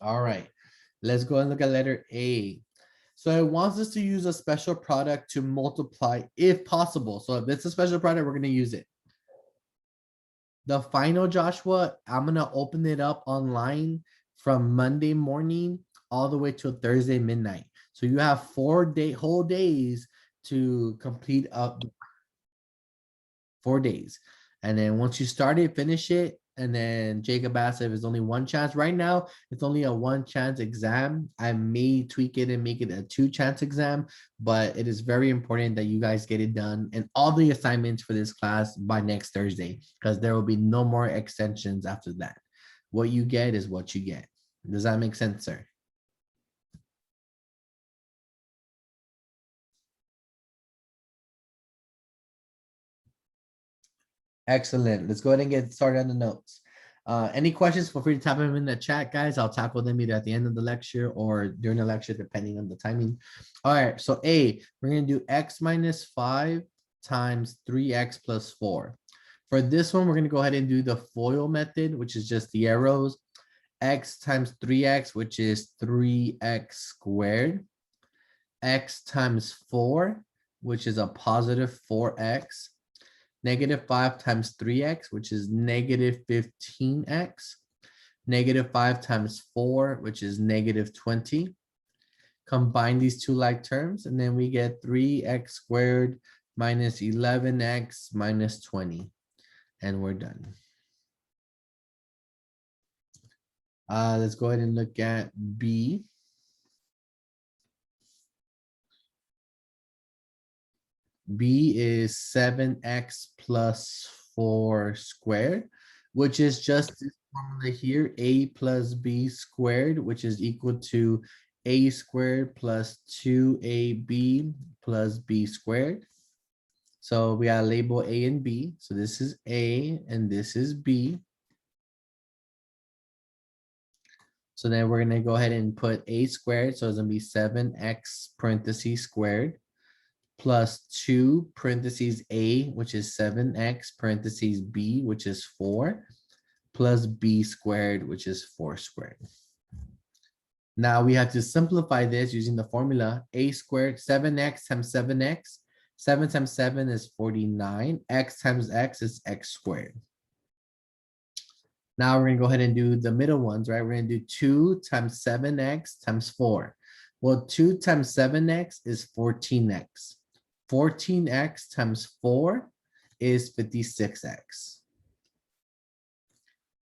All right, let's go and look at letter A. So it wants us to use a special product to multiply if possible. So if it's a special product, we're gonna use it. The final, Joshua, I'm gonna open it up online from Monday morning all the way till Thursday midnight. So you have whole days to complete up 4 days. And then once you start it, finish it. And then Jacob asked if it's only one chance. Right now, it's only a one chance exam. I may tweak it and make it a two chance exam, but it is very important that you guys get it done and all the assignments for this class by next Thursday, because there will be no more extensions after that. What you get is what you get. Does that make sense, sir? Excellent. Let's go ahead and get started on the notes. Any questions, feel free to type them in the chat, guys. I'll tackle them either at the end of the lecture or during the lecture, depending on the timing. All right, so A, we're gonna do x minus 5 times 3x plus 4. For this one, we're gonna go ahead and do the FOIL method, which is just the arrows. X times 3x, which is 3x squared. X times 4, which is a positive 4x. Negative 5 times 3x, which is negative 15x. Negative 5 times 4, which is negative 20. Combine these two like terms, and then we get 3x squared minus 11x minus 20. And we're done. Let's go ahead and look at B. B is 7x plus 4 squared, which is just this formula here, a plus b squared, which is equal to a squared plus 2ab plus b squared. So we gotta label a and b. So this is a and this is b. So then we're gonna go ahead and put a squared. So it's gonna be 7x parentheses squared plus 2 parentheses a, which is 7x parentheses b, which is 4, plus b squared, which is 4 squared. Now we have to simplify this using the formula a squared, 7x times 7x. 7 times 7 is 49. X times x is x squared. Now we're gonna go ahead and do the middle ones, right? We're gonna do 2 times 7x times 4. Well, 2 times 7x is 14x. 14x times 4 is 56x.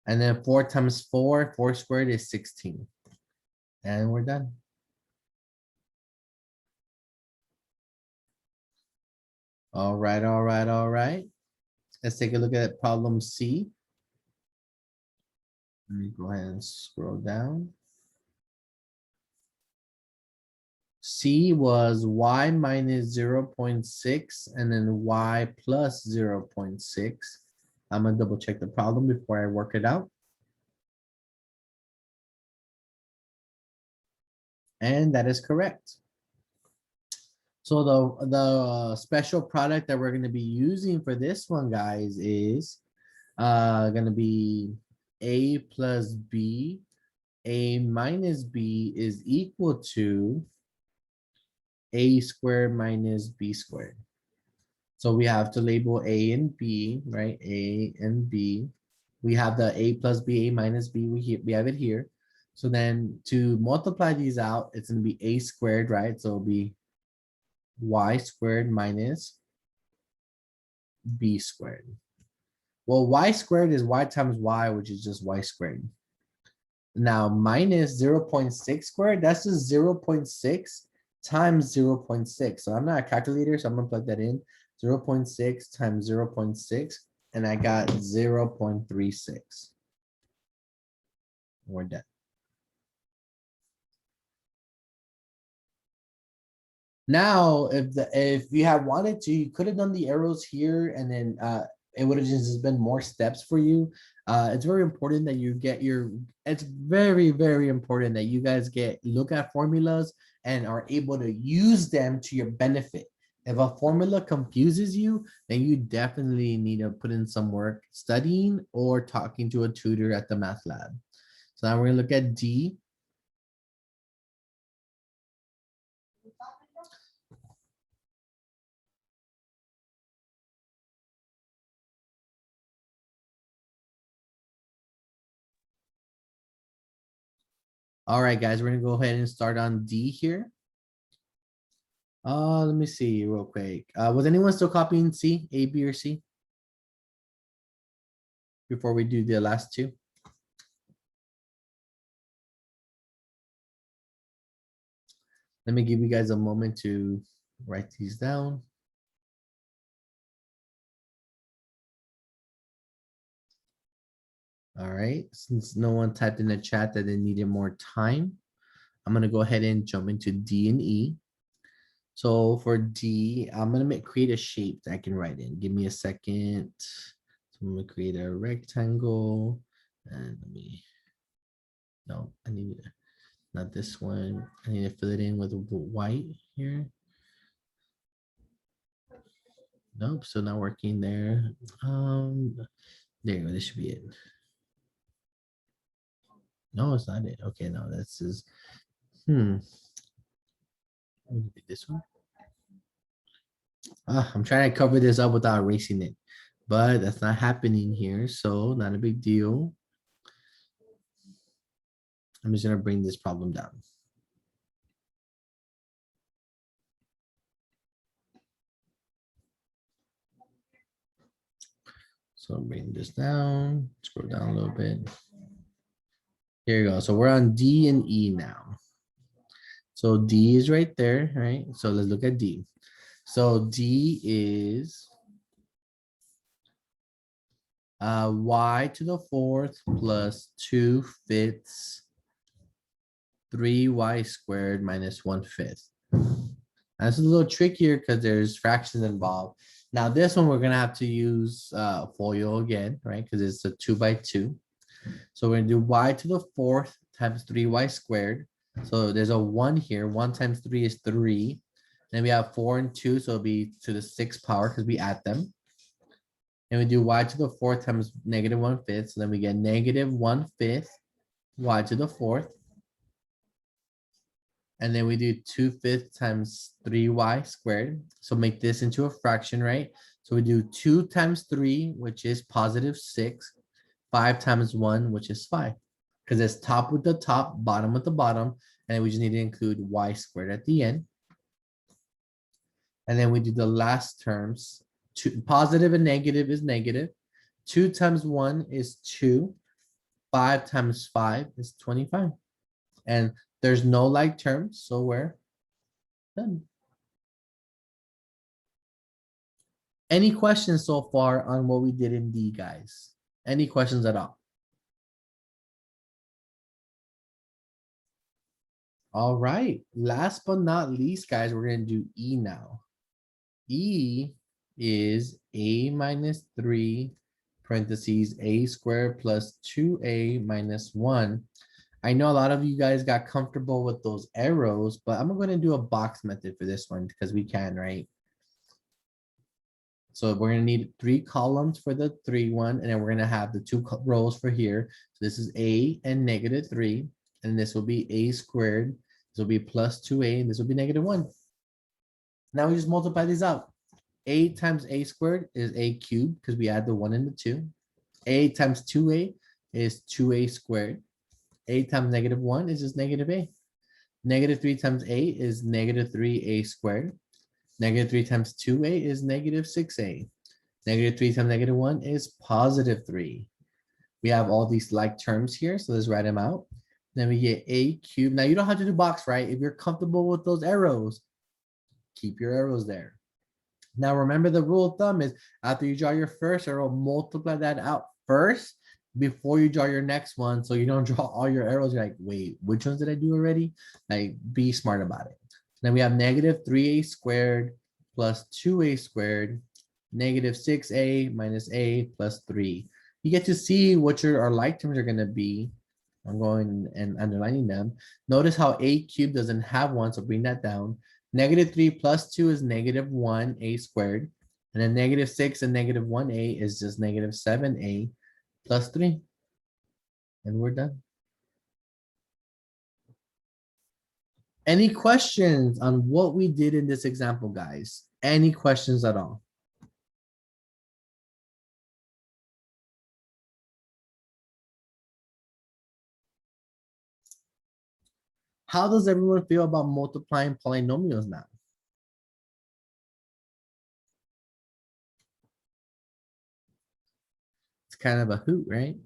And then 4 times 4, 4 squared is 16. And we're done. All right, all right, all right. Let's take a look at problem C. Let me go ahead and scroll down. C was y minus 0.6 and then y plus 0.6. I'm gonna double check the problem before I work it out. And that is correct. So the special product that we're gonna be using for this one, guys, is gonna be a plus b. A minus b is equal to a squared minus b squared. So we have to label a and b, right? A and b. We have the a plus b, a minus b. We have it here. So then to multiply these out, it's going to be a squared, right? So it'll be y squared minus b squared. Well, y squared is y times y, which is just y squared. Now minus 0.6 squared, that's just 0.6 times 0.6. So I'm not a calculator, so I'm gonna plug that in. 0.6 times 0.6, and I got 0.36. We're done. Now, if you had wanted to, you could have done the arrows here, and then it would have just been more steps for you. It's very important that you get it's very, very important that you guys look at formulas and are able to use them to your benefit. If a formula confuses you, then you definitely need to put in some work studying or talking to a tutor at the math lab. So now we're gonna look at D. All right, guys, we're gonna go ahead and start on D here. Let me see real quick. Was anyone still copying C, A, B, or C? Before we do the last two? Let me give you guys a moment to write these down. All right, since no one typed in the chat that they needed more time, I'm gonna go ahead and jump into D and E. So for D, I'm gonna create a shape that I can write in. Give me a second. So I'm gonna create a rectangle and let me, no, I need, not this one. I need to fill it in with white here. Nope, still not working there. There you go, this should be it. No, it's not it. Okay, no, this is, this one. I'm trying to cover this up without erasing it, but that's not happening here, so not a big deal. I'm just gonna bring this problem down. So bring this down, scroll down a little bit. Here you go. So we're on D and E now. So D is right there, right? So let's look at D. So D is y to the fourth plus 2/5 3y squared minus 1/5. That's a little trickier because there's fractions involved. Now this one we're gonna have to use FOIL again, right? Because it's a 2 by 2. So we're gonna do y to the fourth times 3y squared. So there's a 1 here. 1 times 3 is 3. Then we have 4 and 2, so it'll be to the 6th power because we add them. And we do y to the fourth times negative 1/5. So then we get negative 1/5 y to the fourth. And then we do 2/5 times 3y squared. So make this into a fraction, right? So we do 2 times 3, which is positive 6. 5 times 1, which is 5. Because it's top with the top, bottom with the bottom. And we just need to include y squared at the end. And then we do the last terms. Positive and negative is negative. 2 times 1 is 2. 5 times 5 is 25. And there's no like terms, so we're done. Any questions so far on what we did in D, guys? Any questions at all? All right, last but not least, guys, we're gonna do E now. E is a minus 3 parentheses a squared plus 2a minus 1. I know a lot of you guys got comfortable with those arrows, but I'm going to do a box method for this one because we can, right? So we're going to need 3 columns for the 3 one, and then we're going to have the 2 rows for here. So this is a and negative 3, and this will be a squared. This will be plus 2a, and this will be negative 1. Now we just multiply these out. A times a squared is a cubed because we add the 1 and the 2. A times 2a is 2a squared. A times negative 1 is just negative a. Negative 3 times a is negative 3a squared. Negative 3 times 2a is negative 6a. Negative 3 times negative 1 is positive 3. We have all these like terms here, so let's write them out. Then we get a cubed. Now you don't have to do box, right? If you're comfortable with those arrows, keep your arrows there. Now remember the rule of thumb is after you draw your first arrow, multiply that out first before you draw your next one. So you don't draw all your arrows. You're like, wait, which ones did I do already? Like, be smart about it. Then we have negative 3a squared plus 2a squared, negative 6a minus a plus 3. You get to see what our like terms are going to be. I'm going and underlining them. Notice how a cubed doesn't have one, so bring that down. Negative 3 plus 2 is negative 1a squared. And then negative 6 and negative 1a is just negative 7a plus 3. And we're done. Any questions on what we did in this example, guys? Any questions at all? How does everyone feel about multiplying polynomials now? It's kind of a hoot, right?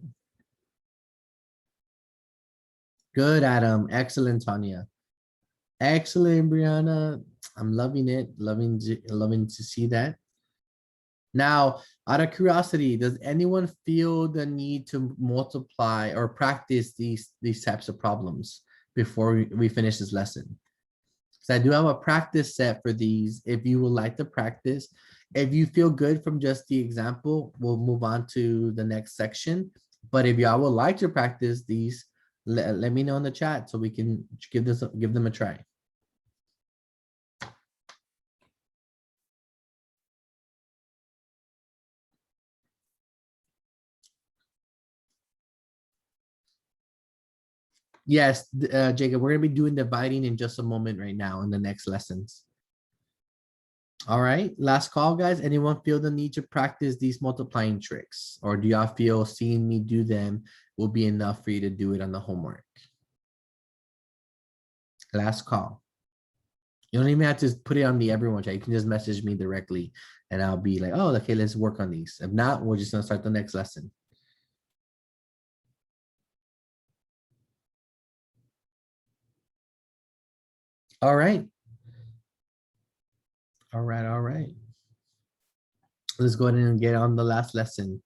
Good, Adam. Excellent, Tanya. Excellent, Brianna. I'm loving it. Loving to see that. Now, out of curiosity, does anyone feel the need to multiply or practice these types of problems before we finish this lesson? So I do have a practice set for these. If you would like to practice, if you feel good from just the example, we'll move on to the next section. But if y'all would like to practice these, let me know in the chat so we can give them a try. Yes, Jacob, we're gonna be doing dividing in just a moment right now in the next lessons. All right, last call, guys. Anyone feel the need to practice these multiplying tricks? Or do y'all feel seeing me do them will be enough for you to do it on the homework? Last call. You don't even have to put it on the everyone chat. You can just message me directly and I'll be like, oh, okay, let's work on these. If not, we're just gonna start the next lesson. All right. All right, all right. Let's go ahead and get on the last lesson.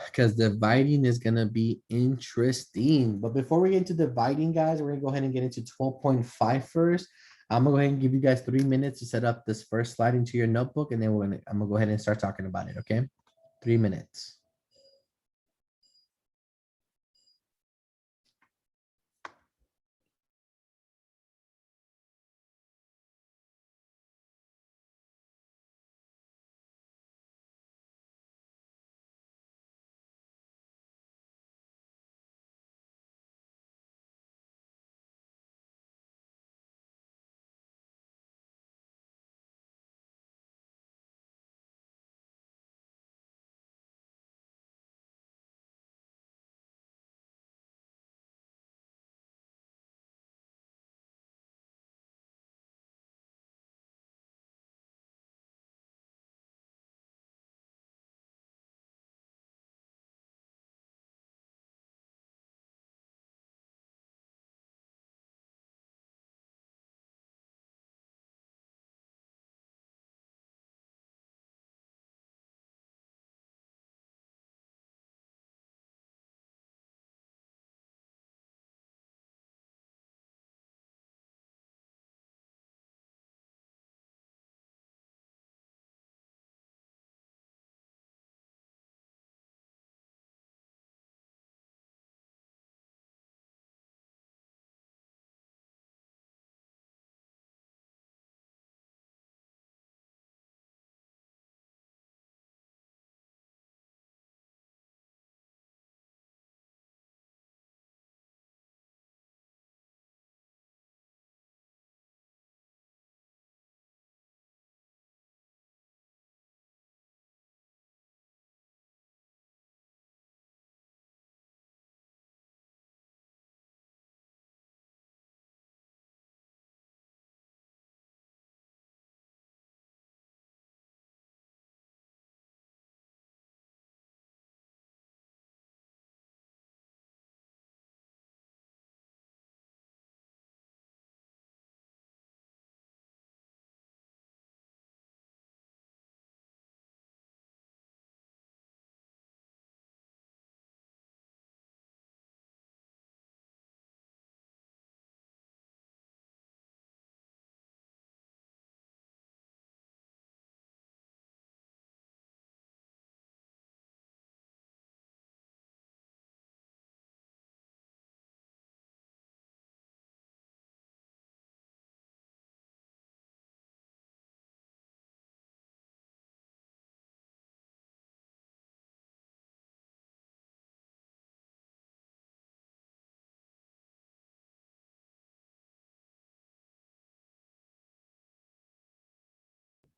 Because dividing is gonna be interesting. But before we get into dividing, guys, we're gonna go ahead and get into 12.5 first. I'm gonna go ahead and give you guys 3 minutes to set up this first slide into your notebook, and then I'm gonna go ahead and start talking about it, okay? 3 minutes.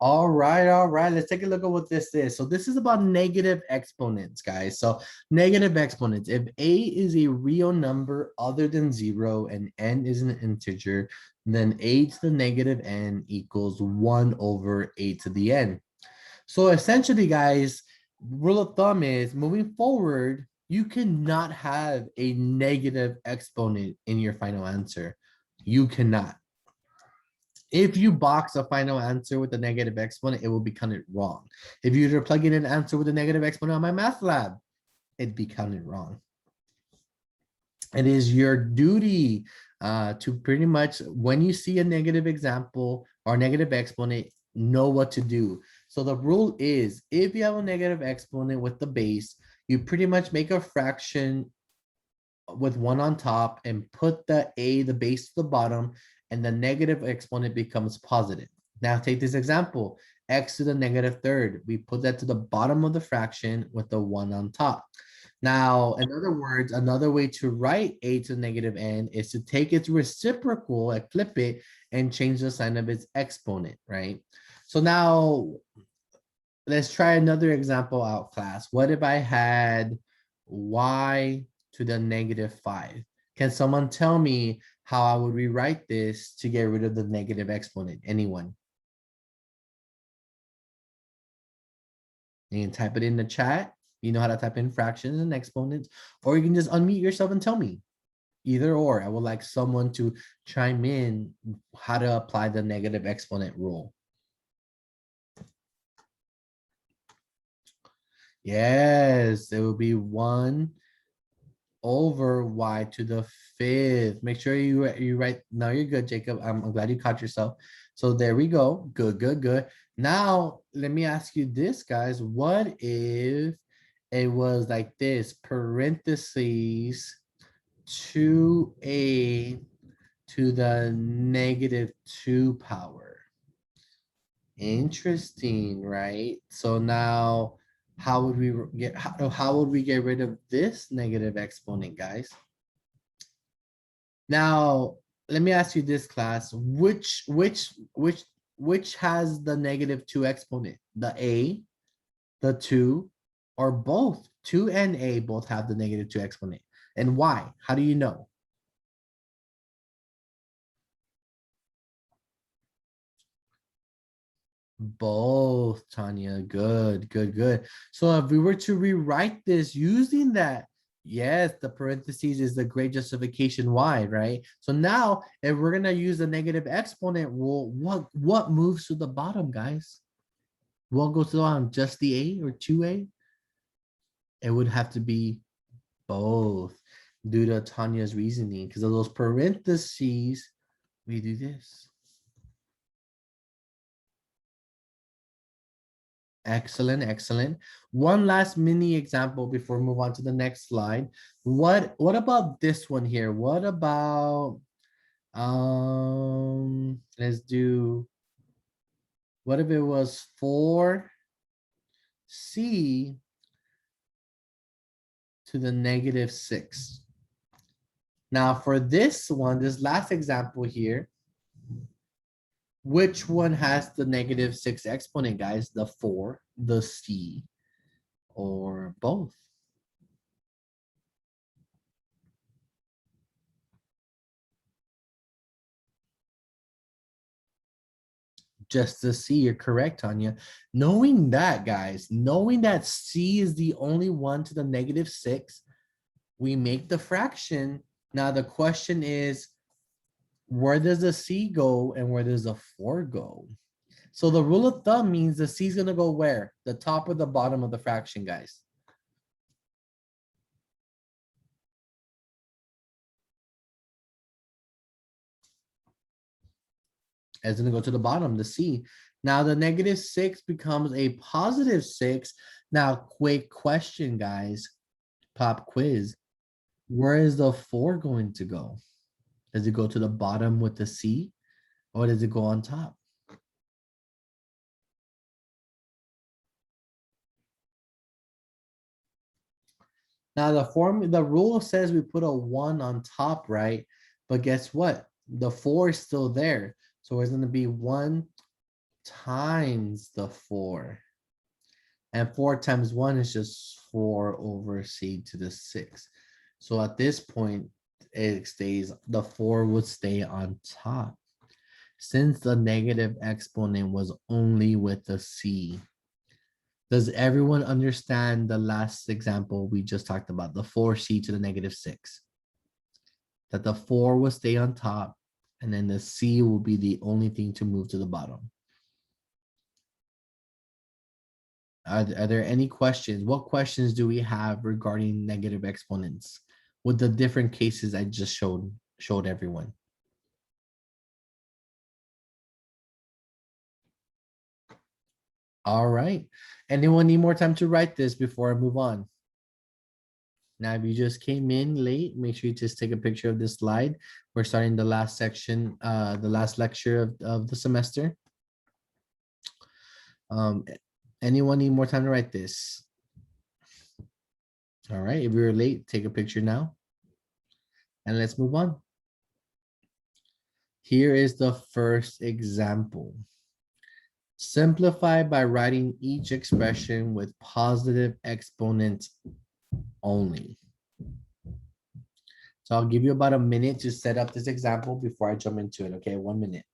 All right, all right. Let's take a look at what this is. So this is about negative exponents, guys. So negative exponents. If a is a real number other than 0 and n is an integer, then a to the negative n equals 1 over a to the n. So essentially, guys, rule of thumb is moving forward, you cannot have a negative exponent in your final answer. You cannot. If you box a final answer with a negative exponent, it will be counted wrong. If you were to plug in an answer with a negative exponent on MyMathLab, it'd be counted wrong. It is your duty to pretty much, when you see a negative example or negative exponent, know what to do. So the rule is, if you have a negative exponent with the base, you pretty much make a fraction with 1 on top and put the base to the bottom, and the negative exponent becomes positive. Now take this example, x to the negative third. We put that to the bottom of the fraction with the 1 on top. Now, in other words, another way to write a to the negative n is to take its reciprocal, like flip it, and change the sign of its exponent, right? So now, let's try another example out, class. What if I had y to the negative 5? Can someone tell me how I would rewrite this to get rid of the negative exponent? Anyone? You can type it in the chat. You know how to type in fractions and exponents, or you can just unmute yourself and tell me. Either or, I would like someone to chime in how to apply the negative exponent rule. Yes, it will be 1 over y to the 5th. Make sure you write. No, you're good, Jacob. I'm glad you caught yourself. So there we go. Good, good, good. Now let me ask you this, guys. What if it was like this, parentheses 2a to the negative 2 power? Interesting, right? So now how would we how would we get rid of this negative exponent, guys? Now, let me ask you this, class. Which has the negative 2 exponent? The a, the 2, or both? 2 and a both have the negative 2 exponent. And why? How do you know? Both, Tanya. Good, good, good. So if we were to rewrite this using that, yes, the parentheses is the great justification why, right? So now if we're gonna use the negative exponent rule, what moves to the bottom, guys? What goes to the bottom? Just the a or 2a? It would have to be both due to Tanya's reasoning, because of those parentheses, we do this. Excellent, excellent. One last mini example before we move on to the next slide. What about this one here? What about let's do, what if it was 4c to the negative 6? Now for this one, this last example here, which one has the negative 6 exponent, guys? The 4, the c, or both? Just to see, you're correct, Tanya. Knowing that, guys, knowing that c is the only one to the negative 6, we make the fraction. Now the question is, where does the c go and where does the 4 go? So the rule of thumb means the c is going to go where? The top or the bottom of the fraction, guys? It's going to go to the bottom, the c. Now the negative 6 becomes a positive 6. Now, quick question, guys. Pop quiz. Where is the 4 going to go? Does it go to the bottom with the c, or does it go on top? Now the rule says we put a 1 on top, right? But guess what? The 4 is still there. So it's going to be 1 times the 4. And 4 times 1 is just 4 over c to the 6. So at this point, it stays, the 4 would stay on top. Since the negative exponent was only with the c. Does everyone understand the last example we just talked about, the 4c to the negative 6? That the 4 will stay on top, and then the c will be the only thing to move to the bottom. Are there any questions? What questions do we have regarding negative exponents with the different cases I just showed everyone? All right. Anyone need more time to write this before I move on? Now, if you just came in late, make sure you just take a picture of this slide. We're starting the last section, the last lecture of the semester. Anyone need more time to write this? All right, if you're late, take a picture now. And let's move on. Here is the first example. Simplify by writing each expression with positive exponents only. So I'll give you about a minute to set up this example before I jump into it, okay? 1 minute.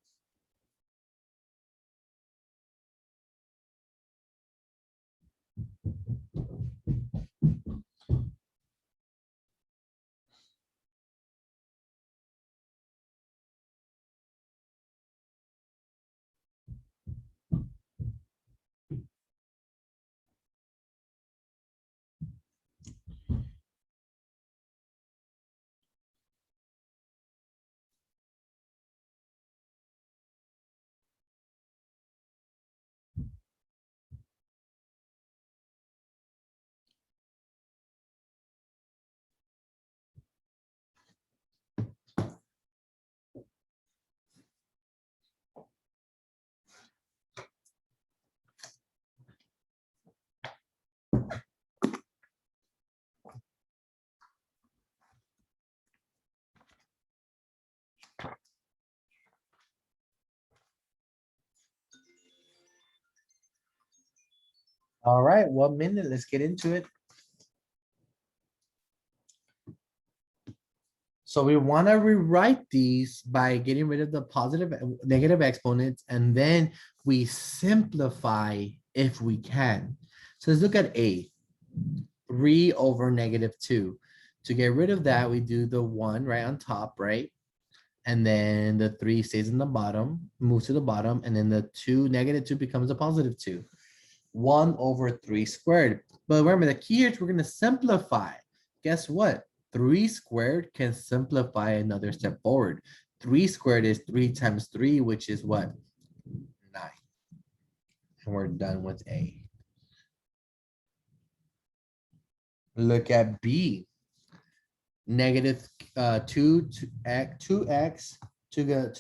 All right, 1 minute, let's get into it. So we want to rewrite these by getting rid of the positive negative exponents, and then we simplify if we can. So let's look at A, 3 over -2. To get rid of that, we do the 1 right on top, right? And then the 3 stays in the bottom, moves to the bottom, and then the 2, -2 becomes a +2. 1 over 3 squared. But remember, the key here is we're going to simplify. Guess what? 3 squared can simplify another step forward. 3 squared is 3 times 3, which is what? 9. And we're done with A. Look at B. Negative 2x to the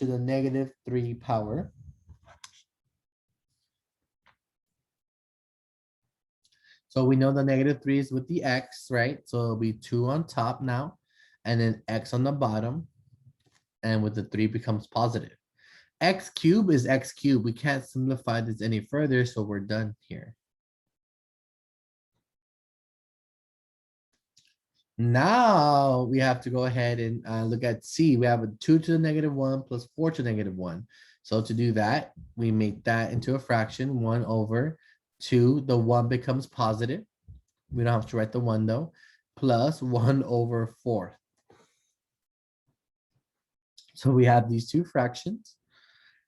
-3 power. So we know the -3 is with the x, right? So it'll be 2 on top now, and then x on the bottom. And with the 3 becomes positive. X cubed is x cubed. We can't simplify this any further, so we're done here. Now we have to go ahead and look at C. We have a 2 to the -1 plus 4 to the -1. So to do that, we make that into a fraction, 1 over 2. The 1 becomes positive. We don't have to write the 1 though. Plus 1 over 4. So we have these two fractions.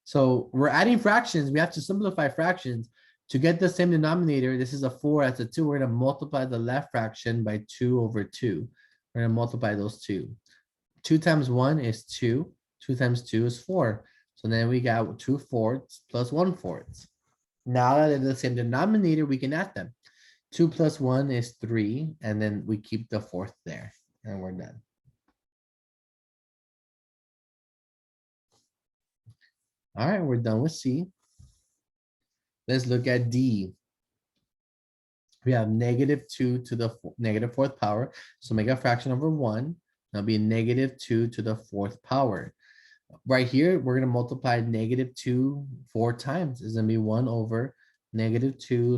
So we're adding fractions. We have to simplify fractions. To get the same denominator, this is a 4, that's a 2. We're going to multiply the left fraction by 2 over 2. We're going to multiply those two. 2 times 1 is 2. 2 times 2 is 4. So then we got 2/4 plus 1/4. Now that they're the same denominator, we can add them. 2 plus 1 is 3. And then we keep the 4th there. And we're done. All right, we're done with C. Let's look at D. We have -2 to the -4th power. So make a fraction over 1. That'll be -2 to the 4th power. Right here, we're gonna multiply -2 4 times. It's gonna be 1/-2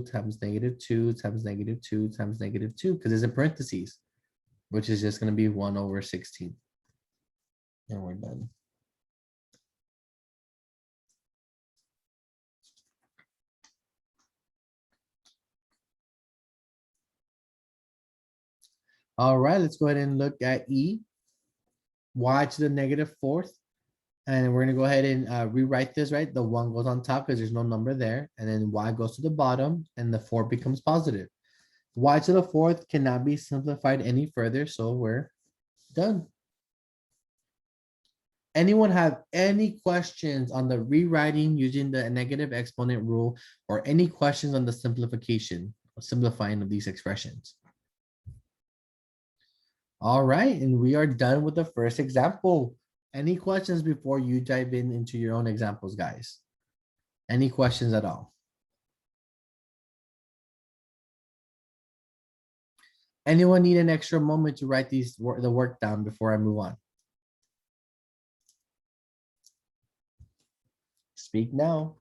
times -2 times -2 times -2, because it's in parentheses, which is just gonna be 1/16. And we're done. All right, let's go ahead and look at E. Y to the -4th. And we're gonna go ahead and rewrite this, right? The 1 goes on top because there's no number there. And then Y goes to the bottom and the 4 becomes positive. Y to the 4th cannot be simplified any further, so we're done. Anyone have any questions on the rewriting using the negative exponent rule, or any questions on the simplification, simplifying of these expressions? All right, and we are done with the first example. Any questions before you dive into your own examples, guys? Any questions at all? Anyone need an extra moment to write the work down before I move on? Speak now.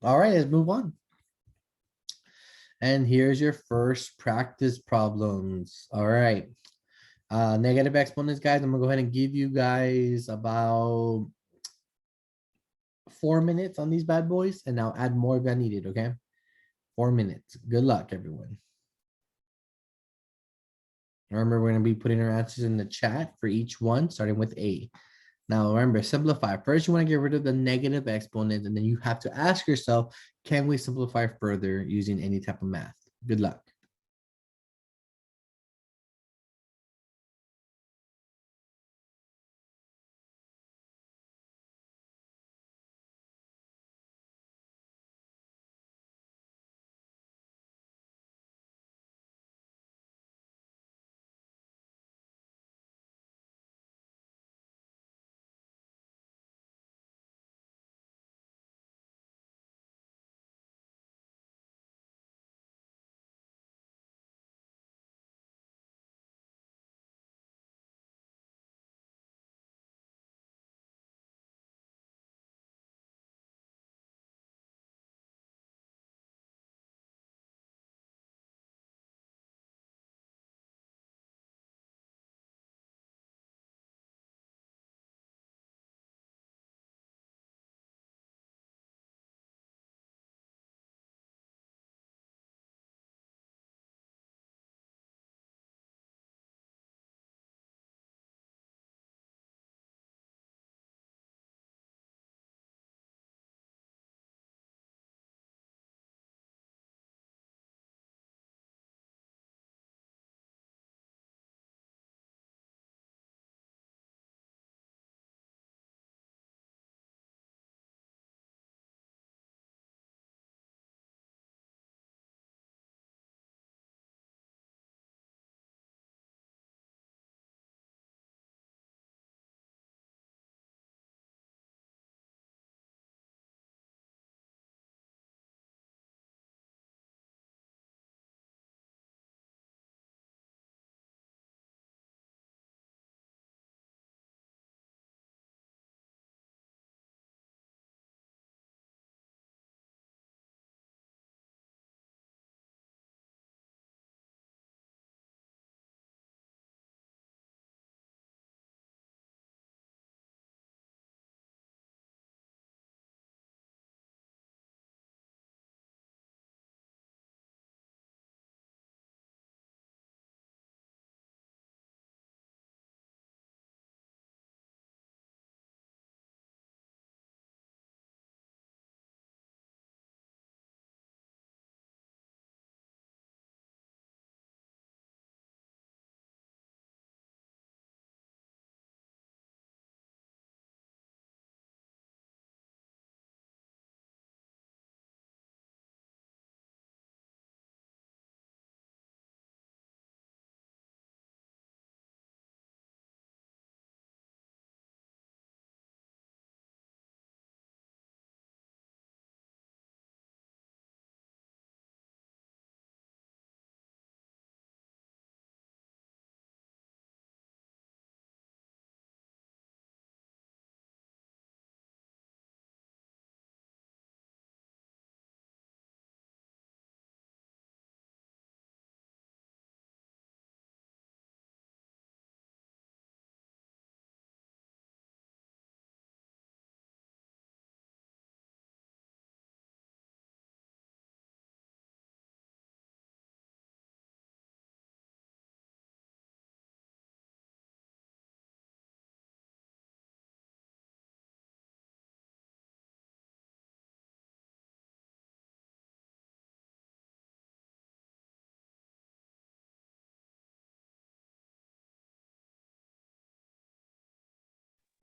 All right, let's move on. And here's your first practice problems. All right. Negative exponents, guys. I'm gonna go ahead and give you guys about 4 minutes on these bad boys, and I'll add more if I need it, okay? 4 minutes. Good luck, everyone. Remember, we're gonna be putting our answers in the chat for each one, starting with A. Now, remember, simplify. First, you want to get rid of the negative exponent, and then you have to ask yourself, can we simplify further using any type of math? Good luck.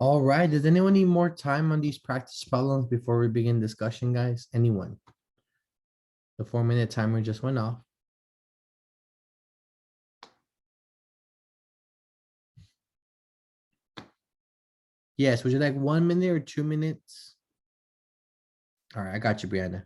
Alright, does anyone need more time on these practice problems before we begin discussion, guys? Anyone? The 4-minute timer just went off. Yes, would you like 1 minute or 2 minutes? Alright, I got you, Brianna.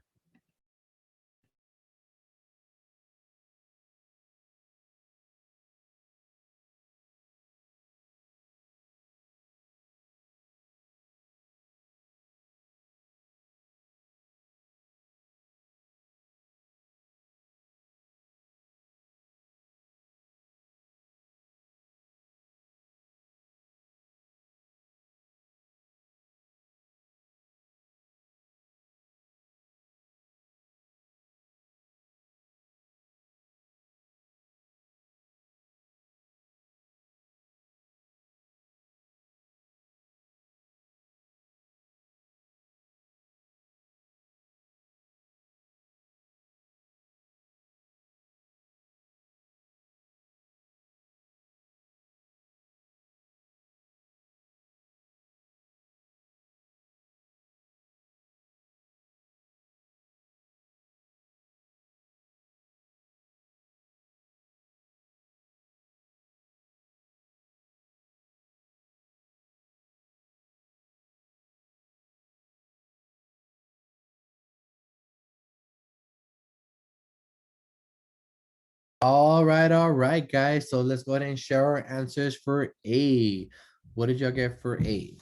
Alright, guys. So let's go ahead and share our answers for A. What did y'all get for A?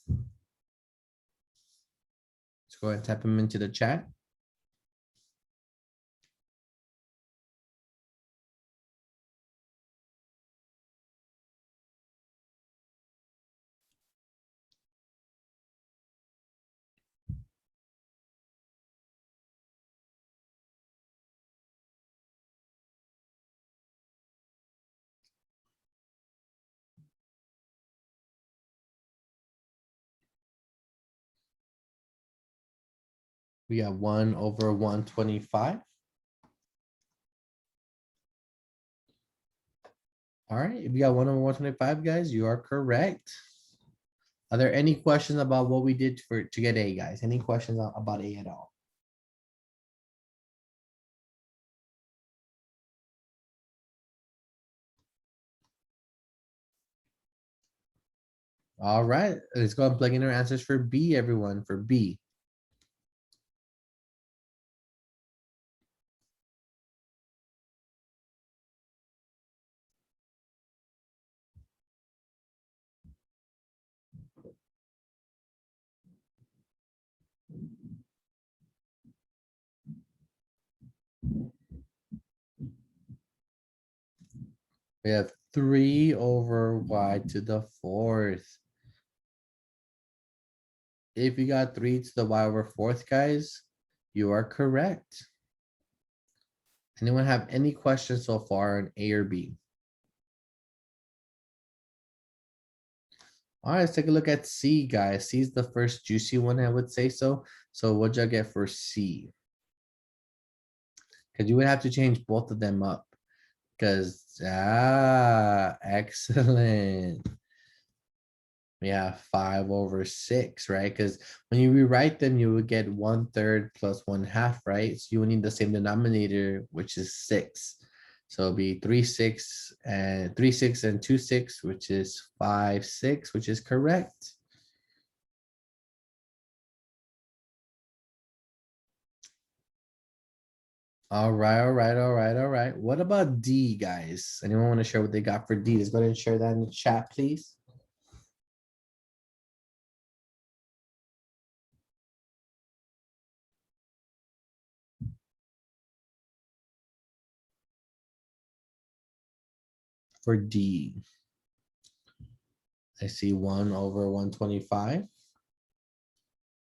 Let's go ahead and type them into the chat. We got 1/125. Alright, if you got 1/125, guys, you are correct. Are there any questions about what we did to get A, guys? Any questions about A at all? Alright, let's go and plug in our answers for B, everyone, for B. We have 3/y⁴. If you got 3 to the y/4, guys, you are correct. Anyone have any questions so far on A or B? Alright, let's take a look at C, guys. C is the first juicy one, I would say so. So what'd y'all get for C? Cause you would have to change both of them up. Cause, excellent. Yeah, 5/6, right? Because when you rewrite them, you would get 1/3 plus 1/2, right? So you would need the same denominator, which is 6. So it'll be 3/6 and 3/6 and 2/6, which is 5/6, which is correct. All right. What about D, guys? Anyone want to share what they got for D? Let's go ahead and share that in the chat, please. For D, I see 1/125.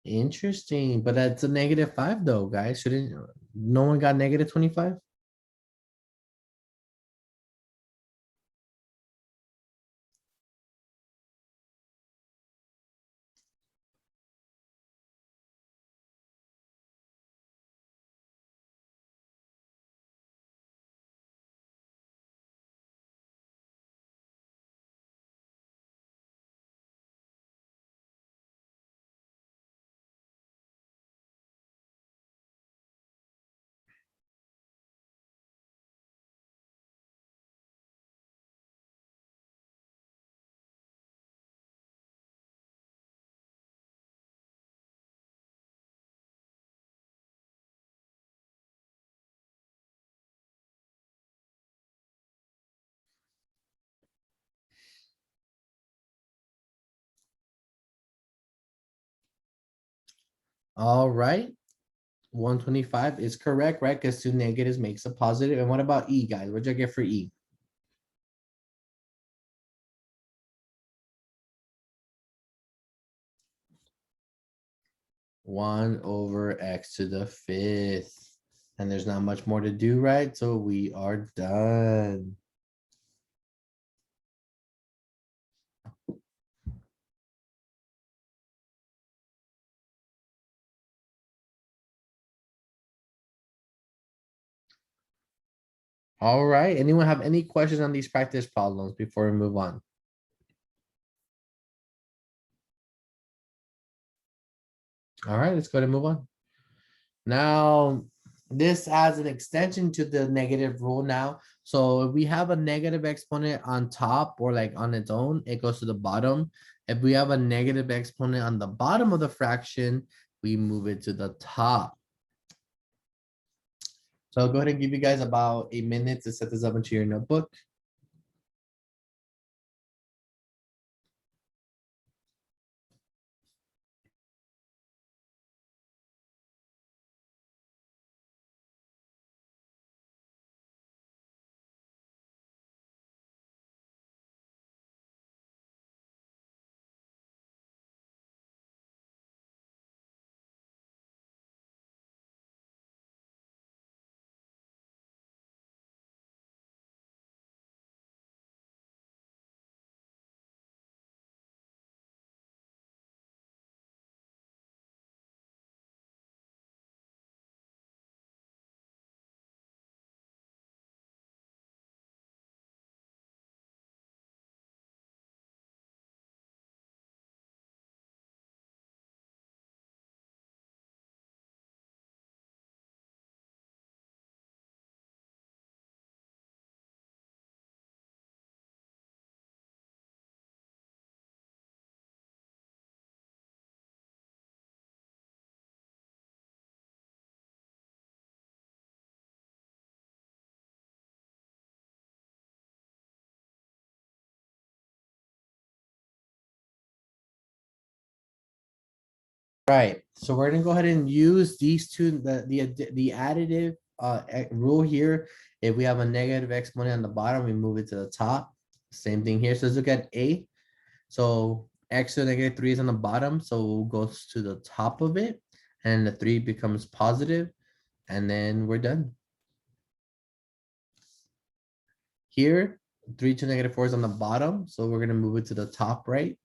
Interesting, but that's a -5 though, guys. Shouldn't, no one got -25? All right. 125 is correct, right? Because two negatives makes a positive. And what about E, guys? What'd you get for E? 1/x⁵. And there's not much more to do, right? So we are done. All right. Anyone have any questions on these practice problems before we move on? All right, let's go ahead and move on. Now, this adds an extension to the negative rule now. So if we have a negative exponent on top or like on its own, it goes to the bottom. If we have a negative exponent on the bottom of the fraction, we move it to the top. So I'll go ahead and give you guys about a minute to set this up into your notebook. Right, so we're gonna go ahead and use these two, the additive rule here. If we have a negative exponent on the bottom, we move it to the top. Same thing here. So let's look at A. So x to the negative 3 is on the bottom, so it goes to the top of it, and the 3 becomes positive, and then we're done. Here, 3 to negative 4 is on the bottom, so we're gonna move it to the top right.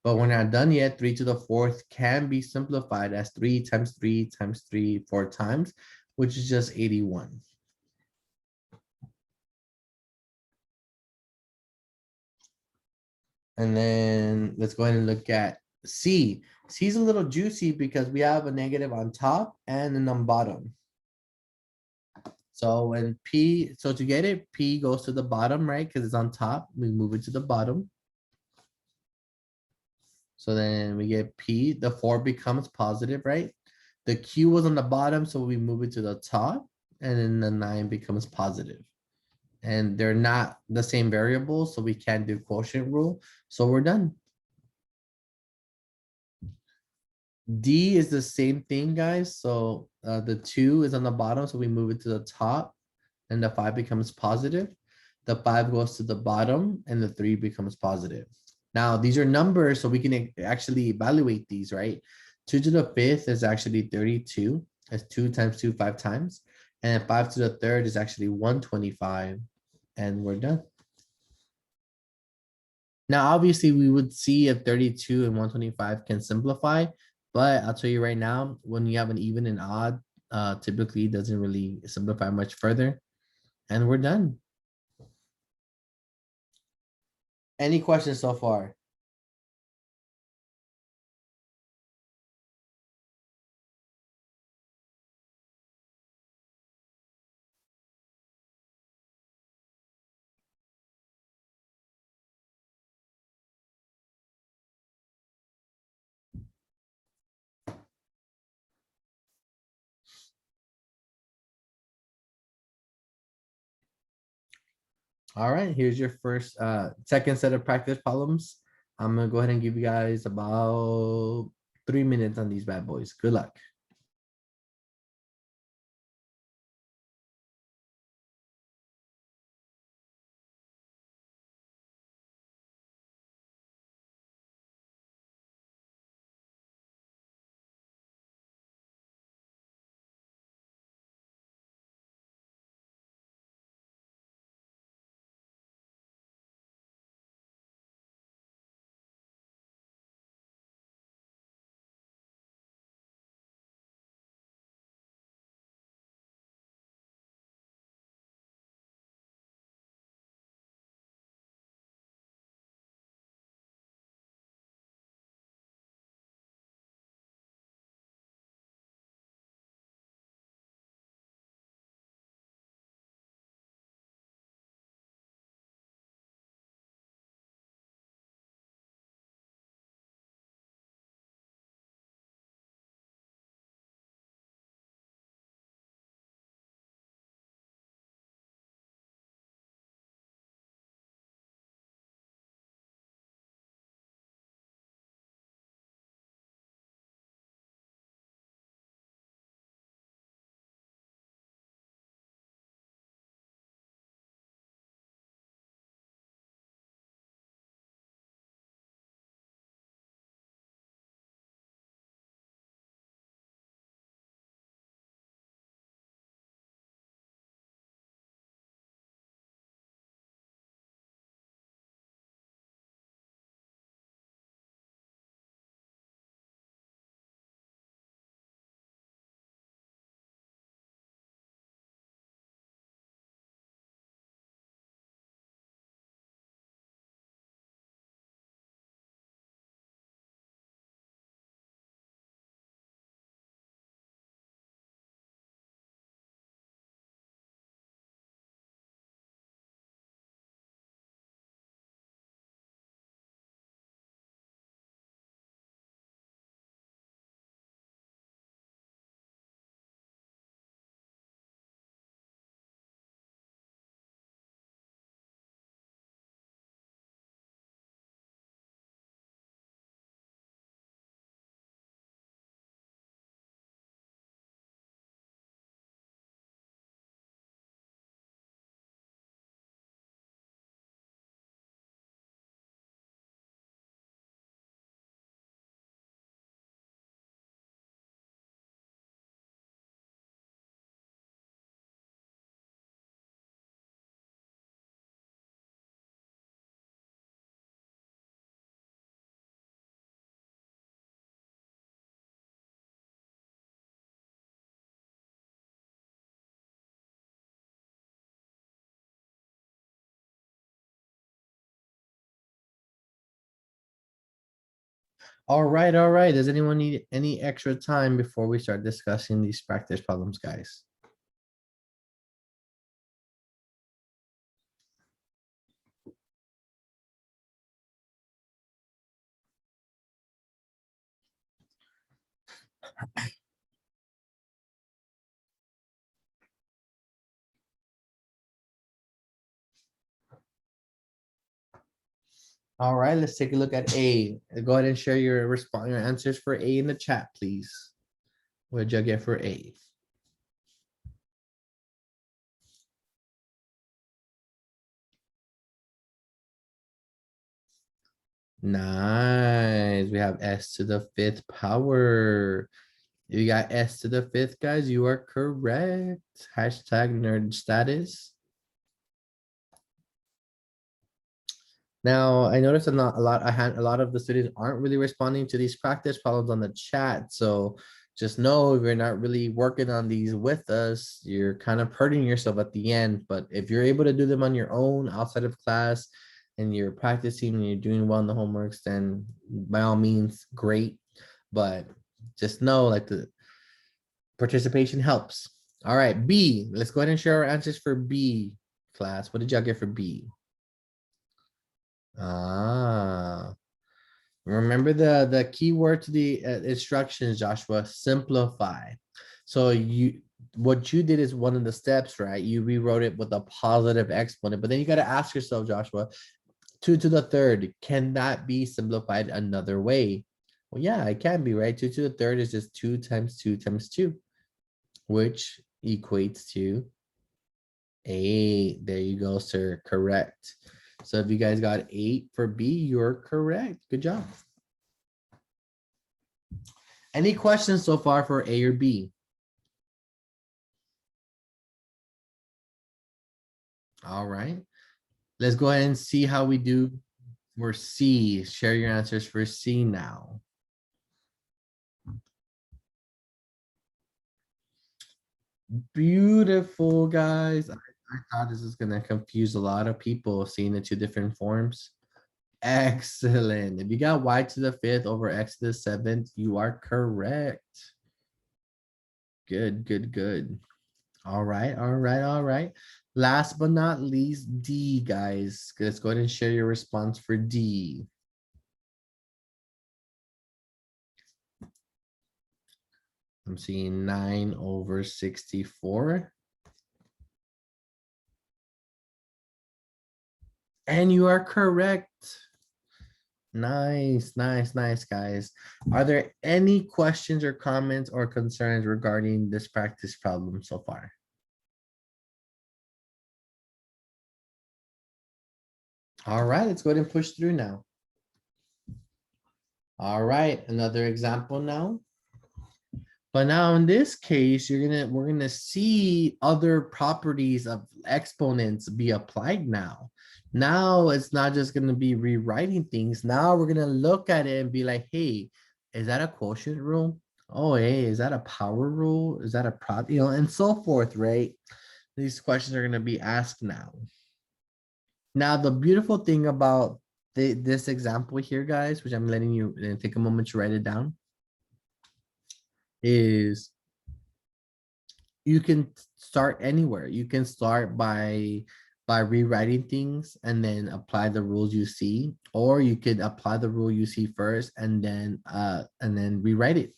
But we're not done yet. 3 to the fourth can be simplified as 3 times 3 times 3 4 times, which is just 81. And then let's go ahead and look at C. C is a little juicy because we have a negative on top and then on bottom. So when P, so to get it, P goes to the bottom, right? Because it's on top. We move it to the bottom. So then we get P, the 4 becomes positive, right? The Q was on the bottom, so we move it to the top, and then the 9 becomes positive. And they're not the same variables, so we can't do quotient rule. So we're done. D is the same thing, guys. So the 2 is on the bottom, so we move it to the top, and the 5 becomes positive. The 5 goes to the bottom, and the 3 becomes positive. Now, these are numbers, so we can actually evaluate these, right? 2 to the 5th is actually 32. That's 2 times 2, 5 times. And 5 to the 3rd is actually 125. And we're done. Now, obviously, we would see if 32 and 125 can simplify, but I'll tell you right now, when you have an even and odd, typically it doesn't really simplify much further. And we're done. Any questions so far? All right, here's your first, second set of practice problems. I'm gonna go ahead and give you guys about 3 minutes on these bad boys. Good luck. All right, all right. Does anyone need any extra time before we start discussing these practice problems, guys? All right, let's take a look at A. Go ahead and share your answers for A in the chat, please. What did you get for A? Nice. We have S to the fifth power. You got S to the fifth, guys. You are correct. Hashtag nerd status. Now, I noticed a lot of the students aren't really responding to these practice problems on the chat. So just know if you're not really working on these with us, you're kind of hurting yourself at the end. But if you're able to do them on your own outside of class and you're practicing and you're doing well in the homeworks, then by all means, great. But just know like the participation helps. All right, B. Let's go ahead and share our answers for B class. What did y'all get for B? Ah, remember the keyword to the instructions, Joshua, simplify. So what you did is one of the steps, right? You rewrote it with a positive exponent, but then you got to ask yourself, Joshua, 2 to the third, can that be simplified another way? Well, yeah, it can be, right? 2 to the third is just 2 times 2 times 2, which equates to 8. There you go, sir. Correct. So if you guys got 8 for B, you're correct. Good job. Any questions so far for A or B? All right. Let's go ahead and see how we do for C. Share your answers for C now. Beautiful, guys. I thought this was gonna confuse a lot of people seeing the two different forms. Excellent. If you got y to the fifth over x to the seventh, you are correct. Good, good, good. All right, all right, all right. Last but not least, D, guys. Let's go ahead and share your response for D. I'm seeing 9 over 64. And you are correct. Nice, nice, nice, guys. Are there any questions or comments or concerns regarding this practice problem so far? All right, let's go ahead and push through now. All right, another example now. But now in this case, we're gonna see other properties of exponents be applied now. Now it's not just gonna be rewriting things. Now we're gonna look at it and be like, hey, is that a quotient rule? Oh, hey, is that a power rule? Is that a prop, and so forth, right? These questions are gonna be asked now. Now, the beautiful thing about this example here, guys, which I'm letting you take a moment to write it down, is you can start anywhere. You can start by rewriting things and then apply the rules you see, or you could apply the rule you see first and then rewrite it.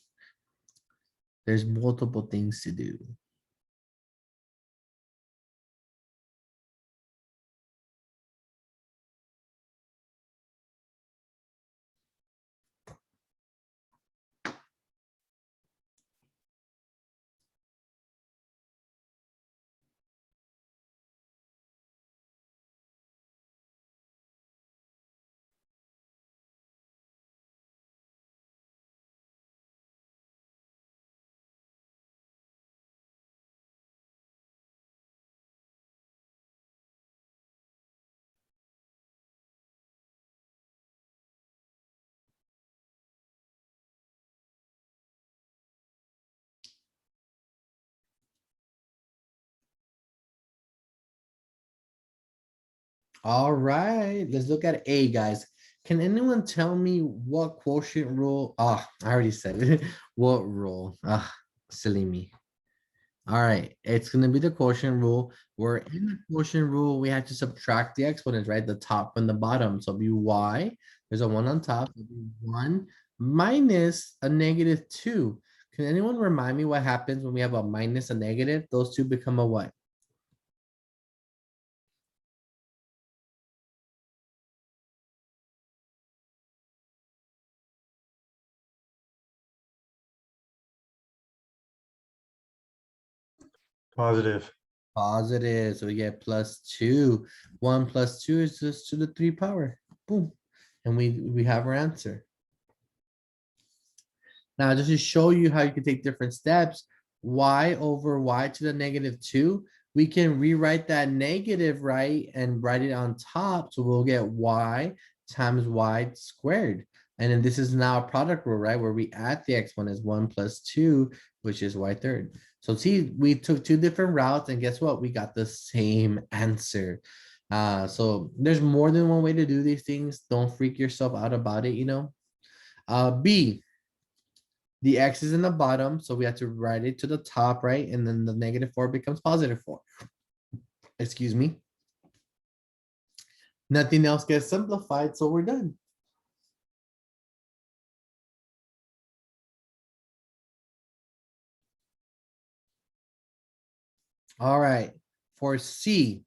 There's multiple things to do. All right, let's look at A, guys. Can anyone tell me what quotient rule? Ah, I already said it. What rule? Ah, silly me. All right, it's gonna be the quotient rule. Where in the quotient rule, we have to subtract the exponents, right? The top and the bottom. So it'll be y. There's a 1 on top. It'll be 1 minus a -2. Can anyone remind me what happens when we have a minus a negative? Those two become a what? Positive. Positive. So we get +2. 1 plus 2 is just to the 3 power. Boom. And we have our answer. Now, just to show you how you can take different steps, y over y to the -2, we can rewrite that negative, right, and write it on top. So we'll get y times y squared. And then this is now a product rule, right, where we add the exponent as 1 plus 2, which is y third. So see, we took two different routes, and guess what? We got the same answer. So there's more than one way to do these things. Don't freak yourself out about it. B, the x is in the bottom, so we have to write it to the top, right? And then the -4 becomes +4. Excuse me. Nothing else gets simplified, so we're done. All right, for C,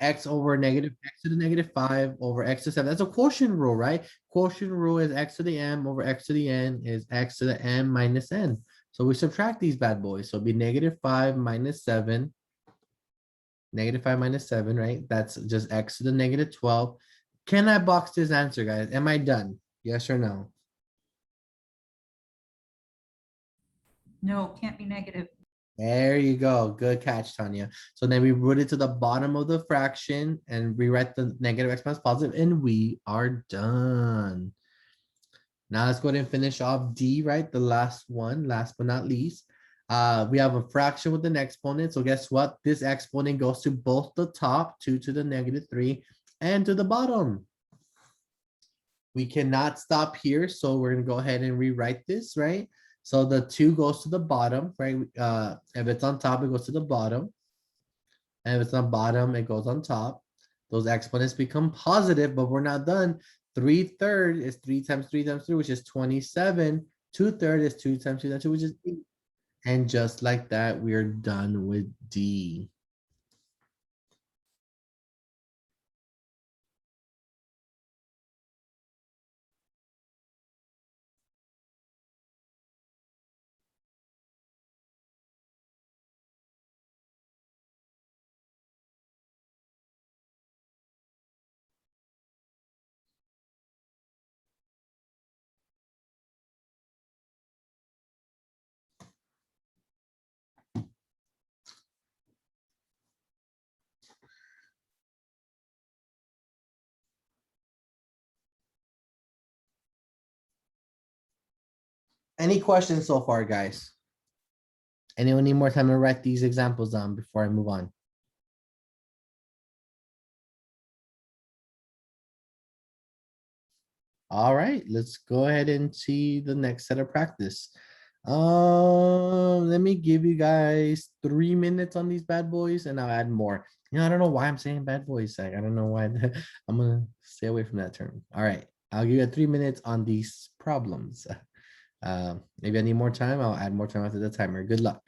X over negative X to the negative 5 over X to 7. That's a quotient rule, right? Quotient rule is X to the M over X to the N is X to the M minus N. So we subtract these bad boys. So it'll be negative 5 minus 7. Negative 5 minus 7, right? That's just X to the negative 12. Can I box this answer, guys? Am I done? Yes or no? No, can't be negative. There you go. Good catch, Tanya. So then we root it to the bottom of the fraction and rewrite the negative exponent as positive, and we are done. Now let's go ahead and finish off D, right? The last one, last but not least. We have a fraction with an exponent. So guess what? This exponent goes to both the top, 2 to the negative 3, and to the bottom. We cannot stop here, so we're gonna go ahead and rewrite this, right? So the 2 goes to the bottom, right? If it's on top, it goes to the bottom. And if it's on bottom, it goes on top. Those exponents become positive, but we're not done. 3/3 is 3 times 3 times 3, which is 27. 2/3 is 2 times 2 times 2, which is 8. And just like that, we are done with D. Any questions so far, guys? Anyone need more time to write these examples down before I move on? All right, let's go ahead and see the next set of practice. Let me give you guys 3 minutes on these bad boys and I'll add more. I don't know why I'm saying bad boys. Like, I don't know why. I'm gonna stay away from that term. All right, I'll give you 3 minutes on these problems. Maybe I need more time. I'll add more time after the timer. Good luck.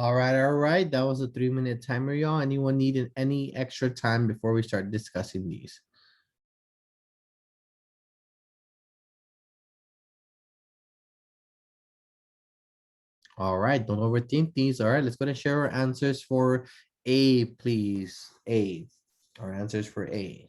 Alright, that was a 3-minute timer, y'all. Anyone needed any extra time before we start discussing these? Alright, don't overthink these. Alright, let's go and share our answers for A, please. A. Our answers for A.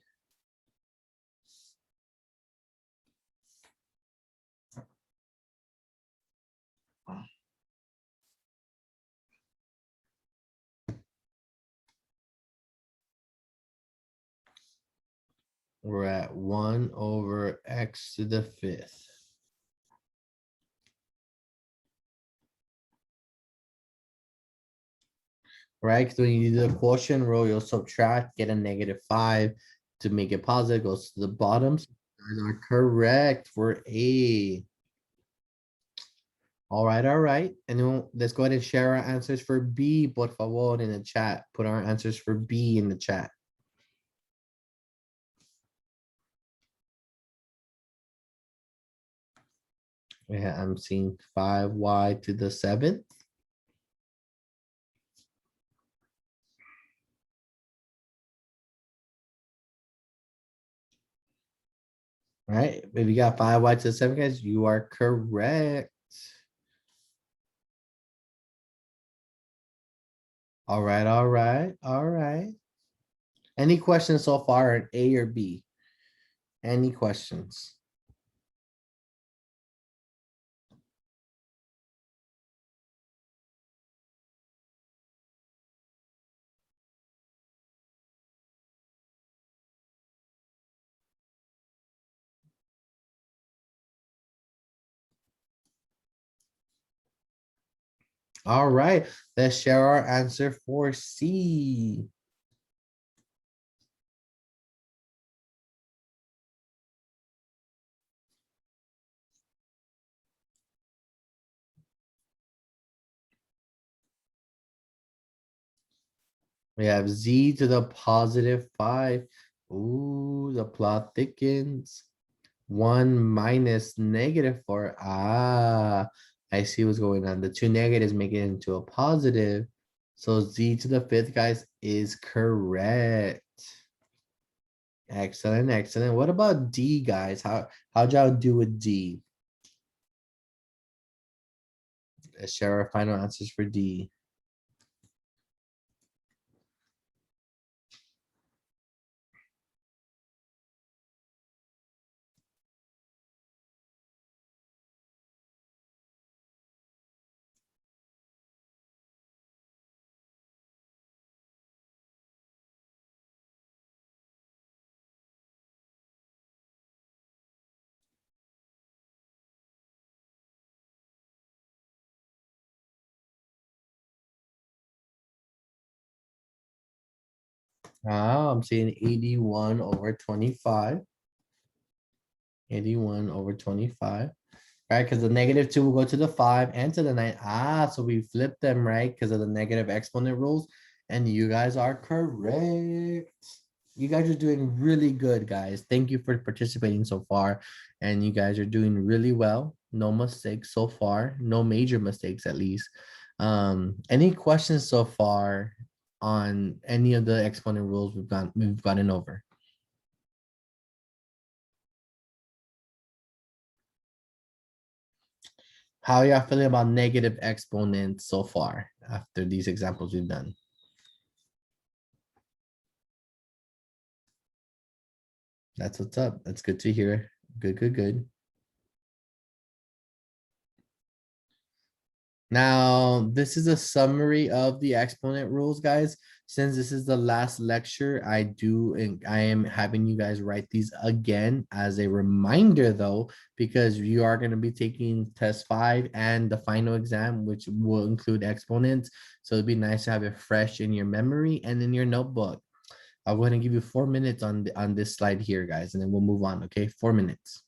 We're at 1/x⁵. Right, so when you do the quotient rule, you'll subtract, get a -5 to make it positive, goes to the bottom. So you guys are correct for A. Alright, and then let's go ahead and share our answers for B, por favor, in the chat. Put our answers for B in the chat. Yeah, I'm seeing 5y⁷. Right, if you got 5y⁷, guys, you are correct. Alright. Any questions so far in A or B? Any questions? Alright, let's share our answer for C. We have Z to the +5. Ooh, the plot thickens. 1 minus -4. Ah, I see what's going on. The two negatives make it into a positive. So Z to the 5th, guys, is correct. Excellent. What about D, guys? How'd y'all do with D? Let's share our final answers for D. I'm seeing 81/25. 81/25. Right, because the -2 will go to the 5 and to the 9. Ah, so we flip them, right? Because of the negative exponent rules. And you guys are correct. You guys are doing really good, guys. Thank you for participating so far. And you guys are doing really well. No mistakes so far. No major mistakes, at least. Any questions so far on any of the exponent rules we've gotten over? How y'all feeling about negative exponents so far after these examples we've done? That's what's up. That's good to hear. Good. Now, this is a summary of the exponent rules, guys. Since this is the last lecture, I am having you guys write these again as a reminder though, because you are going to be taking test 5 and the final exam, which will include exponents. So it'd be nice to have it fresh in your memory and in your notebook. I'll go ahead and give you 4 minutes on this slide here, guys, and then we'll move on. Okay, 4 minutes.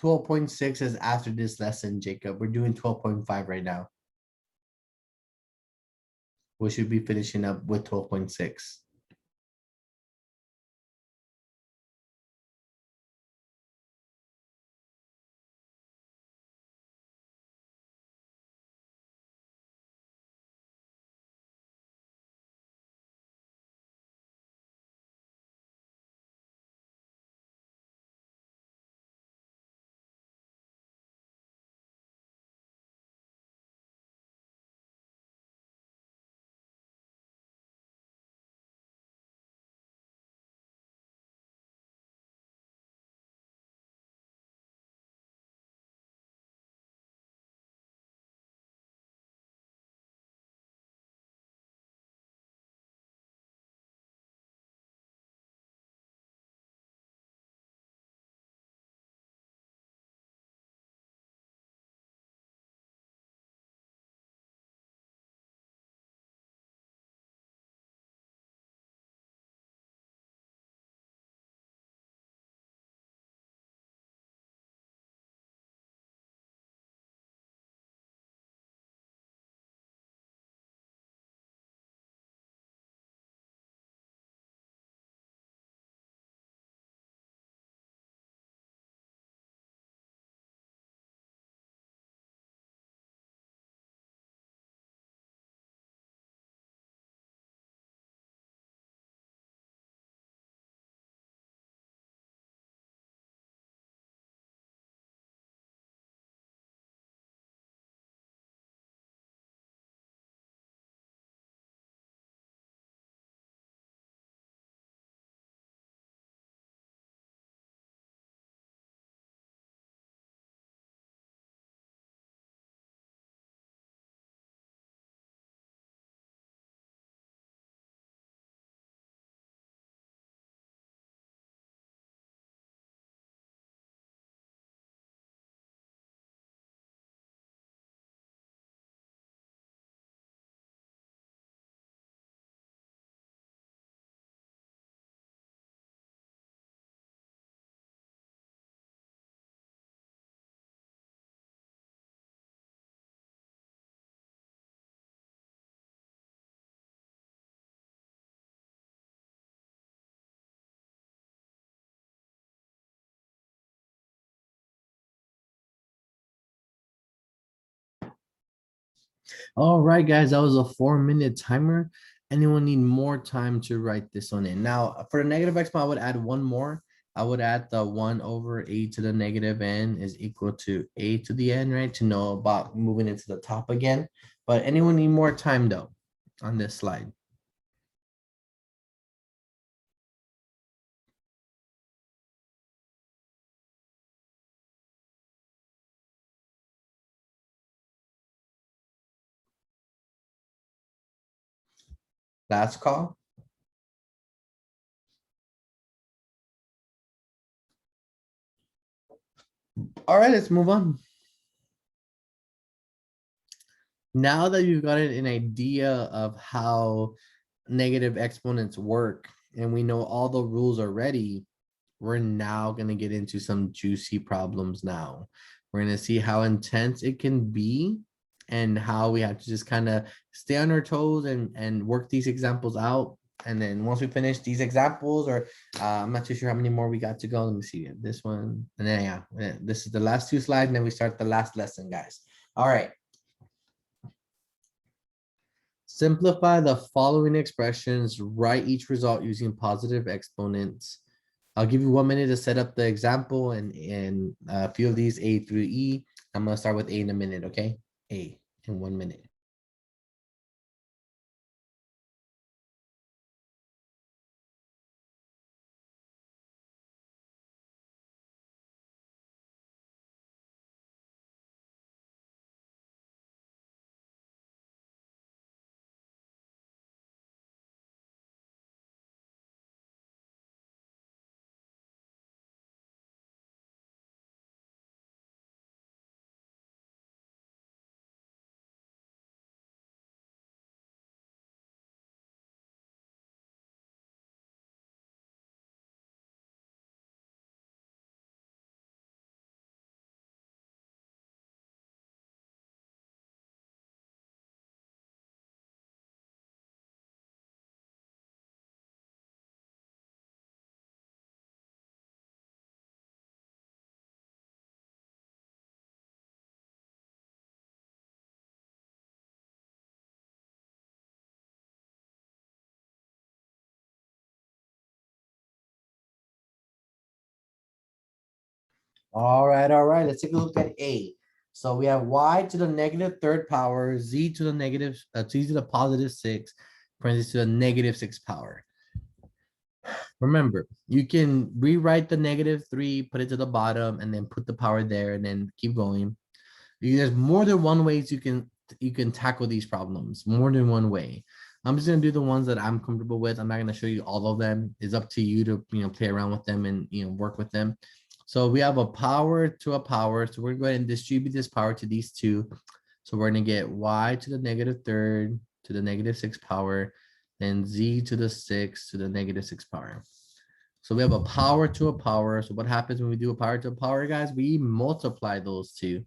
12.6 is after this lesson, Jacob. We're doing 12.5 right now. We should be finishing up with 12.6. All right, guys, that was a 4-minute timer. Anyone need more time to write this one in? Now, for the negative exponent, I would add one more. I would add the 1 over a to the negative n is equal to a to the n, right? To know about moving into the top again. But anyone need more time though on this slide? Last call. All right, let's move on. Now that you've got an idea of how negative exponents work and we know all the rules already, we're now going to get into some juicy problems now. We're going to see how intense it can be and how we have to just kind of stay on our toes and work these examples out. And then once we finish these examples, or I'm not too sure how many more we got to go. Let me see this one. And then, yeah, this is the last 2 slides. And then we start the last lesson, guys. All right. Simplify the following expressions, write each result using positive exponents. I'll give you 1 minute to set up the example and a few of these A through E. I'm gonna start with A in a minute, okay? A in 1 minute. All right, let's take a look at A. So we have y to the negative third power, z to the negative, z to the positive six, parentheses to the negative six power. Remember, you can rewrite the negative three, put it to the bottom, and then put the power there, and then keep going. There's more than one ways you can tackle these problems. More than one way. I'm just gonna do the ones that I'm comfortable with. I'm not gonna show you all of them. It's up to you to play around with them and work with them. So we have a power to a power. So we're gonna go ahead and distribute this power to these two. So we're gonna get y to the negative third to the negative six power, then z to the six to the negative six power. So we have a power to a power. So what happens when we do a power to a power, guys? We multiply those two.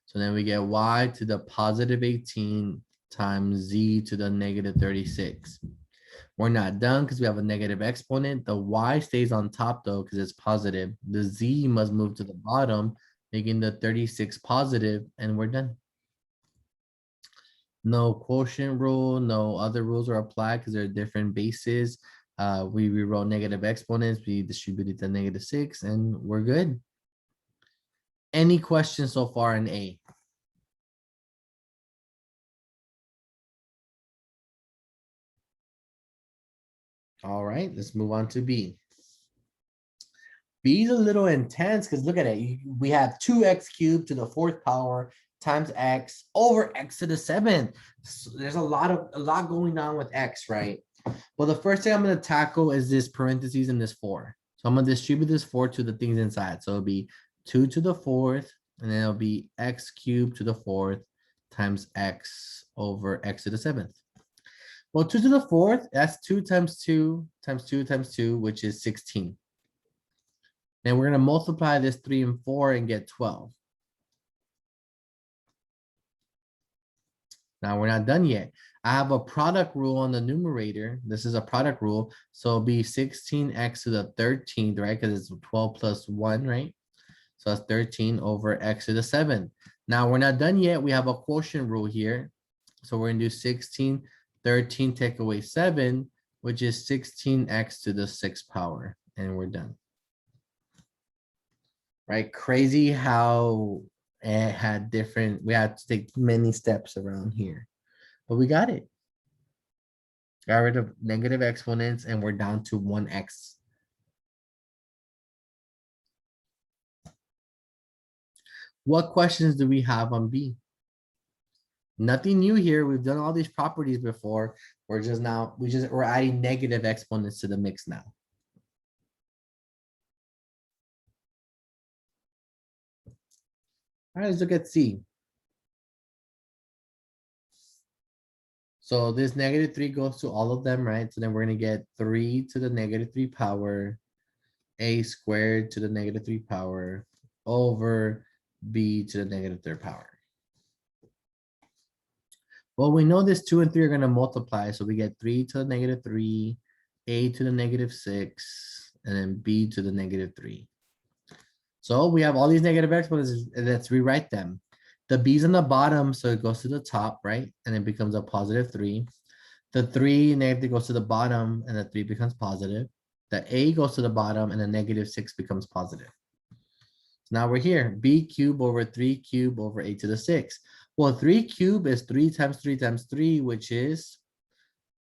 So then we get y to the positive 18 times z to the negative 36. We're not done because we have a negative exponent. The y stays on top though because it's positive. The z must move to the bottom, making the 36 positive, and we're done. No quotient rule, no other rules are applied because they're different bases. We rewrote negative exponents, we distributed the negative six, and we're good. Any questions so far in A? All right, let's move on to B. B is a little intense because look at it. We have 2x cubed to the fourth power times x over x to the seventh. So there's a lot going on with x, right? Well, the first thing I'm going to tackle is this parentheses in this 4. So I'm going to distribute this 4 to the things inside. So it'll be 2 to the fourth, and then it'll be x cubed to the fourth times x over x to the seventh. Well, 2 to the fourth, that's 2 times 2 times 2 times 2, which is 16. Then we're going to multiply this 3 and 4 and get 12. Now we're not done yet. I have a product rule on the numerator. This is a product rule. So it'll be 16x to the 13th, right? Because it's 12 plus 1, right? So that's 13 over x to the 7th. Now we're not done yet. We have a quotient rule here. So we're going to do 16, 13, take away 7, which is 16x to the 6th power. And we're done. Right? Crazy how it had different, we had to take many steps around here, but we got it. Got rid of negative exponents and we're down to 1x. What questions do we have on B? Nothing new here. We've done all these properties before. We're adding negative exponents to the mix now. All right, let's look at C. So this negative 3 goes to all of them, right? So then we're going to get 3 to the negative 3 power, a squared to the negative 3 power over b to the negative 3rd power. Well, we know this 2 and 3 are going to multiply. So we get 3 to the negative 3, a to the negative 6, and then b to the negative 3. So we have all these negative exponents, and let's rewrite them. The b's on the bottom, so it goes to the top, right? And it becomes a positive 3. The 3 negative goes to the bottom, and the 3 becomes positive. The a goes to the bottom, and the negative 6 becomes positive. So now we're here, b cubed over 3 cubed over a to the 6. Well, 3 cubed is 3 times 3 times 3, which is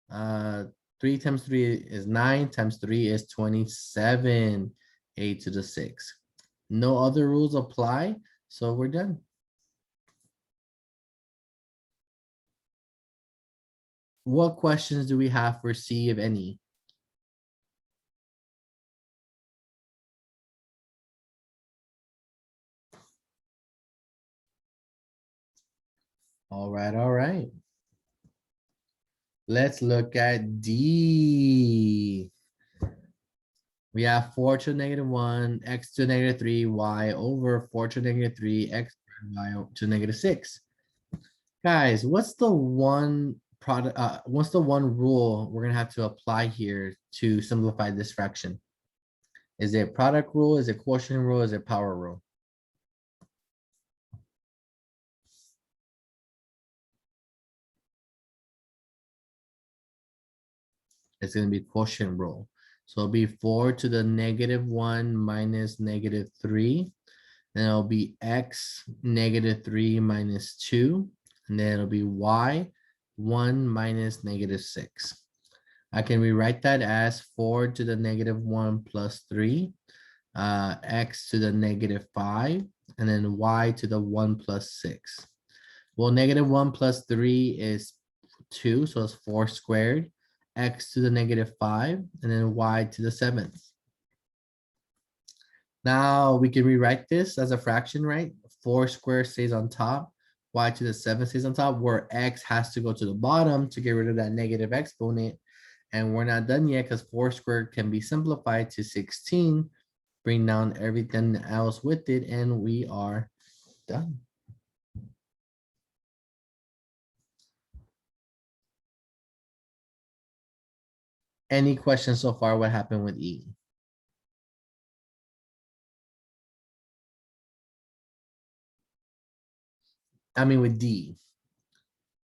3 times 3 is 9 times 3 is 27, a to the 6. No other rules apply, so we're done. What questions do we have for C, if any? All right. Let's look at D. We have 4 to the negative 1, x to the negative 3, y over 4 to the negative 3, x y to the negative 6. Guys, what's the one what's the one rule we're gonna have to apply here to simplify this fraction? Is it product rule? Is it quotient rule? Is it power rule? It's gonna be quotient rule. So it'll be 4 to the negative 1 minus negative 3. Then it'll be x -3 minus 2. And then it'll be y 1 minus -6. I can rewrite that as 4 to the -1 plus 3, x to the -5, and then y to the 1 plus 6. Well, -1 plus 3 is 2, so it's 4 squared, x to the -5, and then y to the 7th. Now we can rewrite this as a fraction, right? 4 squared stays on top, y to the 7th stays on top, where x has to go to the bottom to get rid of that negative exponent. And we're not done yet because 4 squared can be simplified to 16. Bring down everything else with it, and we are done. Any questions so far? What happened with E? I mean with D.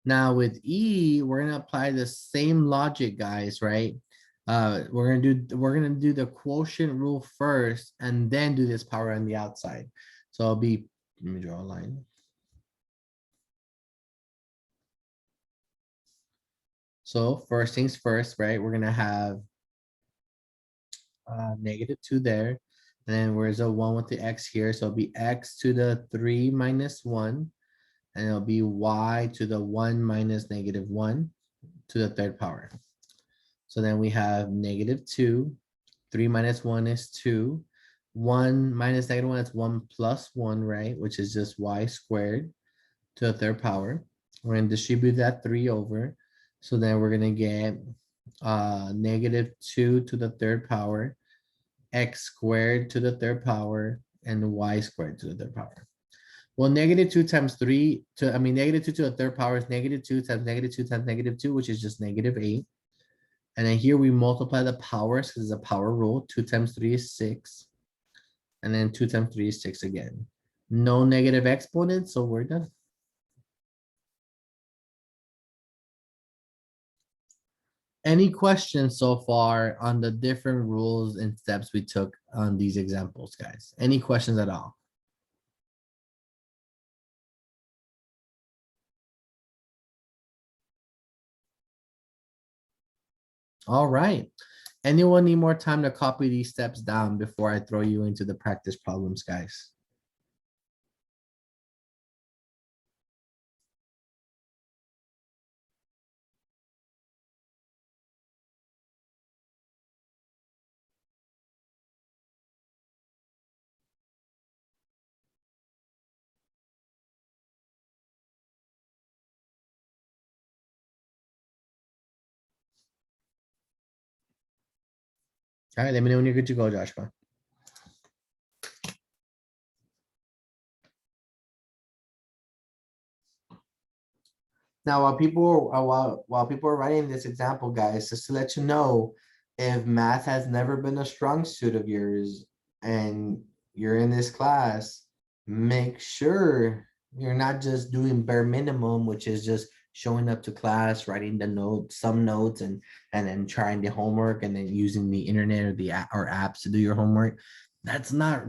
Now with E, we're gonna apply the same logic, guys, right? We're gonna do the quotient rule first and then do this power on the outside. So it'll be, let me draw a line. So first things first, right? We're gonna have -2 there. And then where's the 1 with the x here? So it'll be x to the 3 minus 1. And it'll be y to the 1 minus -1 to the third power. So then we have -2. 3 minus 1 is 2. 1 minus -1 is 1 plus 1, right? Which is just y squared to the third power. We're going to distribute that 3 over. So then we're going to get -2 to the third power, x squared to the third power, and y squared to the third power. Well, -2 times 3 to, I mean, -2 to the third power is -2 times -2 times -2, which is just -8. And then here we multiply the powers because it's a power rule. 2 times 3 is 6. And then 2 times 3 is 6 again. No negative exponents, so we're done. Any questions so far on the different rules and steps we took on these examples, guys? Any questions at all? All right. Anyone need more time to copy these steps down before I throw you into the practice problems, guys? All right, let me know when you're good to go, Joshua. Now, while people are writing this example, guys, just to let you know, if math has never been a strong suit of yours and you're in this class, make sure you're not just doing bare minimum, which is just showing up to class, writing the notes, some notes, and then trying the homework and then using the internet or the or apps to do your homework. That's not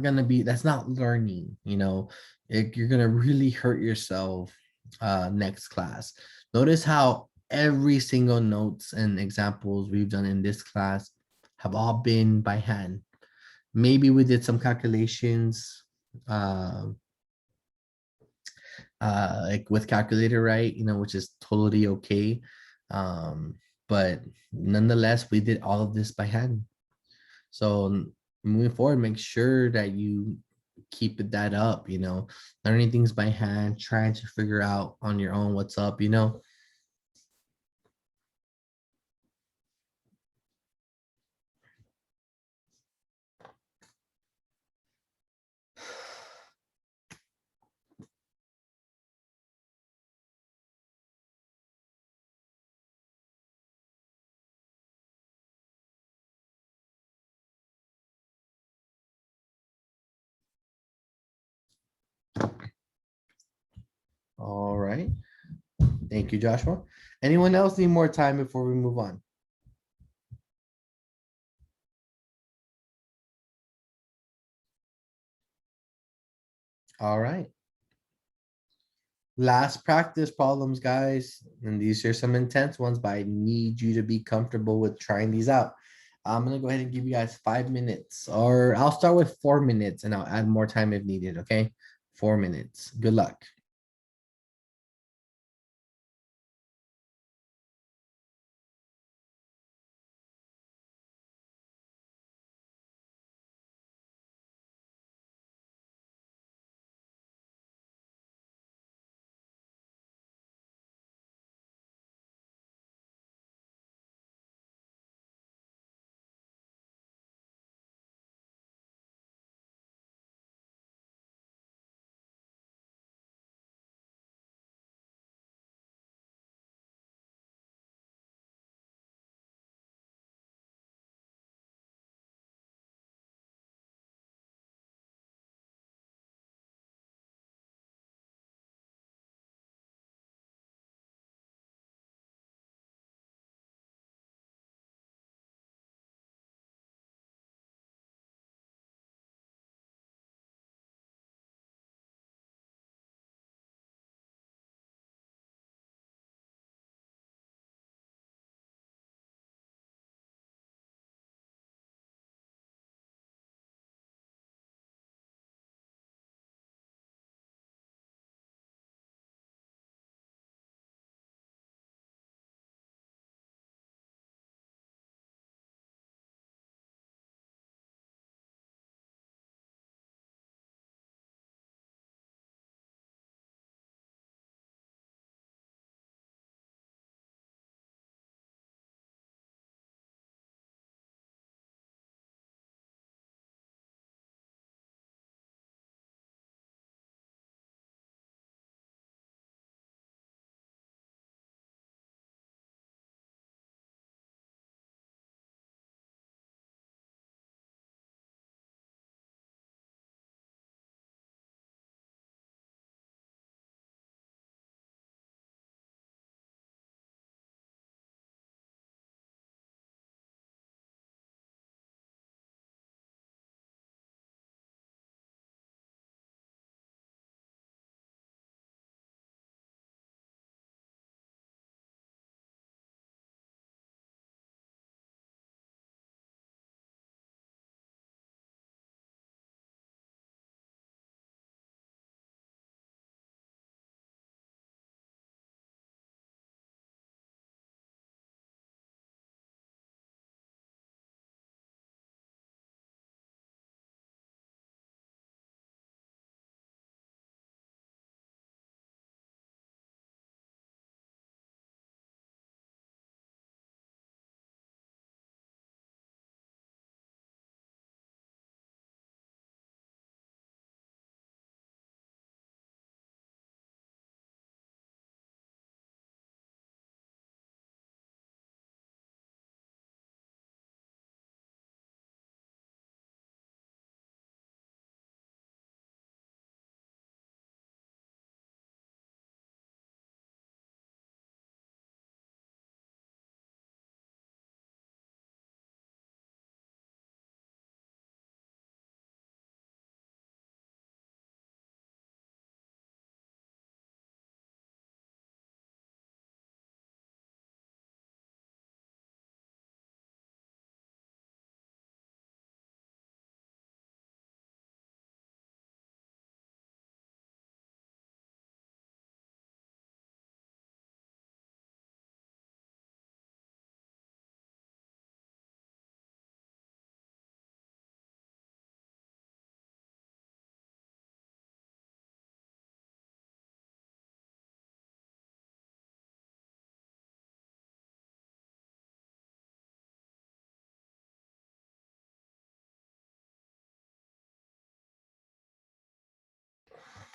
learning, you're gonna really hurt yourself next class. Notice how every single notes and examples we've done in this class have all been by hand. Maybe we did some calculations like with calculator, right? Which is totally okay. But nonetheless, we did all of this by hand. So moving forward, make sure that you keep that up, learning things by hand, trying to figure out on your own what's up. All right. Thank you, Joshua. Anyone else need more time before we move on? Alright. Last practice problems, guys, and these are some intense ones, but I need you to be comfortable with trying these out. I'm gonna go ahead and give you guys 5 minutes, or I'll start with 4 minutes and I'll add more time if needed, okay? 4 minutes. Good luck.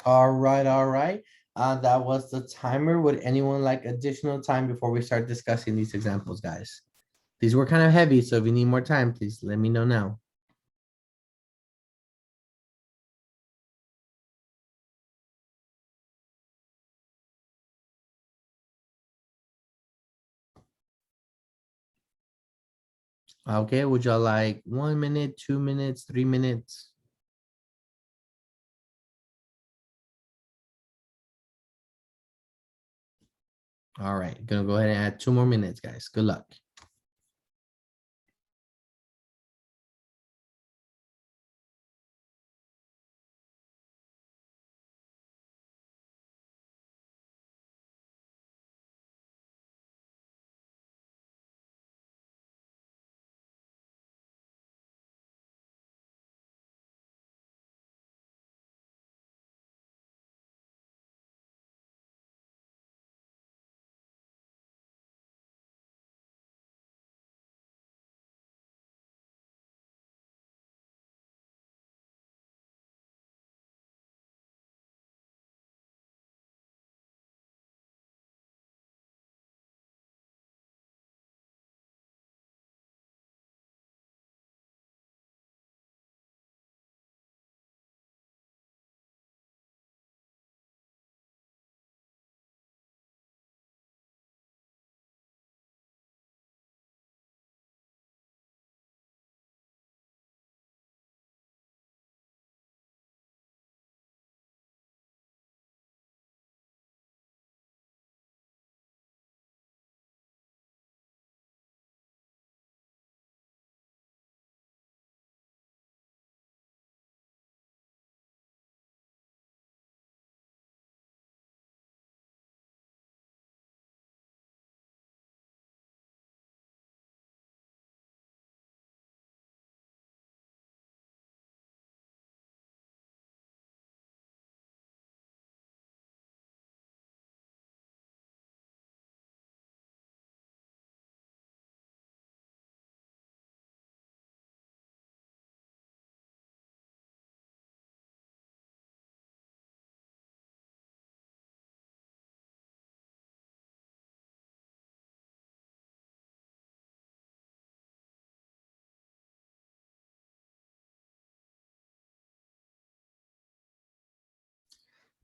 Alright. That was the timer. Would anyone like additional time before we start discussing these examples, guys? These were kind of heavy, so if you need more time, please let me know now. Okay, would y'all like 1 minute, 2 minutes, 3 minutes? All right, gonna go ahead and add 2 more minutes, guys. Good luck.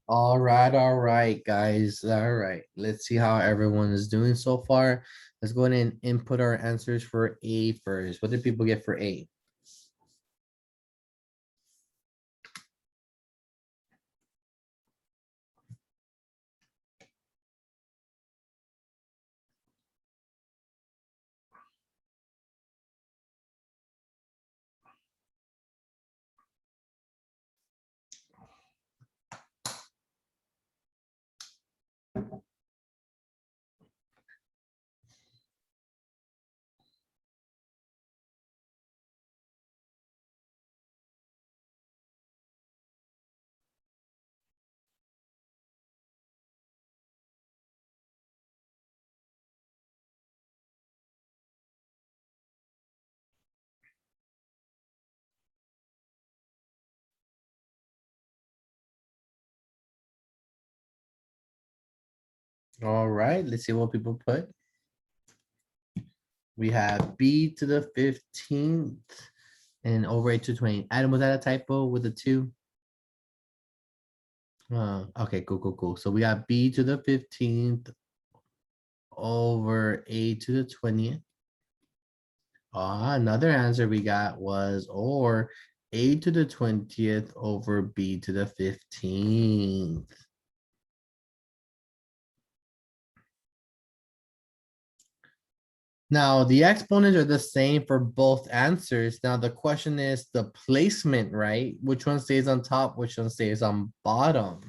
All right, guys. All right, let's see how everyone is doing so far. Let's go ahead and input our answers for A first. What did people get for A? All right, let's see what people put. We have B to the 15th and over 8 to 20. Adam, was that a typo with the 2? Okay, cool. So we got B to the 15th over A to the 20th. Another answer we got was or A to the 20th over B to the 15th. Now, the exponents are the same for both answers. Now, the question is the placement, right? Which one stays on top, which one stays on bottom?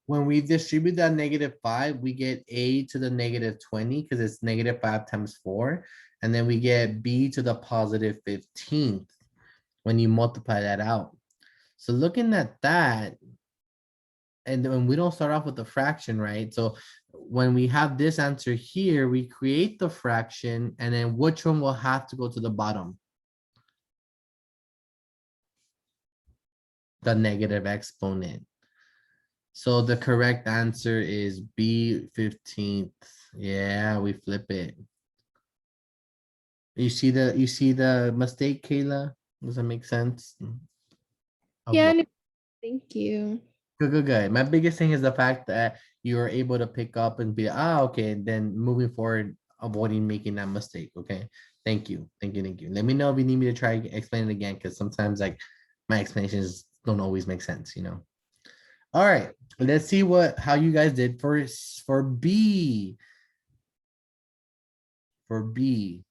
When we distribute that -5, we get A to the -20 because it's -5 times 4. And then we get B to the positive 15th when you multiply that out. So looking at that, and when we don't start off with the fraction, right? So when we have this answer here, we create the fraction and then which one will have to go to the bottom? The negative exponent. So the correct answer is B 15th. Yeah, we flip it. You see the mistake, Kayla? Does that make sense? Of Yeah, what- thank you. Good. My biggest thing is the fact that you are able to pick up and be, okay, and then moving forward, avoiding making that mistake, okay? Thank you. Let me know if you need me to try explain it again, because sometimes like my explanations don't always make sense, you know? Alright, let's see how you guys did for B. For B.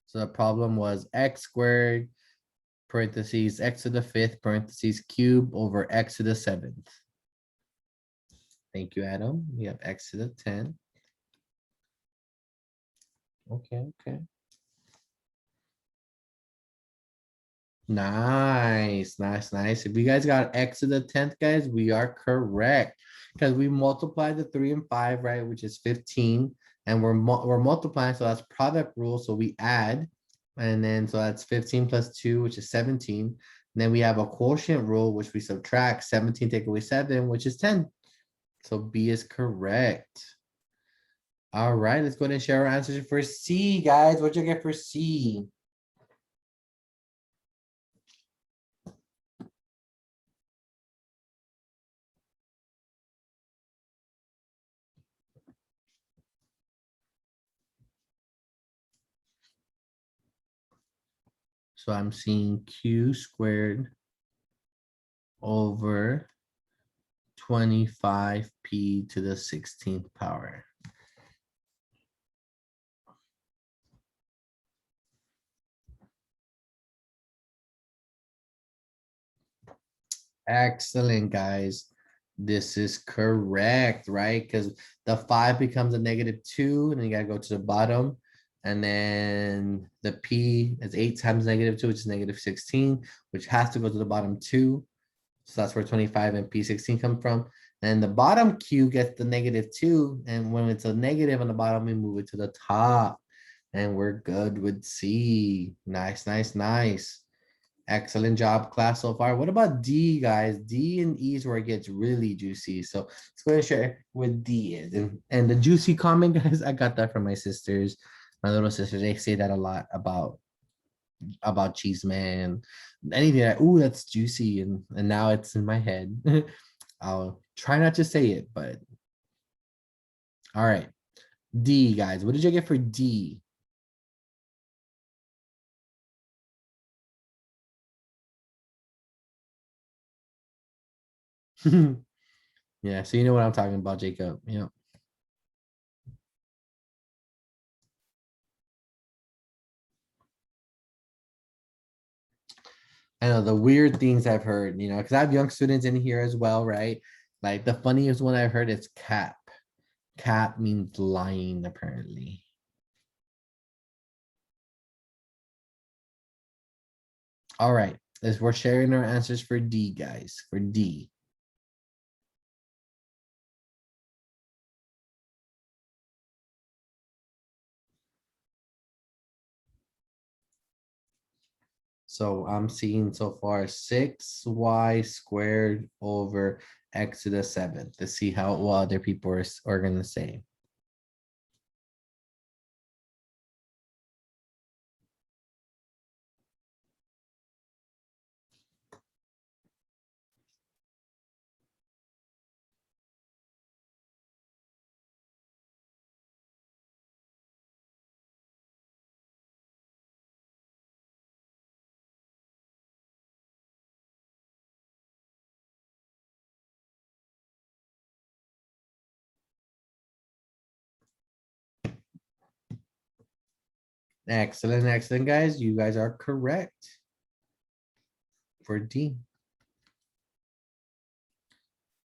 So the problem was x squared, parentheses, x to the fifth, parentheses, cube over x to the seventh. Thank you, Adam. We have x to the 10. Okay, okay. Nice, nice, nice. If you guys got x to the 10th, guys, we are correct. Because we multiplied the 3 and 5, right, which is 15. And we're multiplying, so that's product rule, so we add. And then, so that's 15 plus 2, which is 17. And then we have a quotient rule, which we subtract 17 take away 7, which is 10. So B is correct. All right, let's go ahead and share our answers for C, guys. What'd you get for C? So I'm seeing Q squared over 25p to the 16th power. Excellent, guys. This is correct, right? Because the 5 becomes a -2, and then you gotta go to the bottom. And then the P is 8 times -2, which is -16, which has to go to the bottom 2. So that's where 25 and P16 come from. And the bottom Q gets the -2. And when it's a negative on the bottom, we move it to the top. And we're good with C. Nice, nice, nice. Excellent job, class, so far. What about D, guys? D and E is where it gets really juicy. So let's go ahead and share what D is. And the juicy comment, guys, I got that from my sisters, my little sisters. They say that a lot about cheese man, anything that, ooh, that's juicy, and now it's in my head. I'll try not to say it, but all right. D, guys, what did you get for D? Yeah, so you know what I'm talking about, Jacob. Yeah. I know the weird things I've heard, because I have young students in here as well, right? Like the funniest one I've heard is cap. Cap means lying, apparently. All right, as we're sharing our answers for D, guys, for D. So I'm seeing so far 6y squared over x to the 7th. Let's see what other people are gonna say. Excellent, excellent, guys. You guys are correct for D.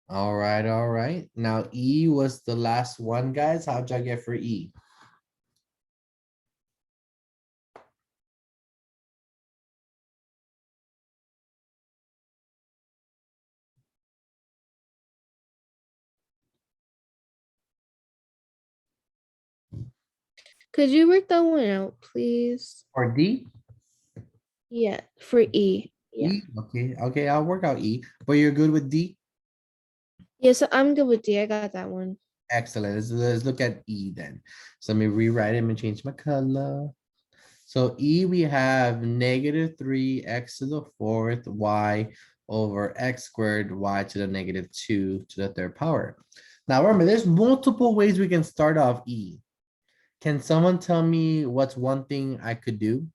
All right, all right. Now E was the last one, guys. How'd y'all get for E? Could you work that one out, please? For D? Yeah, for E. Yeah. E? Okay, okay, I'll work out E, but you're good with D? Yeah, so I'm good with D. I got that one. Excellent. Let's look at E then. So let me rewrite him and change my color. So E, we have -3 x to the 4th y over x squared y to the -2 to the 3rd power. Now remember, there's multiple ways we can start off E. Can someone tell me what's one thing I could do?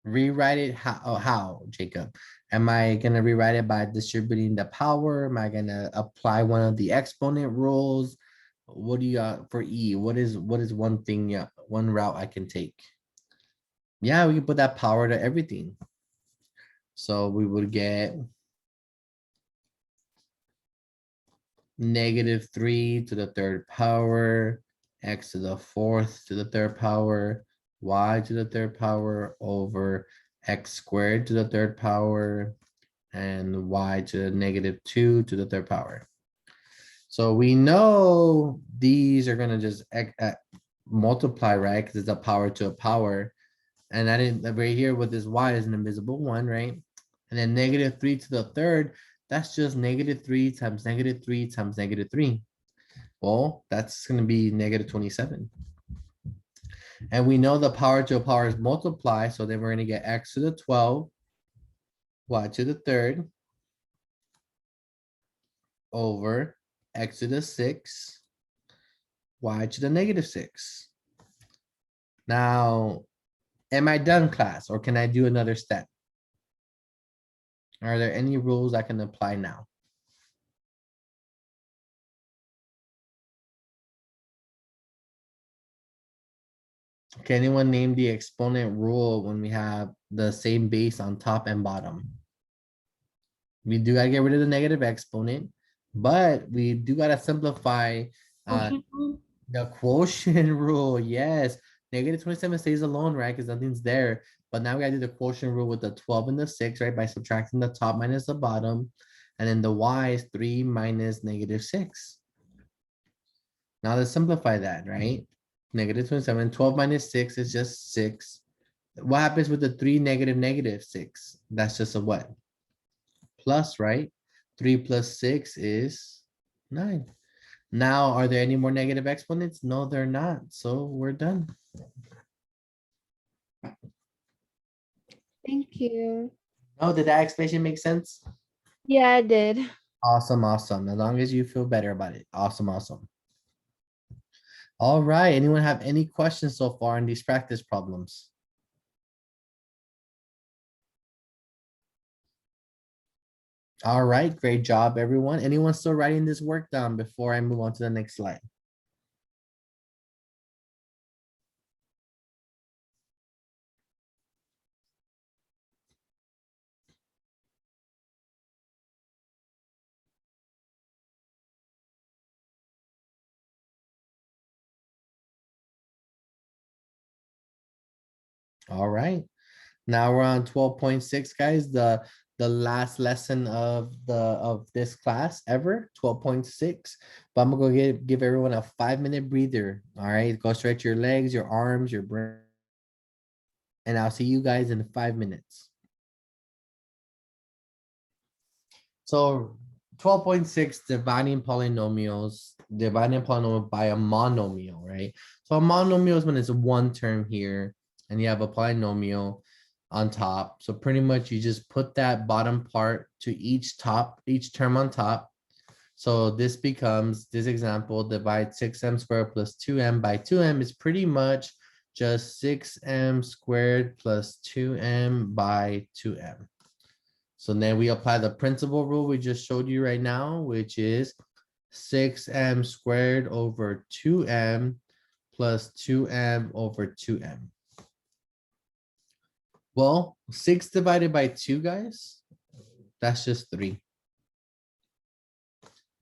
Rewrite it how, Jacob? Am I gonna rewrite it by distributing the power? Am I gonna apply one of the exponent rules? What do you got for E? What is one thing, one route I can take? Yeah, we can put that power to everything. So we would get -3 to the third power, x to the fourth to the third power, y to the third power over x squared to the third power, and y to the -2 to the third power. So we know these are gonna just multiply, right? Because it's a power to a power. And I didn't, right here with this y is an invisible one, right? And then -3 to the third, that's just -3 times -3 times -3. Well, that's gonna be -27. And we know the power to a power is multiply, so then we're gonna get x to the 12, y to the third, over x to the 6, y to the -6. Now, am I done, class, or can I do another step? Are there any rules I can apply now? Can anyone name the exponent rule when we have the same base on top and bottom? We do gotta get rid of the negative exponent, but we do gotta simplify Quotient rule? the quotient rule. Yes, -27 stays alone, right? Because nothing's there. But now we gotta do the quotient rule with the 12 and the 6, right? By subtracting the top minus the bottom. And then the y is 3 minus -6. Now let's simplify that, right? -27, 12 minus 6 is just 6. What happens with the 3 -6? That's just a what? Plus, right? 3 plus 6 is 9. Now, are there any more negative exponents? No, they're not. So we're done. Thank you. Oh, did that explanation make sense? Yeah, I did. Awesome, awesome. As long as you feel better about it. Awesome, awesome. All right. Anyone have any questions so far on these practice problems? All right, great job, everyone. Anyone still writing this work down before I move on to the next slide? All right. Now we're on 12.6, guys, the last lesson of this class ever, 12.6. But I'm gonna go give everyone a 5-minute breather. All right, go stretch your legs, your arms, your brain. And I'll see you guys in 5 minutes. So 12.6, dividing polynomials, dividing a polynomial by a monomial, right? So a monomial is when it's one term here and you have a polynomial on top. So pretty much you just put that bottom part to each term on top. So this becomes, this example, divide 6m squared plus 2m by 2m is pretty much just 6m squared plus 2m by 2m. So then we apply the principal rule we just showed you right now, which is 6m squared over 2m plus 2m over 2m. Well, 6 divided by 2, guys, that's just 3.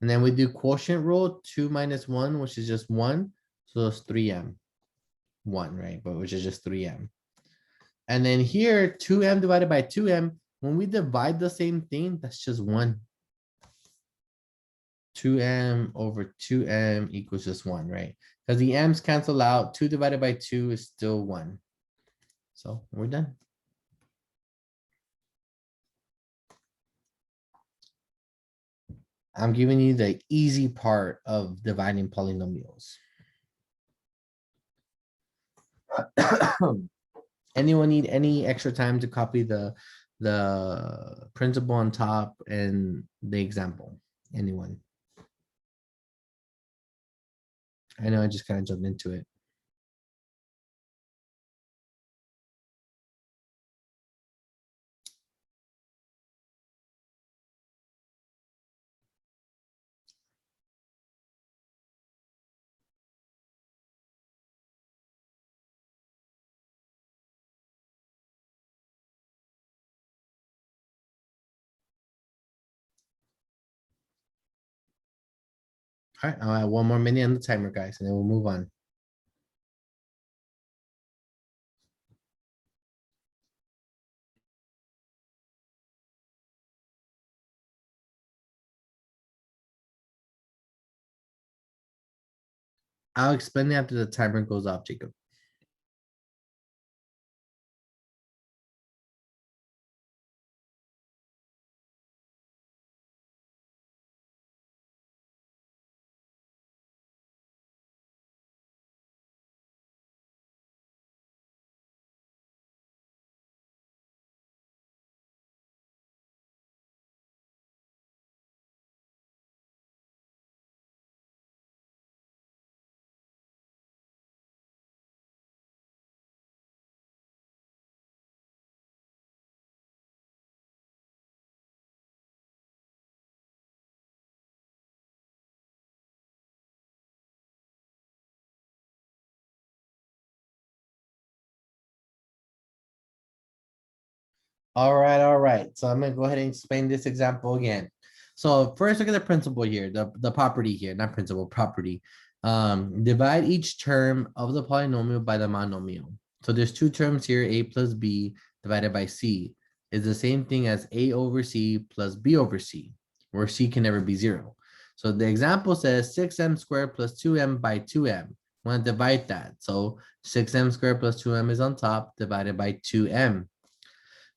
And then we do quotient rule, 2 minus 1, which is just 1. So it's 3m. 1, right? But which is just 3m. And then here, 2m divided by 2m, when we divide the same thing, that's just 1. 2m over 2m equals just 1, right? Because the m's cancel out. 2 divided by 2 is still 1. So we're done. I'm giving you the easy part of dividing polynomials. Anyone need any extra time to copy the principle on top and the example? Anyone? I know I just kind of jumped into it. All right, I'll add one more minute on the timer, guys, and then we'll move on. I'll explain it after the timer goes off, Jacob. All right. So I'm gonna go ahead and explain this example again. So first, look at the principle here, the property here, not principle, property. Divide each term of the polynomial by the monomial. So there's two terms here, a plus b divided by c is the same thing as a over c plus b over c, where c can never be zero. So the example says 6m squared plus 2m by 2m. Want to divide that. So 6m squared plus 2m is on top divided by 2m.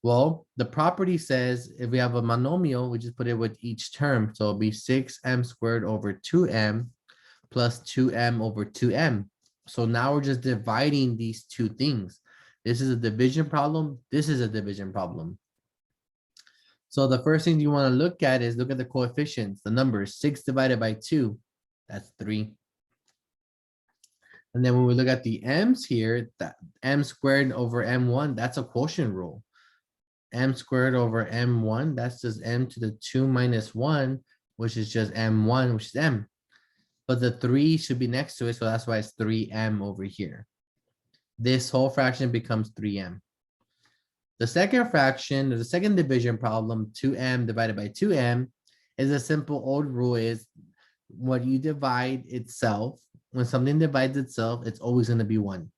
Well, the property says if we have a monomial, we just put it with each term. So it'll be 6m squared over 2m plus 2m over 2m. So now we're just dividing these two things. This is a division problem. This is a division problem. So the first thing you want to look at is look at the coefficients, the numbers. 6 divided by 2, that's 3. And then when we look at the m's here, that m squared over m1, that's a quotient rule. M squared over m1, that's just m to the 2 minus 1, which is just m1, which is m. But the 3 should be next to it, so that's why it's 3m over here. This whole fraction becomes 3m. The second fraction, or the second division problem, 2m divided by 2m, is a simple old rule is when you divide itself, when something divides itself, it's always going to be 1.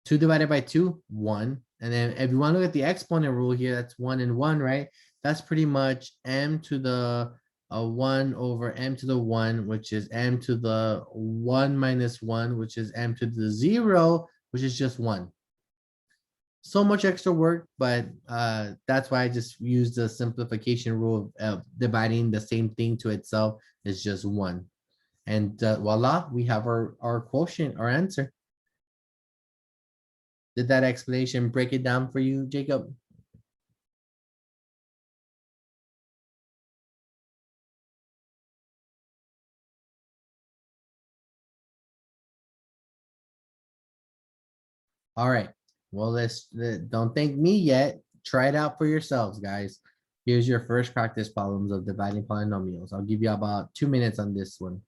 2 divided by 2, 1. And then if you want to look at the exponent rule here, that's 1 and 1, right? That's pretty much m to the 1 over m to the 1, which is m to the 1 minus 1, which is m to the 0, which is just 1. So much extra work, but that's why I just use the simplification rule of dividing the same thing to itself is just 1. And voila, we have our quotient, our answer. Did that explanation break it down for you, Jacob? All right. Well, don't thank me yet. Try it out for yourselves, guys. Here's your first practice problems of dividing polynomials. I'll give you about 2 minutes on this one.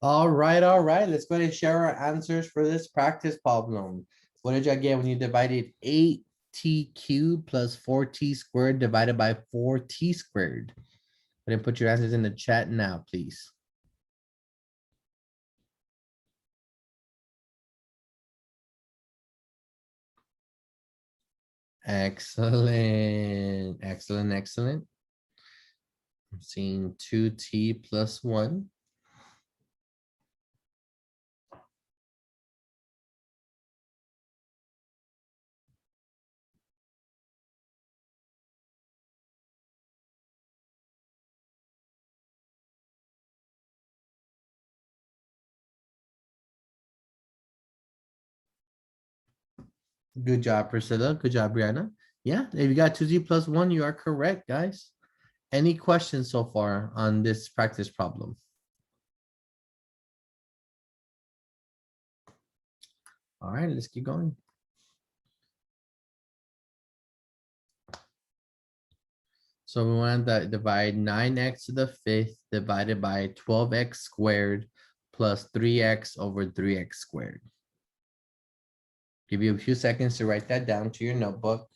All right. Let's go ahead and share our answers for this practice problem. What did you get when you divided 8t cubed plus 4t squared divided by 4t squared? Go ahead and put your answers in the chat now, please. Excellent. I'm seeing 2t plus 1. Good job, Priscilla. Good job, Brianna. Yeah, if you got 2t plus 1, you are correct, guys. Any questions so far on this practice problem? All right, let's keep going. So we want to divide 9x to the 5th divided by 12x squared plus 3x over 3x squared. Give you a few seconds to write that down to your notebook.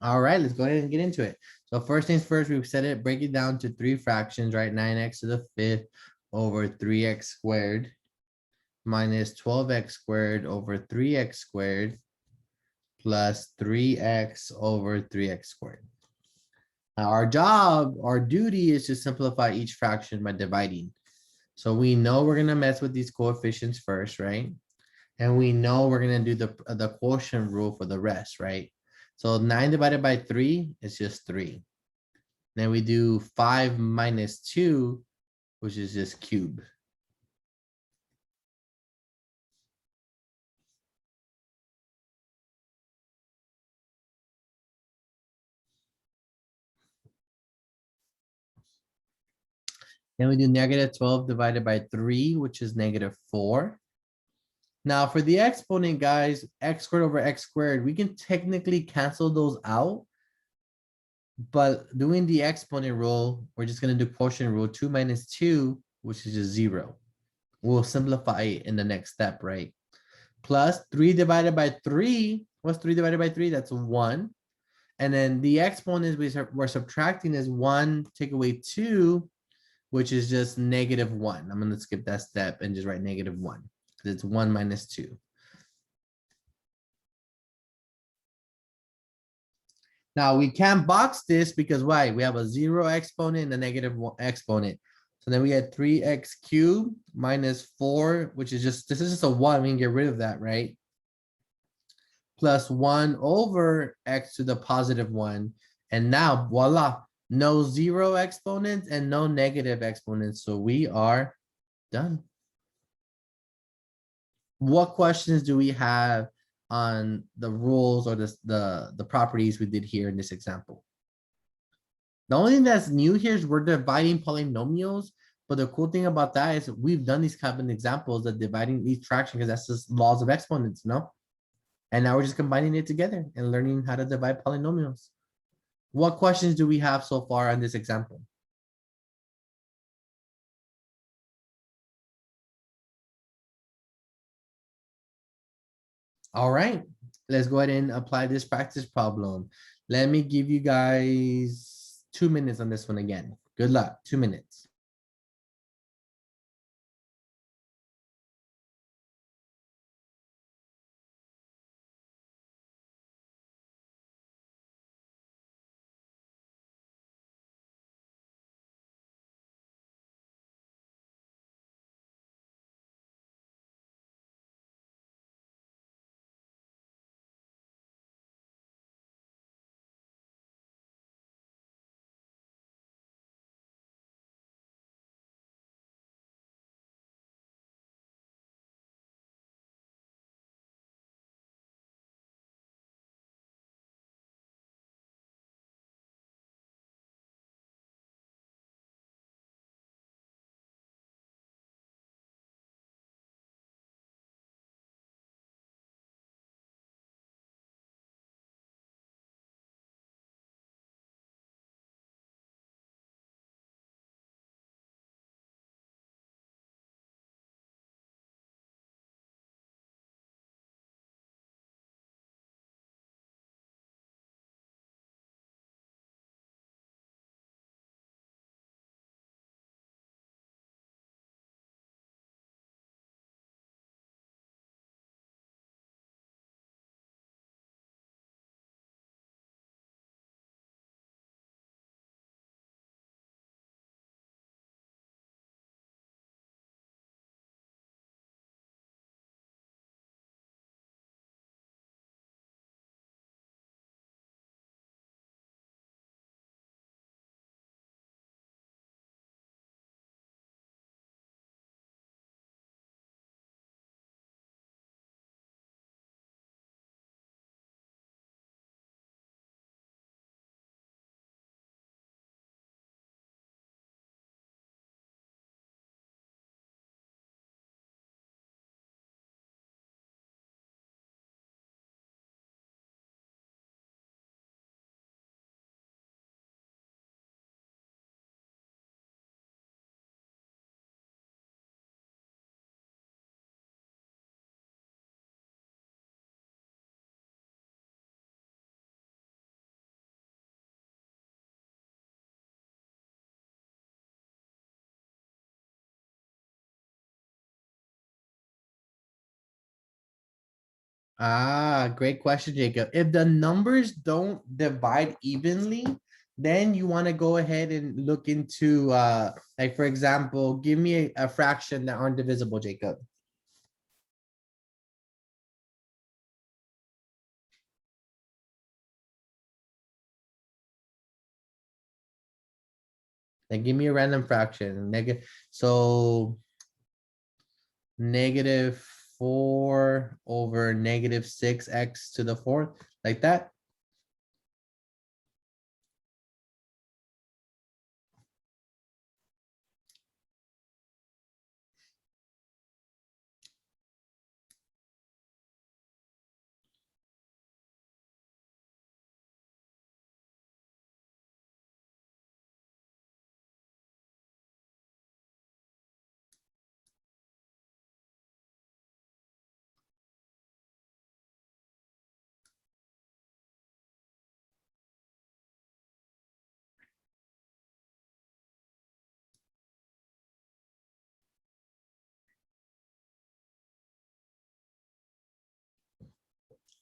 All right, let's go ahead and get into it. So first things first, we've set it, break it down to 3 fractions, right? 9x to the 5th over 3x squared minus 12x squared over 3x squared plus 3x over 3x squared. Now our job, our duty is to simplify each fraction by dividing. So we know we're gonna mess with these coefficients first, right? And we know we're gonna do the quotient rule for the rest, right? So 9 divided by 3 is just 3. Then we do 5 minus 2, which is just cube. Then we do negative 12 divided by 3, which is negative 4. Now for the exponent, guys, x squared over x squared, we can technically cancel those out. But doing the exponent rule, we're just gonna do quotient rule 2 minus 2, which is just 0. We'll simplify it in the next step, right? Plus 3 divided by 3. What's 3 divided by 3? That's 1. And then the exponent we're subtracting is 1 take away 2, which is just negative 1. I'm gonna skip that step and just write negative 1 because it's 1 minus 2. Now we can't box this because why? We have a 0 exponent and a negative 1 exponent. So then we had 3x cubed minus 4, which is just, this is just a 1. We can get rid of that, right? Plus 1 over x to the positive 1. And now voila, no 0 exponents and no negative exponents. So we are done. What questions do we have on the rules or the properties we did here in this example? The only thing that's new here is we're dividing polynomials, but the cool thing about that is we've done these kind of examples of dividing each fraction because that's just laws of exponents, no? And now we're just combining it together and learning how to divide polynomials. What questions do we have so far on this example? All right, let's go ahead and apply this practice problem. Let me give you guys 2 minutes on this one again. Good luck, 2 minutes. Ah, great question, Jacob. If the numbers don't divide evenly, then you want to go ahead and look into, like, for example, give me a fraction that aren't divisible, Jacob. Like, give me a random fraction, negative, so -4/6x to the 4th, like that.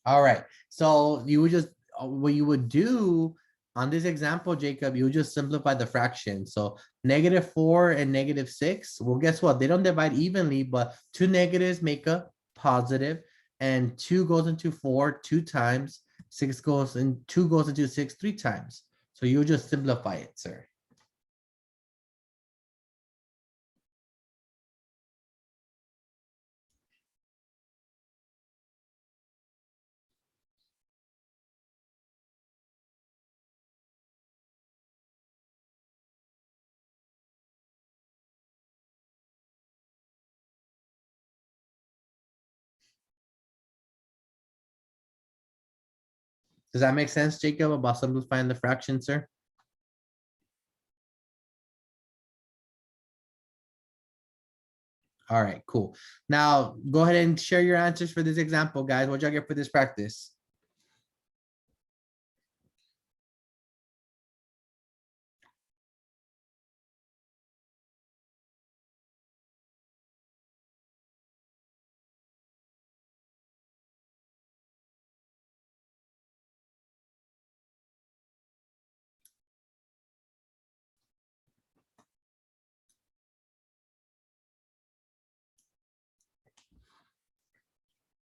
All right, so you would just, what you would do on this example, Jacob, you would just simplify the fraction. So -4 and -6, well, guess what? They don't divide evenly, but two negatives make a positive, and two goes into 4 2 times, two goes into 6 3 times. So you just simplify it, sir. Does that make sense, Jacob, about simplifying the fraction, sir? All right, cool. Now go ahead and share your answers for this example, guys. What y'all get for this practice?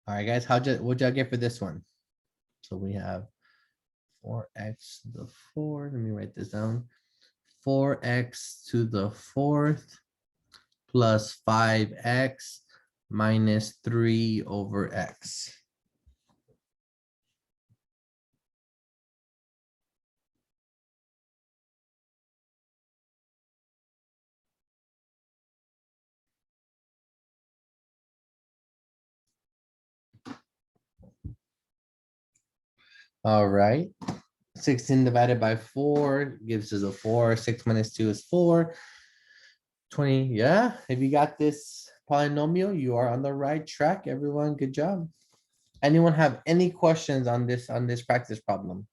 Alright, guys, what'd y'all get for this one? So we have 4x to the four, let me write this down. 4x to the fourth plus 5x minus 3/x. Alright, 16 divided by 4 gives us a 4. 6 minus 2 is 4. 20, yeah, if you got this polynomial, you are on the right track, everyone. Good job. Anyone have any questions on this practice problem?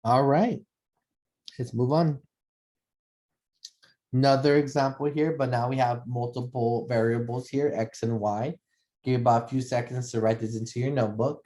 Alright, let's move on. Another example here, but now we have multiple variables here, X and Y. Give you about a few seconds to write this into your notebook.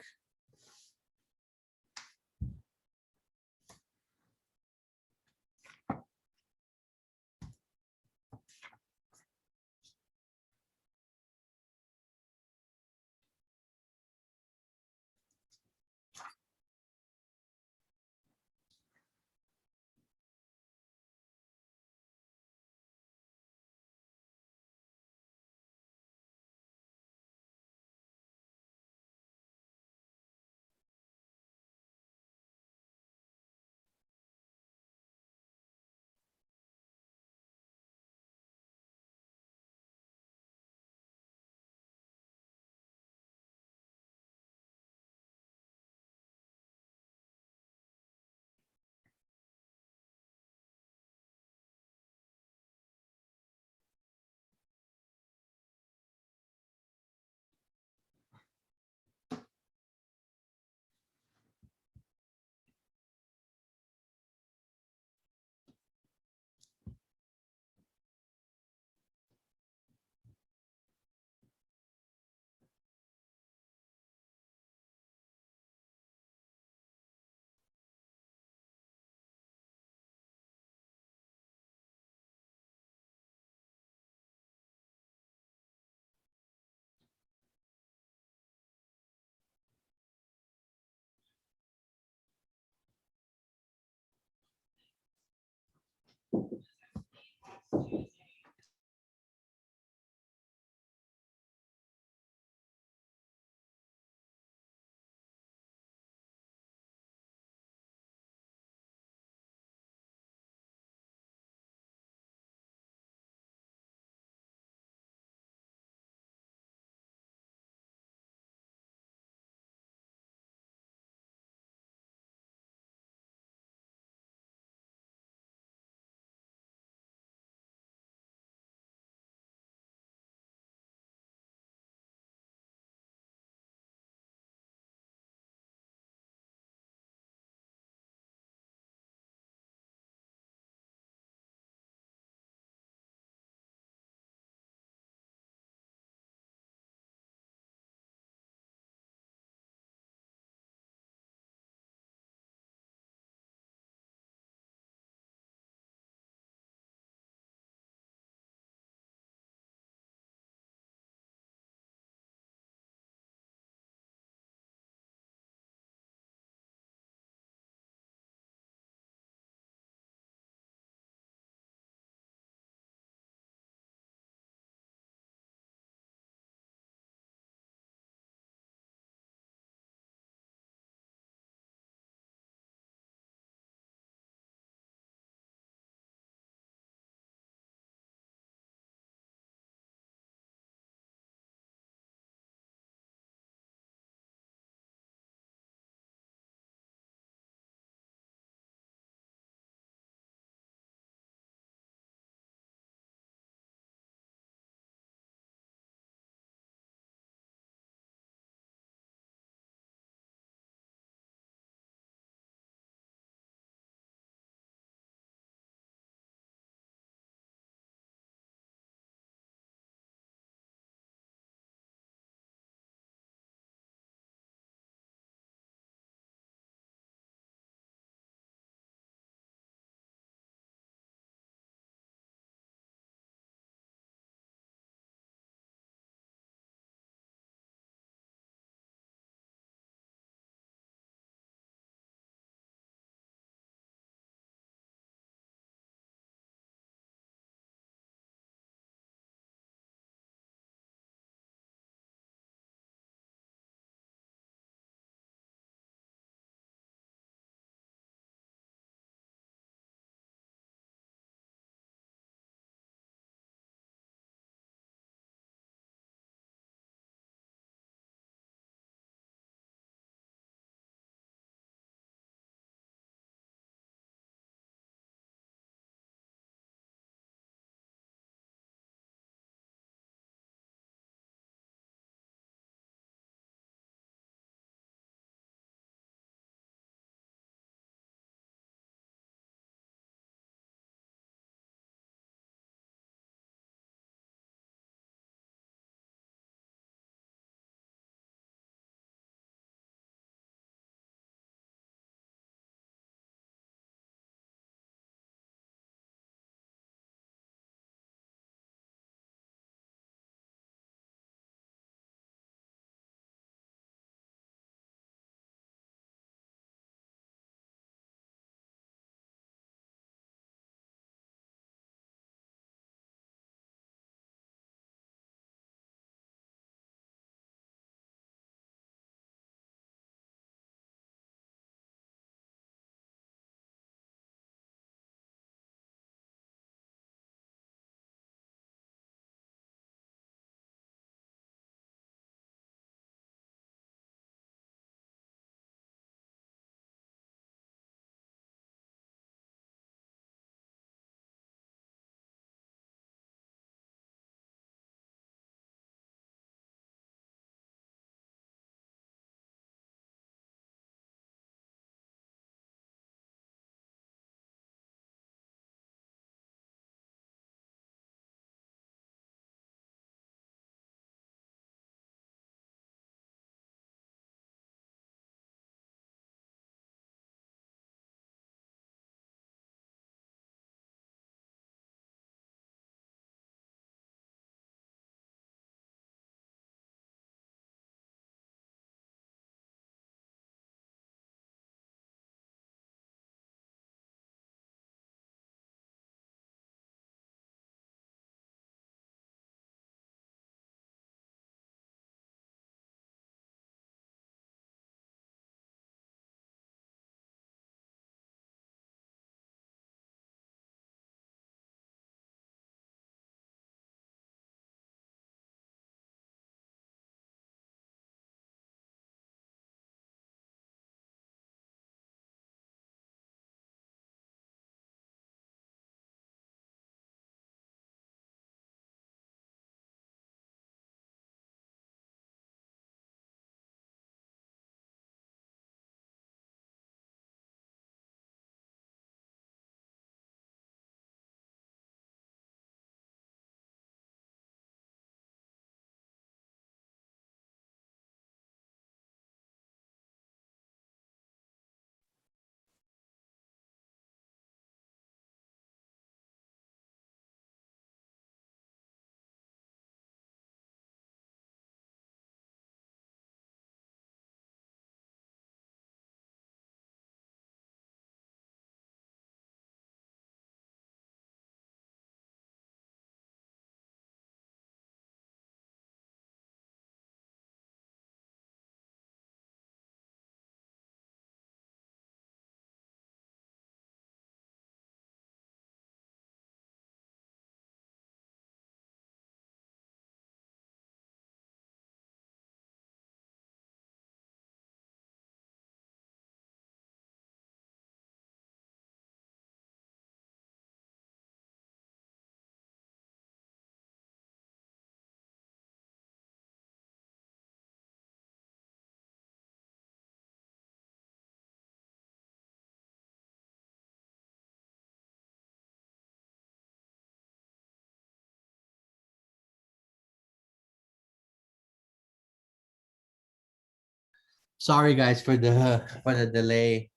Sorry, guys, for the delay.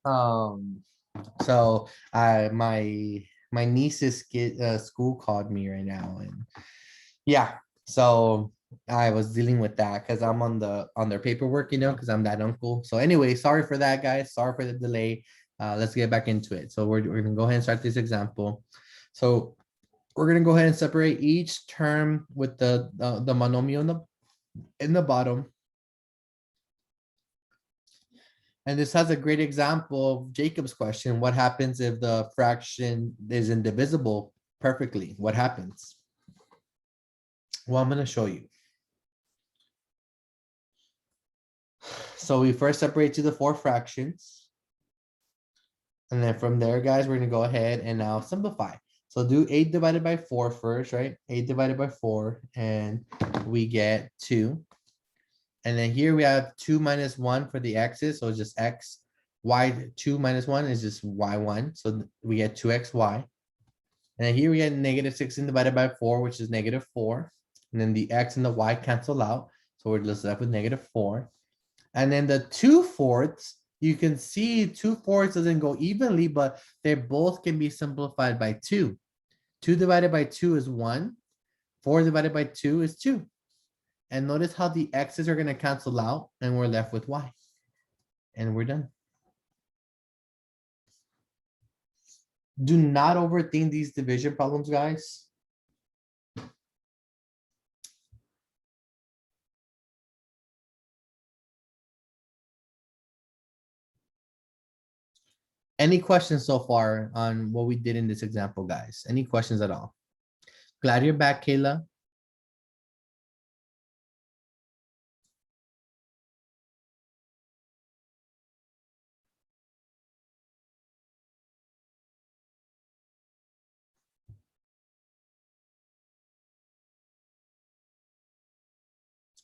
So my niece's school called me right now, and yeah, so I was dealing with that because I'm on their paperwork, because I'm that uncle. So anyway, sorry for that, guys. Sorry for the delay. Let's get back into it. So we're gonna go ahead and start this example. So we're gonna go ahead and separate each term with the monomial in the bottom. And this has a great example of Jacob's question. What happens if the fraction is indivisible perfectly? What happens? Well, I'm gonna show you. So we first separate to the 4 fractions. And then from there, guys, we're gonna go ahead and now simplify. So do 8 divided by 4 first, right? 8 divided by 4, and we get 2. And then here we have 2 minus 1 for the x's, so it's just x. Y2 minus 1 is just y1, so we get 2xy. And then here we get negative 16 divided by 4, which is negative 4. And then the x and the y cancel out, so we're just left with negative 4. And then the 2/4, you can see 2/4 doesn't go evenly, but they both can be simplified by 2. 2 divided by 2 is 1. 4 divided by 2 is 2. And notice how the x's are gonna cancel out and we're left with y. And we're done. Do not overthink these division problems, guys. Any questions so far on what we did in this example, guys? Any questions at all? Glad you're back, Kayla.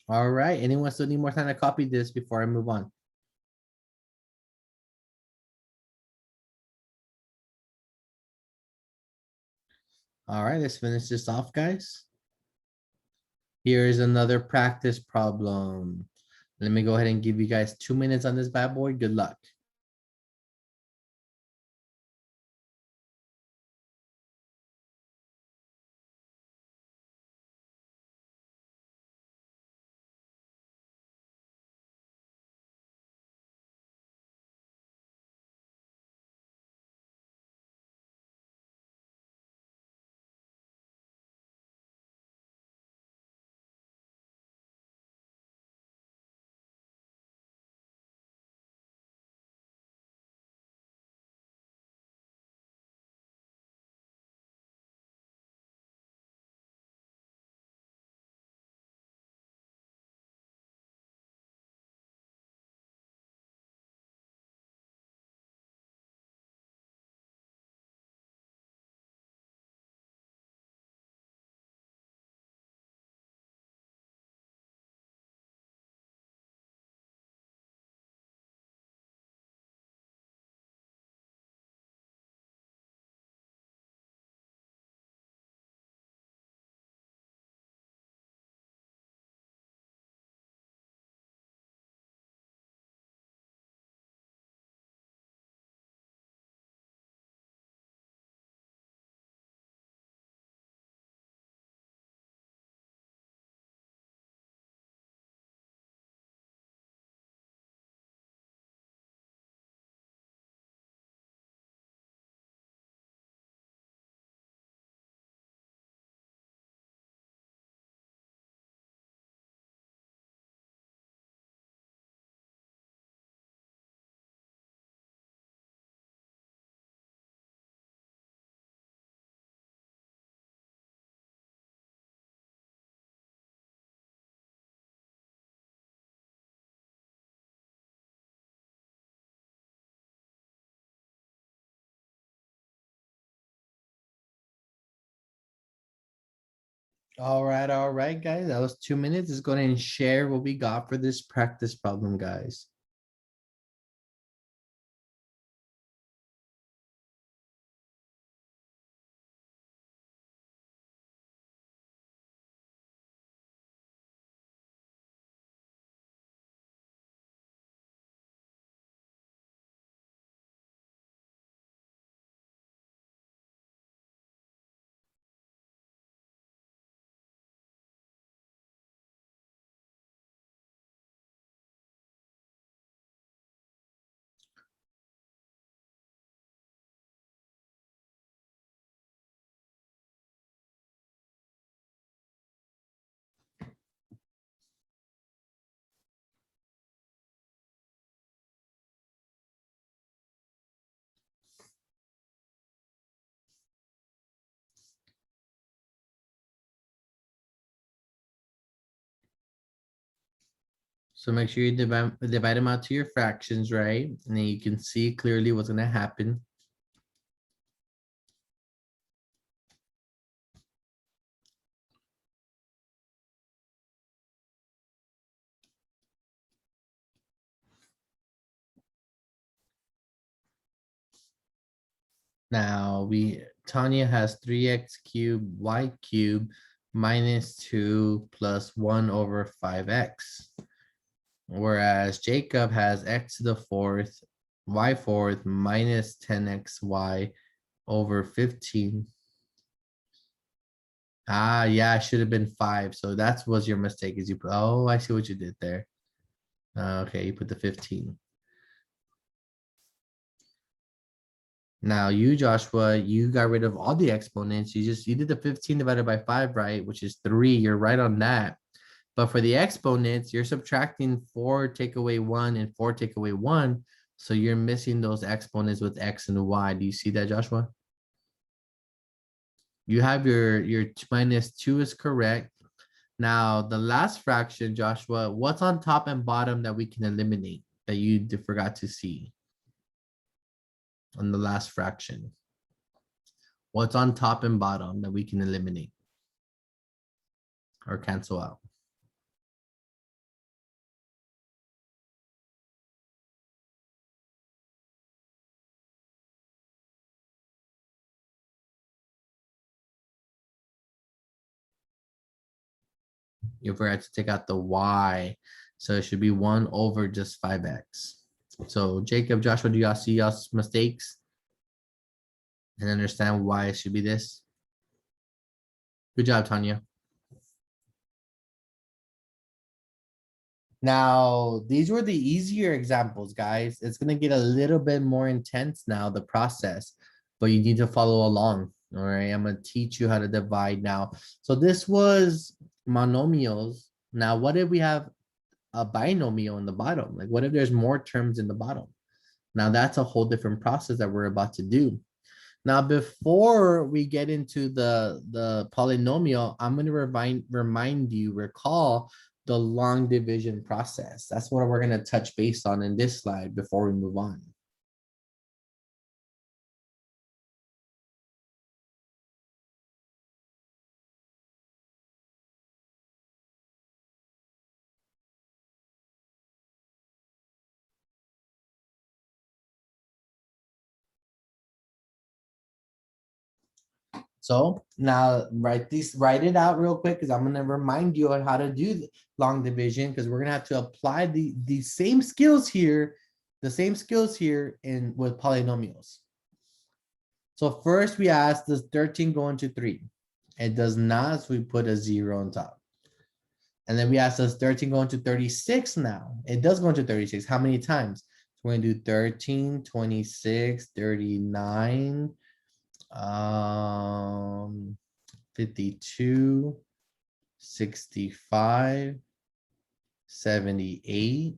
All right, anyone still need more time to copy this before I move on? All right, let's finish this off, guys. Here is another practice problem. Let me go ahead and give you guys 2 minutes on this bad boy. Good luck. All right, guys. That was 2 minutes. Let's go ahead and share what we got for this practice problem, guys. So make sure you divide them out to your fractions, right? And then you can see clearly what's gonna happen. Now Tanya has 3x cubed y cubed minus 2 plus 1 over 5x. Whereas Jacob has x to the fourth, y fourth minus 10xy over 15. Ah, yeah, it should have been 5. So that was your mistake, is you put, oh, I see what you did there. Okay, you put the 15. Now you, Joshua, you got rid of all the exponents. You did the 15 divided by 5, right? Which is 3. You're right on that. But for the exponents, you're subtracting 4 take away 1 and 4 take away 1. So you're missing those exponents with x and y. Do you see that, Joshua? You have your minus 2 is correct. Now the last fraction, Joshua, what's on top and bottom that we can eliminate that you forgot to see on the last fraction? What's on top and bottom that we can eliminate or cancel out? You forgot to take out the y. So it should be 1 over just 5x. So Jacob, Joshua, do y'all see y'all's mistakes? And understand why it should be this? Good job, Tanya. Now, these were the easier examples, guys. It's gonna get a little bit more intense now, the process, but you need to follow along. All right, I'm gonna teach you how to divide now. So this was monomials. Now, what if we have a binomial in the bottom? Like, what if there's more terms in the bottom? Now, that's a whole different process that we're about to do. Now, before we get into the polynomial, I'm going to recall the long division process. That's what we're going to touch base on in this slide before we move on. So now write it out real quick because I'm going to remind you on how to do the long division because we're going to have to apply the same skills here, in with polynomials. So first we ask, does 13 go into 3? It does not, so we put a 0 on top. And then we ask, does 13 go into 36 now? It does go into 36. How many times? So we're going to do 13, 26, 39, 52, 65, 78,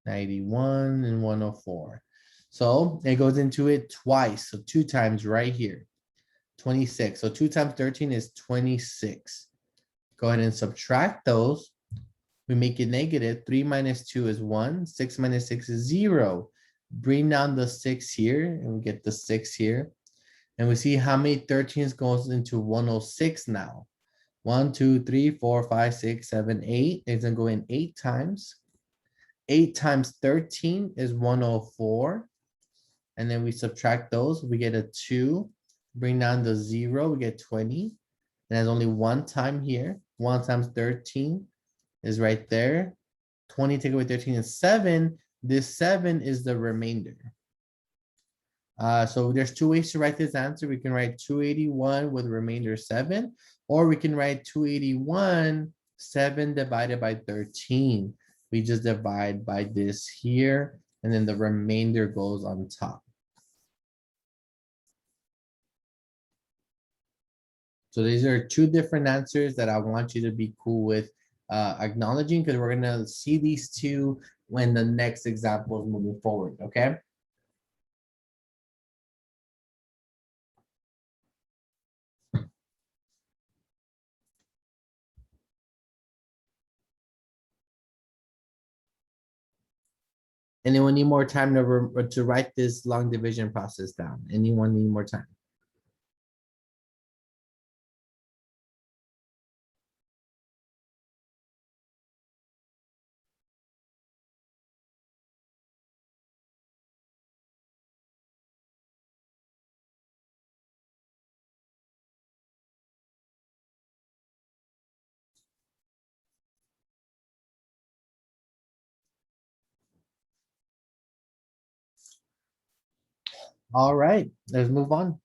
91, and 104. So it goes into it twice. So 2 times right here. 26. So 2 times 13 is 26. Go ahead and subtract those. We make it negative. 3 minus 2 is 1. 6 minus 6 is 0. Bring down the 6 here and we get the 6 here. And we see how many 13s goes into 106 now. 1, 2, 3, 4, 5, 6, 7, 8. It's gonna go in 8 times. 8 times 13 is 104. And then we subtract those, we get a 2. Bring down the 0, we get 20. And there's only 1 time here. 1 times 13 is right there. 20 take away 13 is 7. This 7 is the remainder. So there's 2 ways to write this answer. We can write 281 with remainder 7, or we can write 281, 7 divided by 13. We just divide by this here, and then the remainder goes on top. So these are 2 different answers that I want you to be cool with acknowledging, because we're gonna see these 2 when the next example is moving forward, okay? Anyone need more time to write this long division process down? Anyone need more time? All right, let's move on.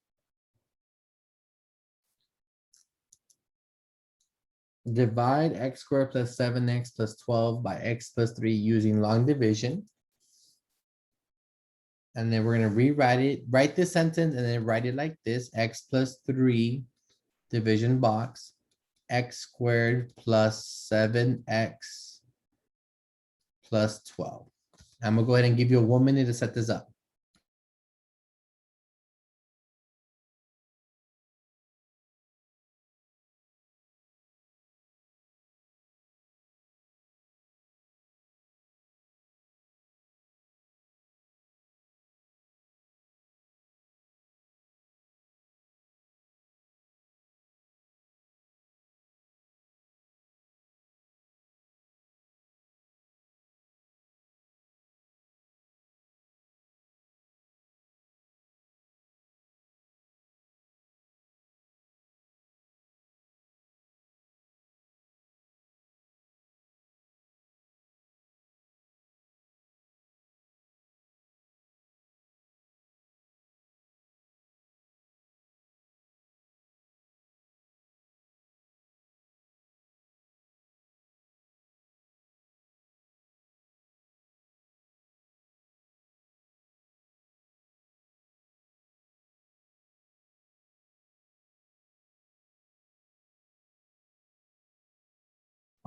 Divide x squared plus 7x plus 12 by x plus 3 using long division. And then we're gonna rewrite it, write this sentence and then write it like this, x plus 3 division box, x squared plus 7x plus 12. I'm gonna go ahead and give you a 1 minute to set this up.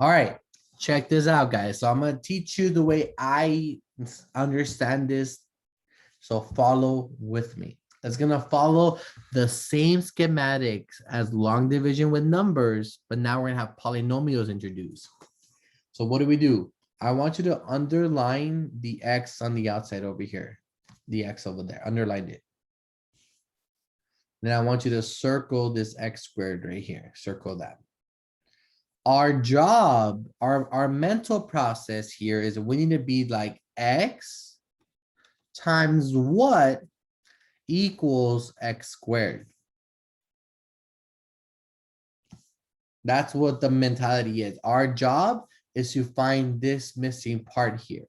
All right, check this out, guys. So I'm gonna teach you the way I understand this. So follow with me. It's gonna follow the same schematics as long division with numbers, but now we're gonna have polynomials introduced. So what do? I want you to underline the X on the outside over here. The X over there, underline it. Then I want you to circle this X squared right here, circle that. Our job, our mental process here is we need to be like X times what equals X squared. That's what the mentality is. Our job is to find this missing part here.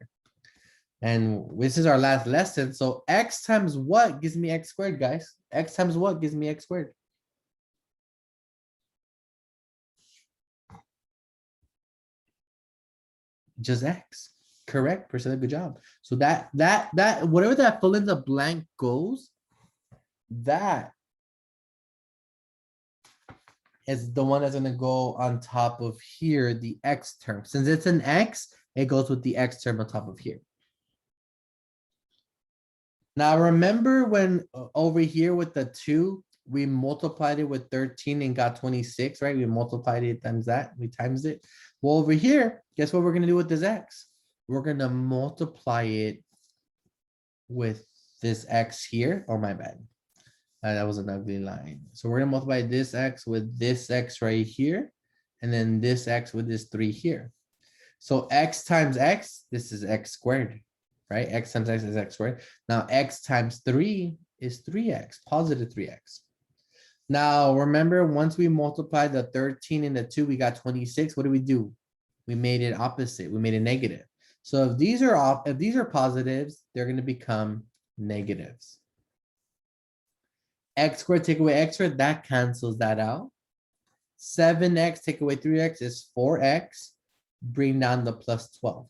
And this is our last lesson. So X times what gives me X squared, guys? X times what gives me X squared? Just X, correct? Priscilla, good job. So that whatever that fill in the blank goes, that is the one that's gonna go on top of here, the X term. Since it's an X, it goes with the X term on top of here. Now remember when over here with the 2, we multiplied it with 13 and got 26, right? We multiplied it times that, we times it. Well, over here, guess what we're gonna do with this X? We're gonna multiply it with this X here. Oh, my bad. That was an ugly line. So we're gonna multiply this X with this X right here. And then this X with this 3 here. So X times X, this is X squared, right? X times X is X squared. Now X times 3 is 3X, positive 3X. Now, remember, once we multiply the 13 and the 2, we got 26. What do? We made it opposite. We made it negative. So if these are off, if these are positives, they're going to become negatives. X squared take away X squared, that cancels that out. 7X take away 3X is 4X. Bring down the plus 12.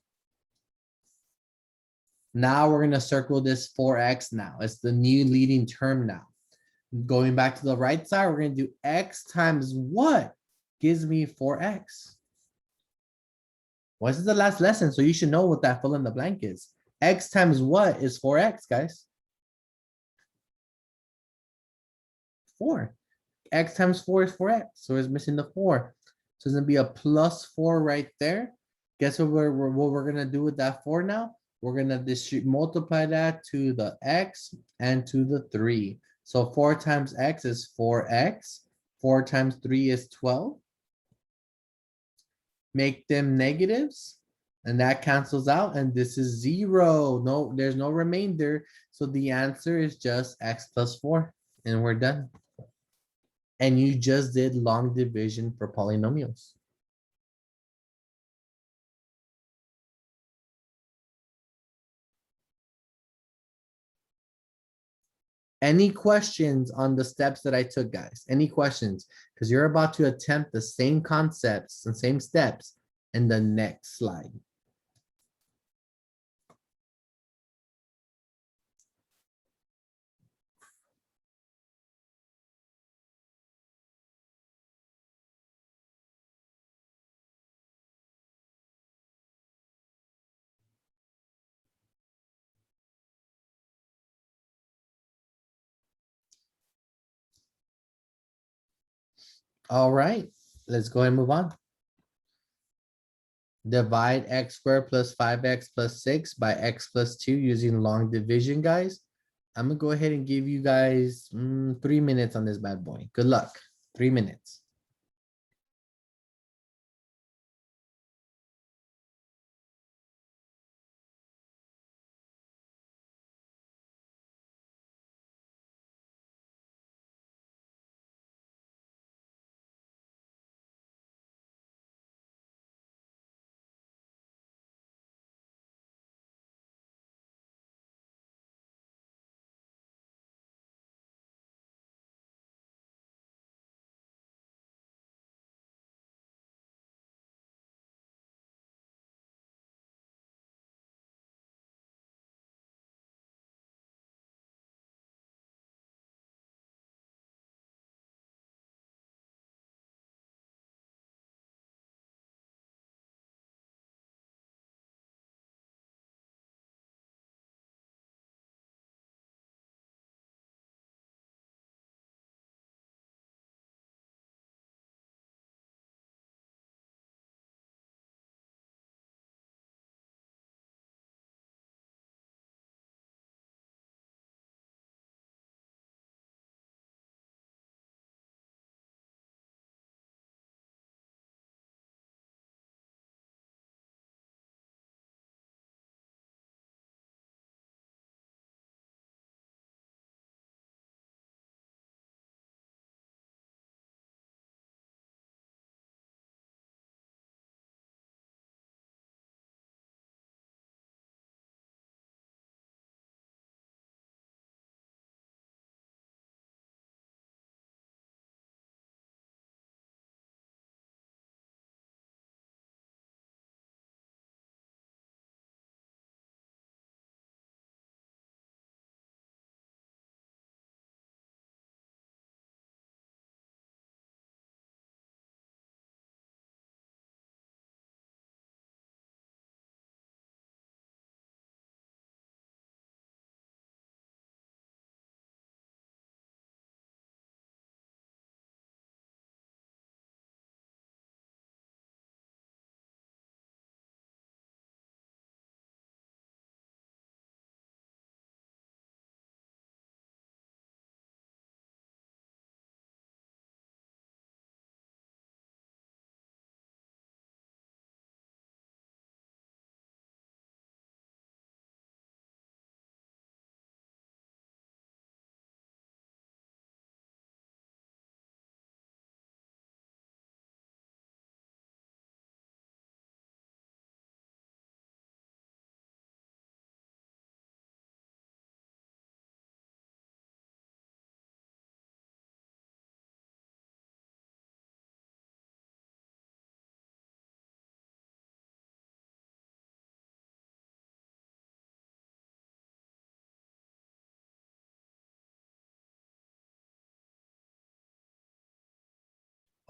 Now we're going to circle this 4X now. It's the new leading term now. Going back to the right side, we're going to do X times what gives me 4X. Well, this is the last lesson, so you should know what that fill in the blank is. X times what is 4X, guys? 4. X times 4 is 4X, so it's missing the 4. So it's gonna be a plus 4 right there. Guess what we're gonna do with that 4 now? we're gonna multiply that to the x and to the 3. So 4 times x is 4x, 4 times 3 is 12. Make them negatives, and that cancels out, and this is 0. No, there's no remainder, so the answer is just x plus 4, and we're done. And you just did long division for polynomials. Any questions on the steps that I took, guys? Any questions? Because you're about to attempt the same concepts and same steps in the next slide. All right, let's go and move on. Divide x squared plus 5x plus 6 by x plus 2 using long division, guys. I'm gonna go ahead and give you guys 3 minutes on this bad boy. Good luck. 3 minutes.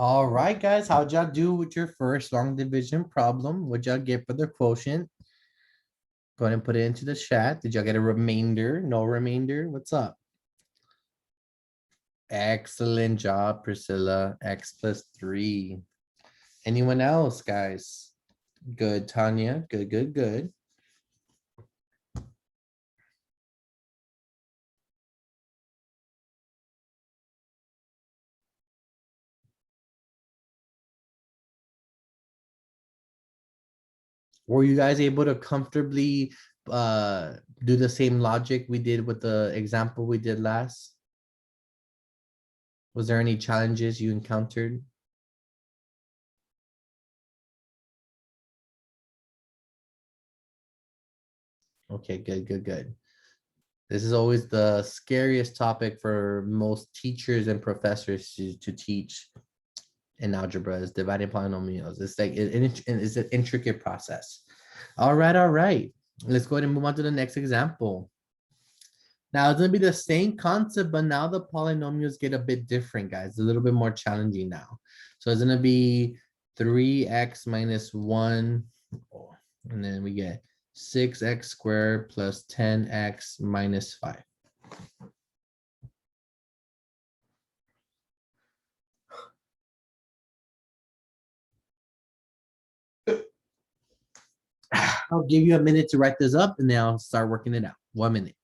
All right, guys, how'd y'all do with your first long division problem? What'd y'all get for the quotient? Go ahead and put it into the chat. Did y'all get a remainder? No remainder? What's up? Excellent job, Priscilla. X plus 3. Anyone else, guys? Good, Tanya. Good, good, good. Were you guys able to comfortably do the same logic we did with the example we did last? Was there any challenges you encountered? Okay, good, good, good. This is always the scariest topic for most teachers and professors to teach in algebra is dividing polynomials. It's like it's an intricate process. All right, all right. Let's go ahead and move on to the next example. Now it's gonna be the same concept, but now the polynomials get a bit different, guys. A little bit more challenging now. So it's gonna be 3x minus 1, and then we get 6x squared plus 10x minus 5. I'll give you a minute to write this up and then I'll start working it out. 1 minute.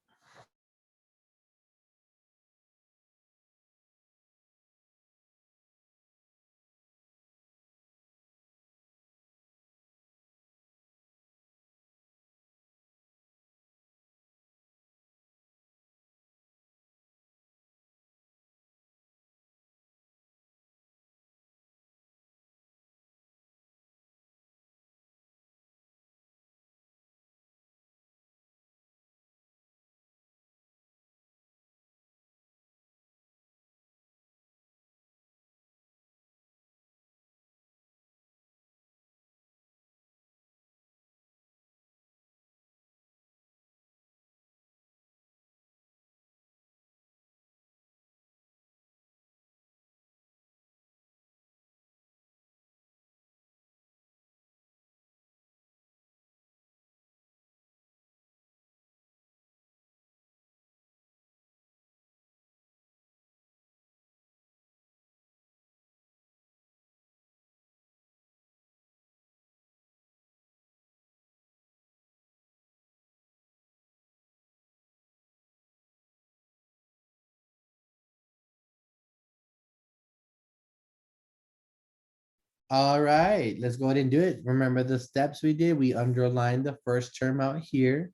All right, let's go ahead and do it. Remember the steps we did? We underlined the first term out here.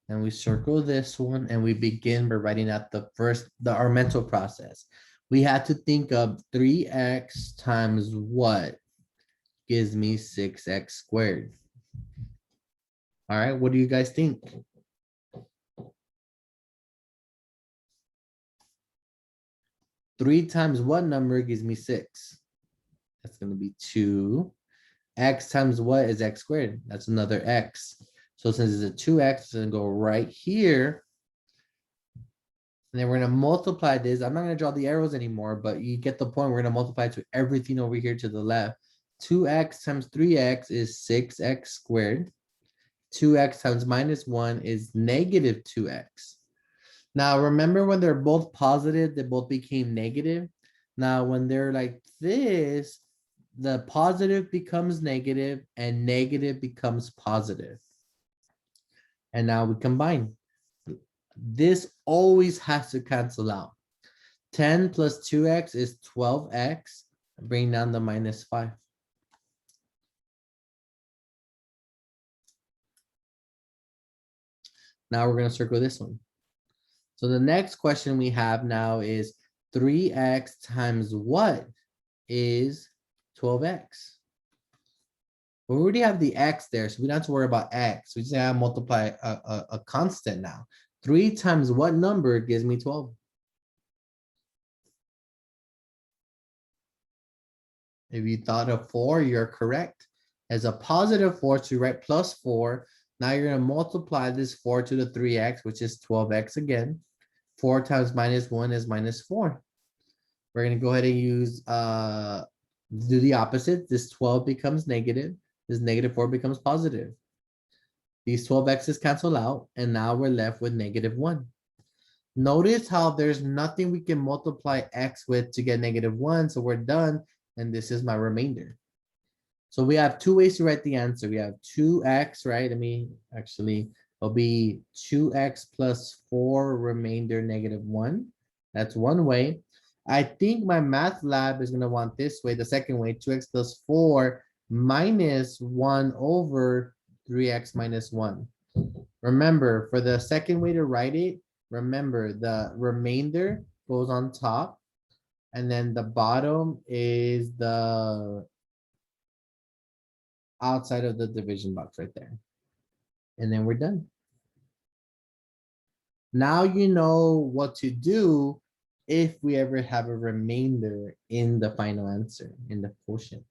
And we circle this one and we begin by writing out our mental process. We had to think of 3x times what gives me 6x squared. All right, what do you guys think? Three times what number gives me 6? That's gonna be 2. X times what is x squared? That's another x. So since it's a 2x, it's gonna go right here. And then we're gonna multiply this. I'm not gonna draw the arrows anymore, but you get the point. We're gonna multiply to everything over here to the left. 2x times 3x is 6x squared. 2x times minus 1 is negative 2x. Now remember when they're both positive, they both became negative. Now when they're like this, the positive becomes negative and negative becomes positive. And now we combine. This always has to cancel out. 10 plus 2x is 12x. Bring down the minus 5. Now we're going to circle this one. So the next question we have now is 3x times what is 12x? We already have the x there, so we don't have to worry about x. We just have to multiply a constant now. 3 times what number gives me 12? If you thought of 4, you're correct. As a positive 4, so you write plus 4. Now you're going to multiply this 4 to the 3x, which is 12x again. 4 times minus 1 is minus 4. We're going to go ahead and use do the opposite. This 12 becomes negative. This negative 4 becomes positive. These 12x's cancel out, and now we're left with negative 1. Notice how there's nothing we can multiply x with to get negative 1, so we're done, and this is my remainder. So we have two ways to write the answer. We have 2x, right? It'll be 2x plus 4 remainder negative 1. That's one way. I think my math lab is going to want this way. The second way, 2x plus 4 minus 1 over 3x minus one. Remember, for the second way to write it, remember the remainder goes on top. And then the bottom is the outside of the division box right there. And then we're done. Now you know what to do if we ever have a remainder in the final answer, in the quotient.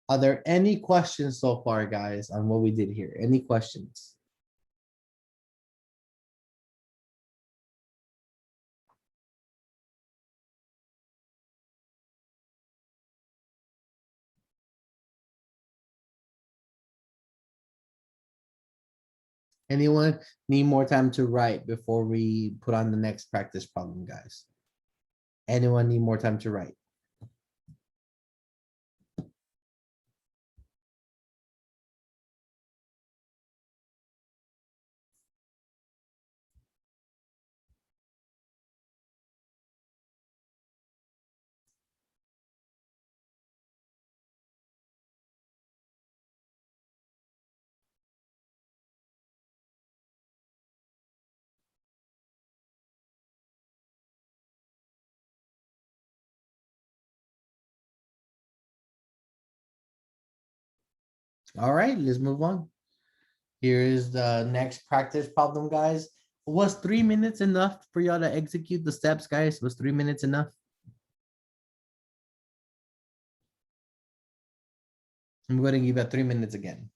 Are there any questions so far, guys, on what we did here? Any questions? Anyone need more time to write before we put on the next practice problem, guys? Anyone need more time to write? All right, let's move on. Here is the next practice problem, guys. Was 3 minutes enough for y'all to execute the steps, guys? Was 3 minutes enough? I'm going to give it 3 minutes again.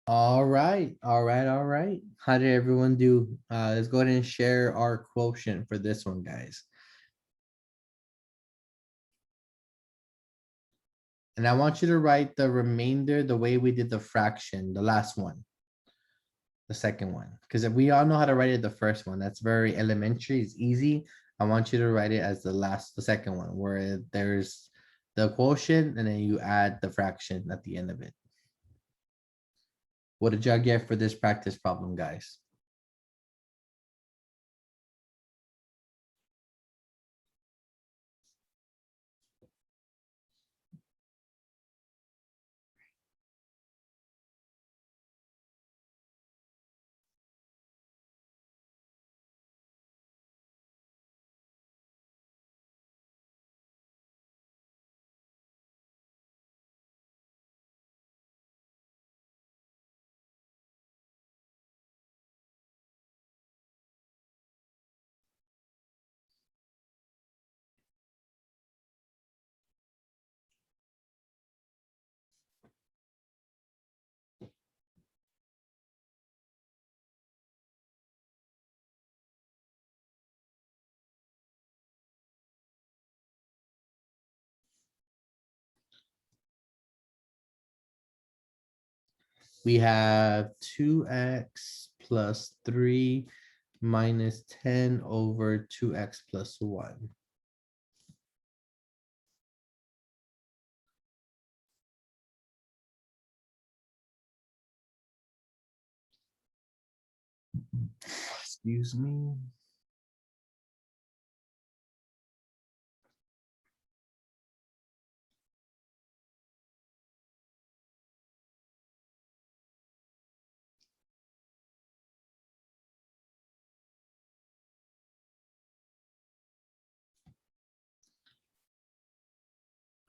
All right, all right, all right. How did everyone do? Let's go ahead and share our quotient for this one, guys. And I want you to write the remainder the way we did the fraction, the last one. The second one, because we all know how to write it the first one. That's very elementary, it's easy. I want you to write it as the second one, where there's the quotient and then you add the fraction at the end of it. What did y'all get for this practice problem, guys? We have 2x plus 3 minus 10 over 2x plus 1. Excuse me.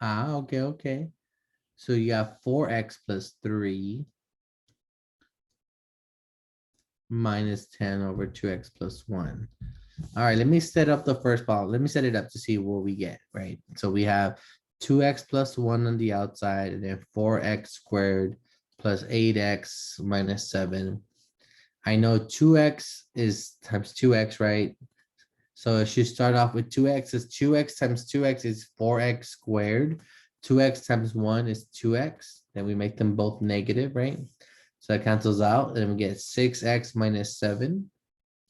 Ah, okay, okay. So you have 4x plus 3 minus 10 over 2x plus 1. All right, let me set up the first problem. Let me set it up to see what we get, right? So we have 2x plus 1 on the outside and then 4x squared plus 8x minus 7. I know 2x is times 2x, right? So it should start off with 2x is 2x times 2x is 4x squared. 2x times 1 is 2x. Then we make them both negative, right? So that cancels out. Then we get 6x minus 7.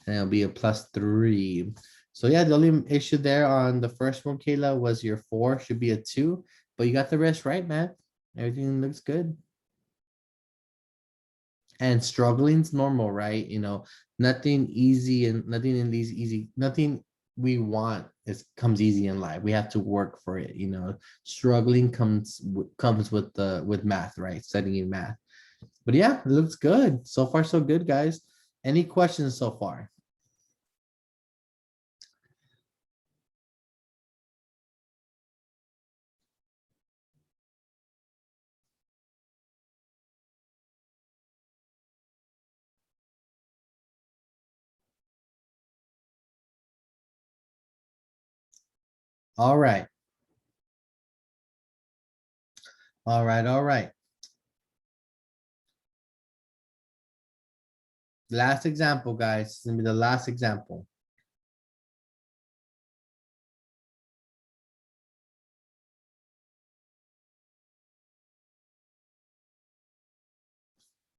And it'll be a plus 3. So yeah, the only issue there on the first one, Kayla, was your 4 should be a 2. But you got the rest right, man. Everything looks good. And struggling's normal, right? You know, nothing easy and nothing in these easy, nothing we want is comes easy in life. We have to work for it, you know. Struggling comes with math, right? Studying math. But yeah, it looks good. So far, so good, guys. Any questions so far? All right. All right, all right. Last example, guys. This is gonna be the last example.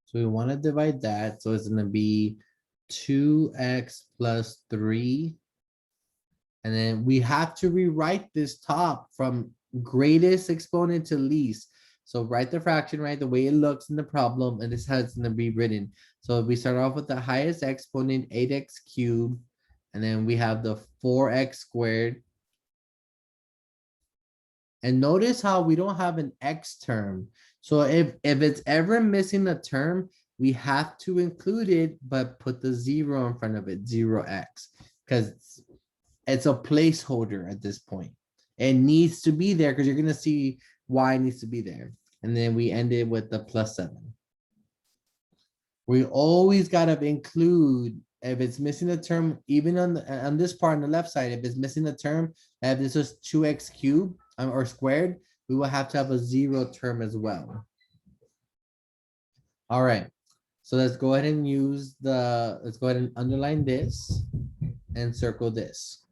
So we want to divide that. So it's gonna be 2x plus 3. And then we have to rewrite this top from greatest exponent to least. So write the fraction, right, the way it looks in the problem, and this is how it's gonna be written. So we start off with the highest exponent, 8x cubed, and then we have the 4x squared. And notice how we don't have an x term. So if it's ever missing a term, we have to include it, but put the 0 in front of it, 0x, because it's a placeholder at this point. It needs to be there because you're gonna see why it needs to be there. And then we end it with the plus 7. We always gotta include, if it's missing a term, even on this part on the left side, if it's missing a term, if this is 2x cubed or squared, we will have to have a 0 term as well. All right, So let's go ahead and use let's go ahead and underline this and circle this.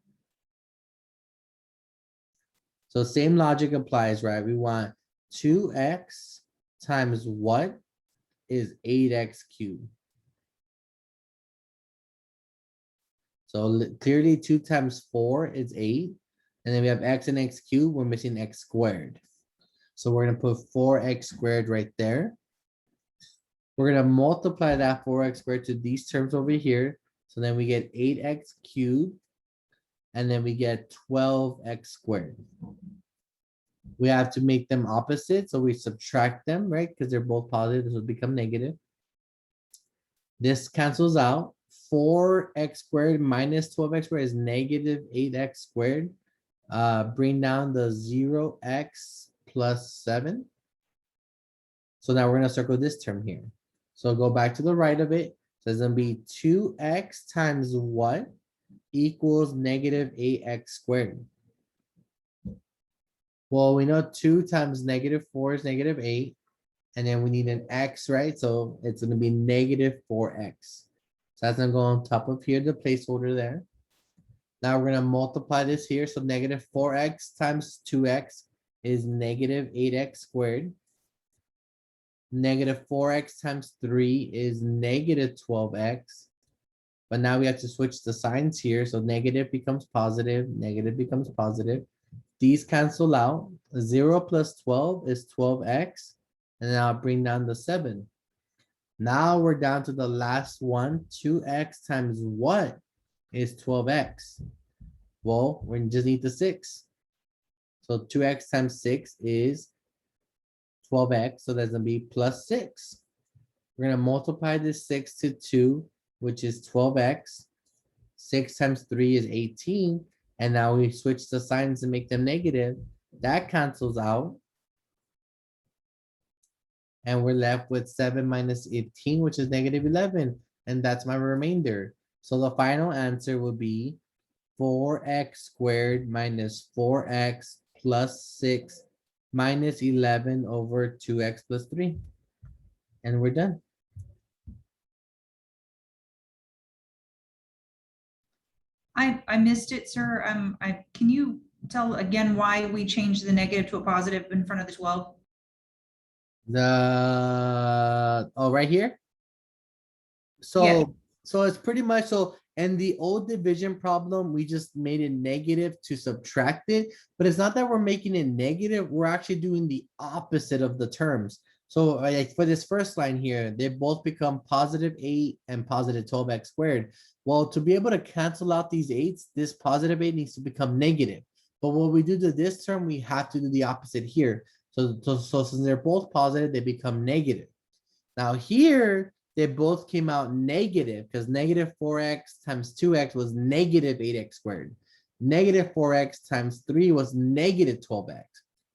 So same logic applies, right? We want 2x times what is 8x cubed. So clearly 2 times 4 is 8. And then we have x and x cubed, we're missing x squared. So we're gonna put 4x squared right there. We're gonna multiply that 4x squared to these terms over here. So then we get 8x cubed. And then we get 12x squared. We have to make them opposite, so we subtract them, right? Because they're both positive, this will become negative. This cancels out. 4x squared minus 12x squared is negative 8x squared. Bring down the 0x plus 7. So now we're gonna circle this term here. So go back to the right of it. So it's gonna be 2x times what equals negative 8x squared. Well, we know 2 times negative 4 is negative 8. And then we need an x, right? So it's gonna be negative 4x. So that's gonna go on top of here, the placeholder there. Now we're gonna multiply this here. So negative 4x times 2x is negative 8x squared. Negative 4x times 3 is negative 12x. But now we have to switch the signs here. So negative becomes positive, negative becomes positive. These cancel out. 0 plus 12 is 12x. And then I'll bring down the 7. Now we're down to the last one. 2x times what is 12x? Well, we just need the 6. So 2x times 6 is 12x. So that's gonna be plus 6. We're gonna multiply this 6 to 2, which is 12x. 6 times 3 is 18. And now we switch the signs and make them negative. That cancels out. And we're left with 7 minus 18, which is negative 11. And that's my remainder. So the final answer will be 4x squared minus 4x plus 6 minus 11 over 2x plus 3. And we're done. I missed it, sir. Can you tell again why we changed the negative to a positive in front of the 12? Right here. Yeah. So it's pretty much so in the old division problem, we just made it negative to subtract it, but it's not that we're making it negative, we're actually doing the opposite of the terms. So like for this first line here, they both become positive 8 and positive 12x squared. Well, to be able to cancel out these 8s, this positive 8 needs to become negative. But when we do to this term, we have to do the opposite here. So since they're both positive, they become negative. Now here, they both came out negative because negative 4x times 2x was negative 8x squared. Negative 4x times 3 was negative 12x.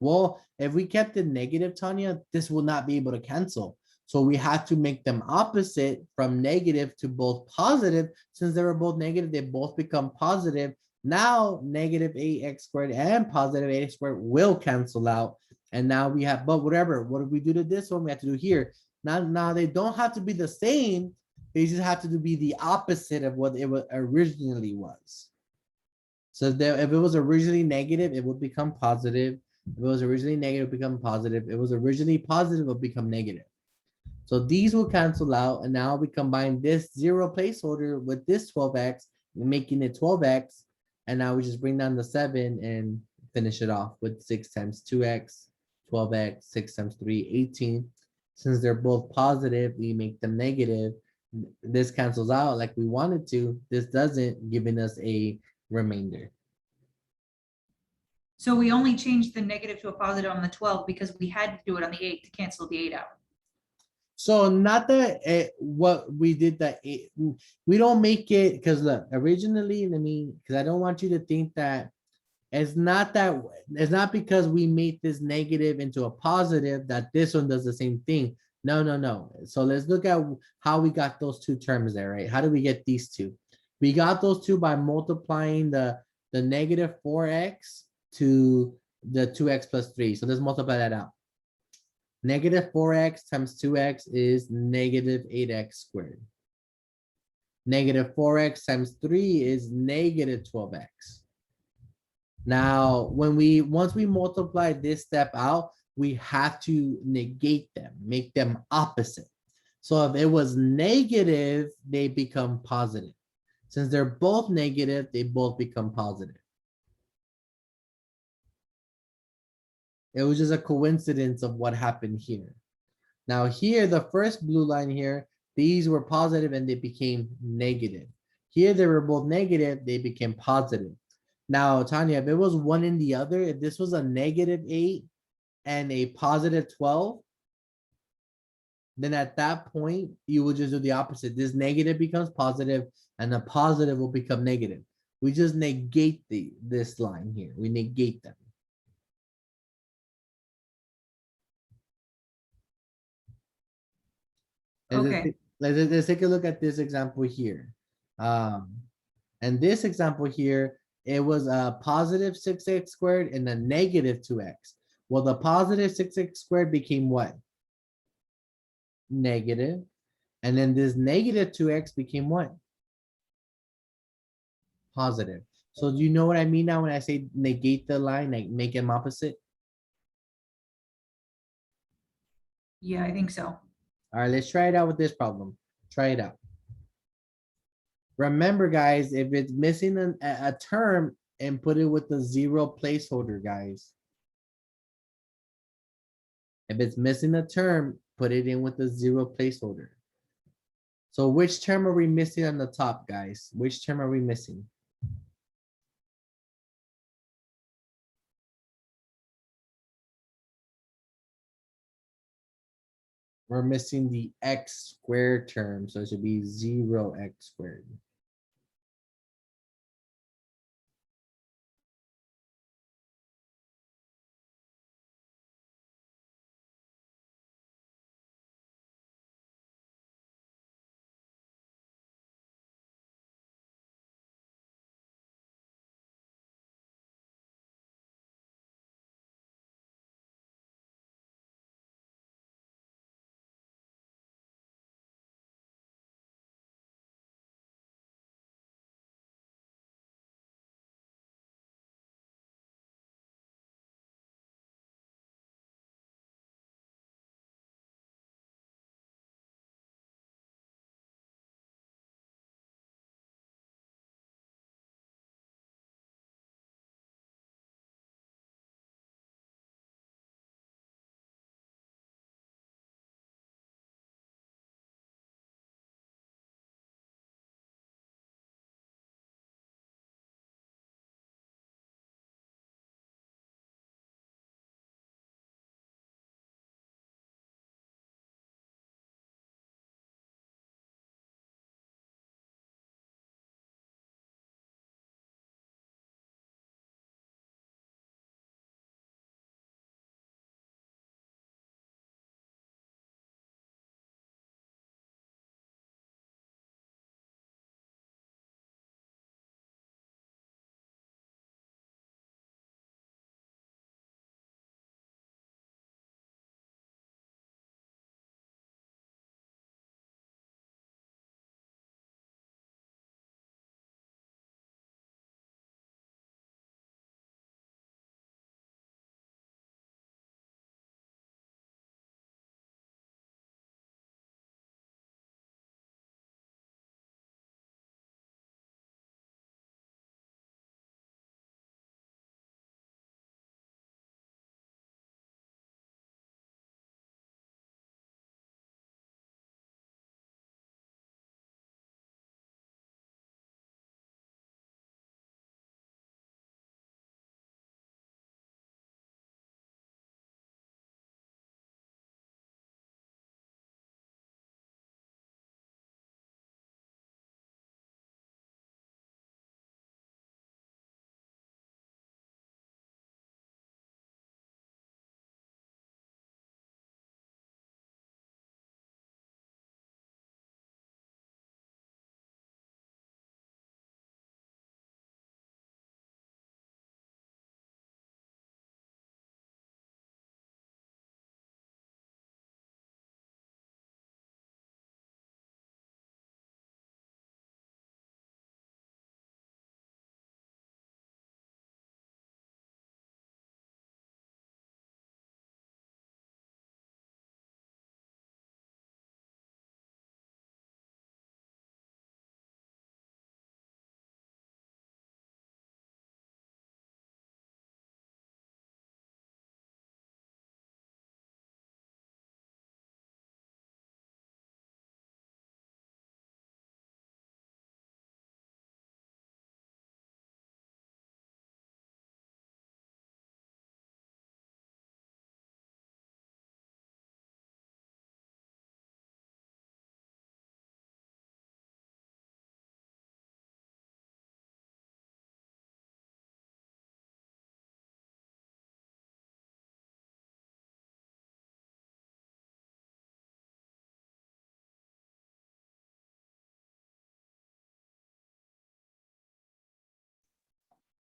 Well, if we kept it negative, Tanya, this will not be able to cancel. So we have to make them opposite from negative to both positive. Since they were both negative, they both become positive. Now negative 8x squared and positive 8x squared will cancel out. And now we have, but whatever, what do we do to this one? We have to do here. Now they don't have to be the same. They just have to be the opposite of what it originally was. So if it was originally negative, it would become positive. If it was originally negative, it would become positive. If it was originally positive, it would become negative. So these will cancel out. And now we combine this 0 placeholder with this 12x, making it 12x. And now we just bring down the 7 and finish it off with 6 times 2x, 12x, 6 times 3, 18. Since they're both positive, we make them negative. This cancels out like we wanted to. This doesn't, giving us a remainder. So we only changed the negative to a positive on the 12 because we had to do it on the 8 to cancel the 8 out. So not that what we did that we don't make it because look, originally, because I don't want you to think that it's not because we made this negative into a positive that this one does the same thing. No. So let's look at how we got those two terms there, right? How do we get these two? We got those two by multiplying the negative 4x to the 2x plus 3. So let's multiply that out. Negative 4x times 2x is negative 8x squared. Negative 4x times 3 is negative 12x. Now, once we multiply this step out, we have to negate them, make them opposite. So if it was negative, they become positive. Since they're both negative, they both become positive. It was just a coincidence of what happened here. Now here, the first blue line here, these were positive and they became negative. Here, they were both negative, they became positive. Now, Tanya, if it was one in the other, if this was a negative 8 and a positive 12, then at that point, you will just do the opposite. This negative becomes positive and the positive will become negative. We just negate this line here. We negate them. Okay. Let's take a look at this example here. And this example here, it was a positive 6x squared and a negative 2x. Well, the positive 6x squared became what? Negative. And then this negative 2x became what? Positive. So do you know what I mean now when I say negate the line, like make them opposite? Yeah, I think so. All right, let's try it out with this problem. Try it out. Remember, guys, if it's missing a term and put it with the 0 placeholder, guys. If it's missing a term, put it in with the 0 placeholder. So which term are we missing on the top, guys? Which term are we missing? We're missing the x squared term, so it should be 0x squared.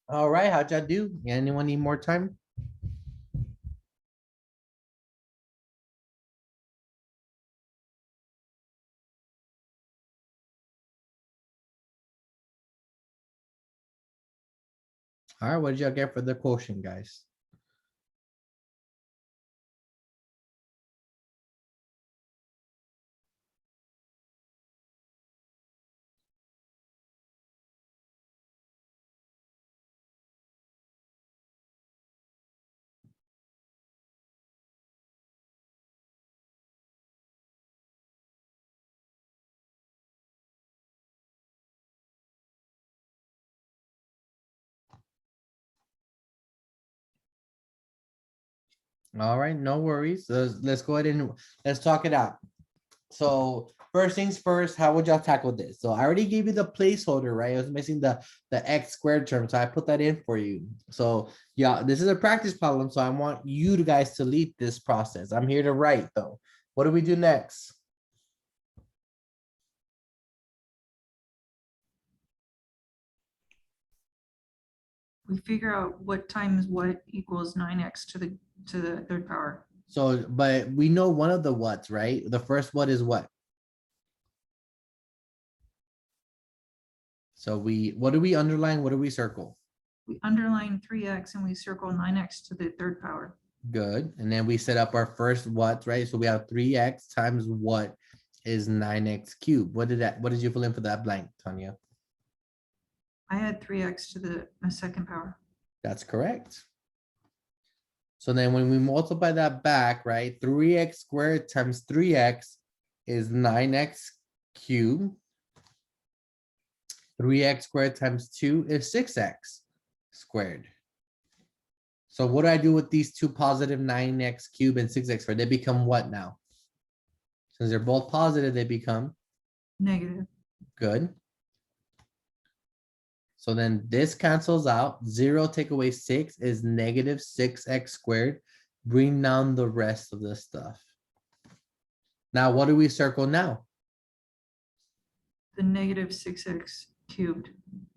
All right, how'd y'all do? Anyone need more time? All right, what did y'all get for the quotient, guys? All right, no worries. Let's go ahead and let's talk it out. So first things first, how would y'all tackle this? So I already gave you the placeholder, right? I was missing the x squared term, so I put that in for you. So yeah, this is a practice problem, so I want you guys to lead this process. I'm here to write though. What do we do next? We figure out what times what equals 9x to the third power. So, but we know one of the whats, right? The first what is what? So what do we underline? What do we circle? We underline 3x and we circle 9x to the third power. Good. And then we set up our first what, right? So we have 3x times what is 9x cubed. What did you fill in for that blank, Tanya? I had 3x to the second power. That's correct. So then when we multiply that back, right, 3x squared times 3x is 9x cubed. 3x squared times 2 is 6x squared. So what do I do with these two positive 9x cubed and 6x squared? They become what now? Since they're both positive, they become Negative. good. So then this cancels out. 0 take away 6 is negative 6x squared. Bring down the rest of the stuff. Now, what do we circle now? The negative 6x cubed,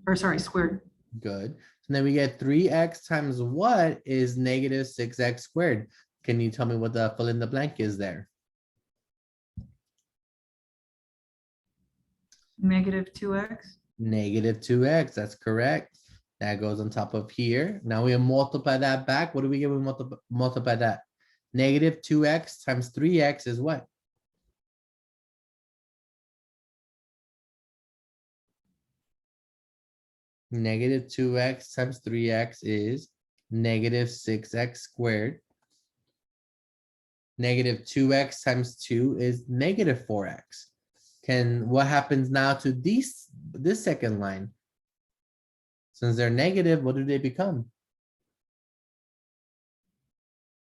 or sorry, squared. Good. So then we get 3x times what is negative 6x squared. Can you tell me what the fill in the blank is there? Negative 2x. Negative 2x, that's correct. That goes on top of here. Now we multiply that back. What do we get when we multiply that? Negative 2x times 3x is what? Negative 2x times 3x is negative 6x squared. Negative 2x times 2 is negative 4x. What happens now to this second line? Since they're negative, what do they become?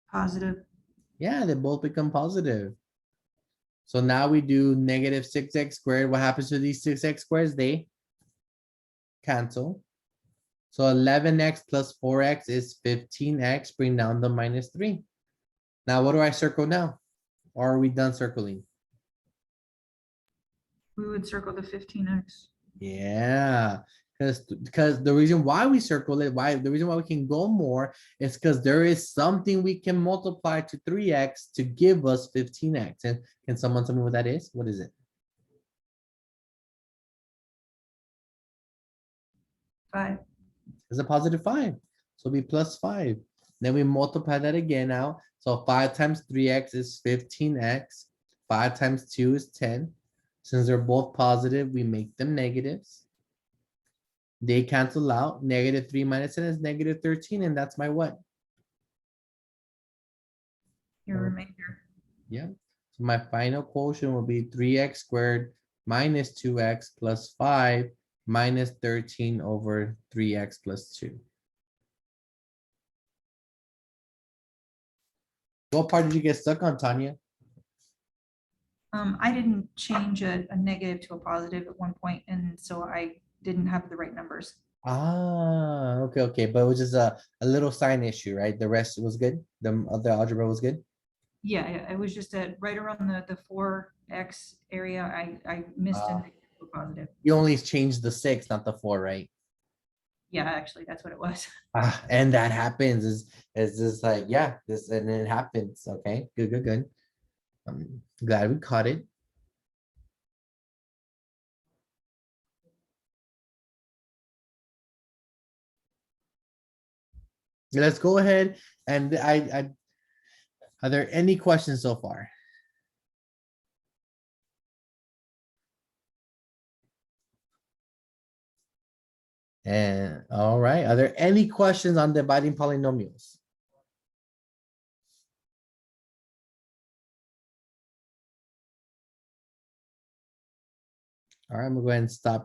Positive. Yeah, they both become positive. So now we do negative 6x squared. What happens to these 6x squares? They cancel. So 11x plus 4x is 15x. Bring down the minus 3. Now what do I circle now? Or are we done circling? We would circle the 15x. Yeah, because the reason why we circle it, the reason why we can go more is because there is something we can multiply to 3x to give us 15x. And can someone tell me what that is? What is it? 5. It's a positive 5. So it'll be plus 5. Then we multiply that again out. So 5 times 3x is 15x. 5 times 2 is 10. Since they're both positive, we make them negatives. They cancel out. Negative 3 minus 10 is negative 13. And that's my what? Your remainder. Yeah. So my final quotient will be 3x squared minus 2x plus 5 minus 13 over 3x plus 2. What part did you get stuck on, Tanya? I didn't change a negative to a positive at one point, and so I didn't have the right numbers. Ah, okay. But it was just a little sign issue, right? The rest was good. The other algebra was good. Yeah, it was just right around the 4x area. I missed a Ah. negative to a positive. You only changed the 6, not the 4, right? Yeah, actually, that's what it was. And that happens is just like, yeah, this, and it happens, okay, good, good, good. I'm glad we caught it. Let's go ahead and are there any questions so far? And, all right, are there any questions on dividing polynomials? All right, I'm gonna go ahead and stop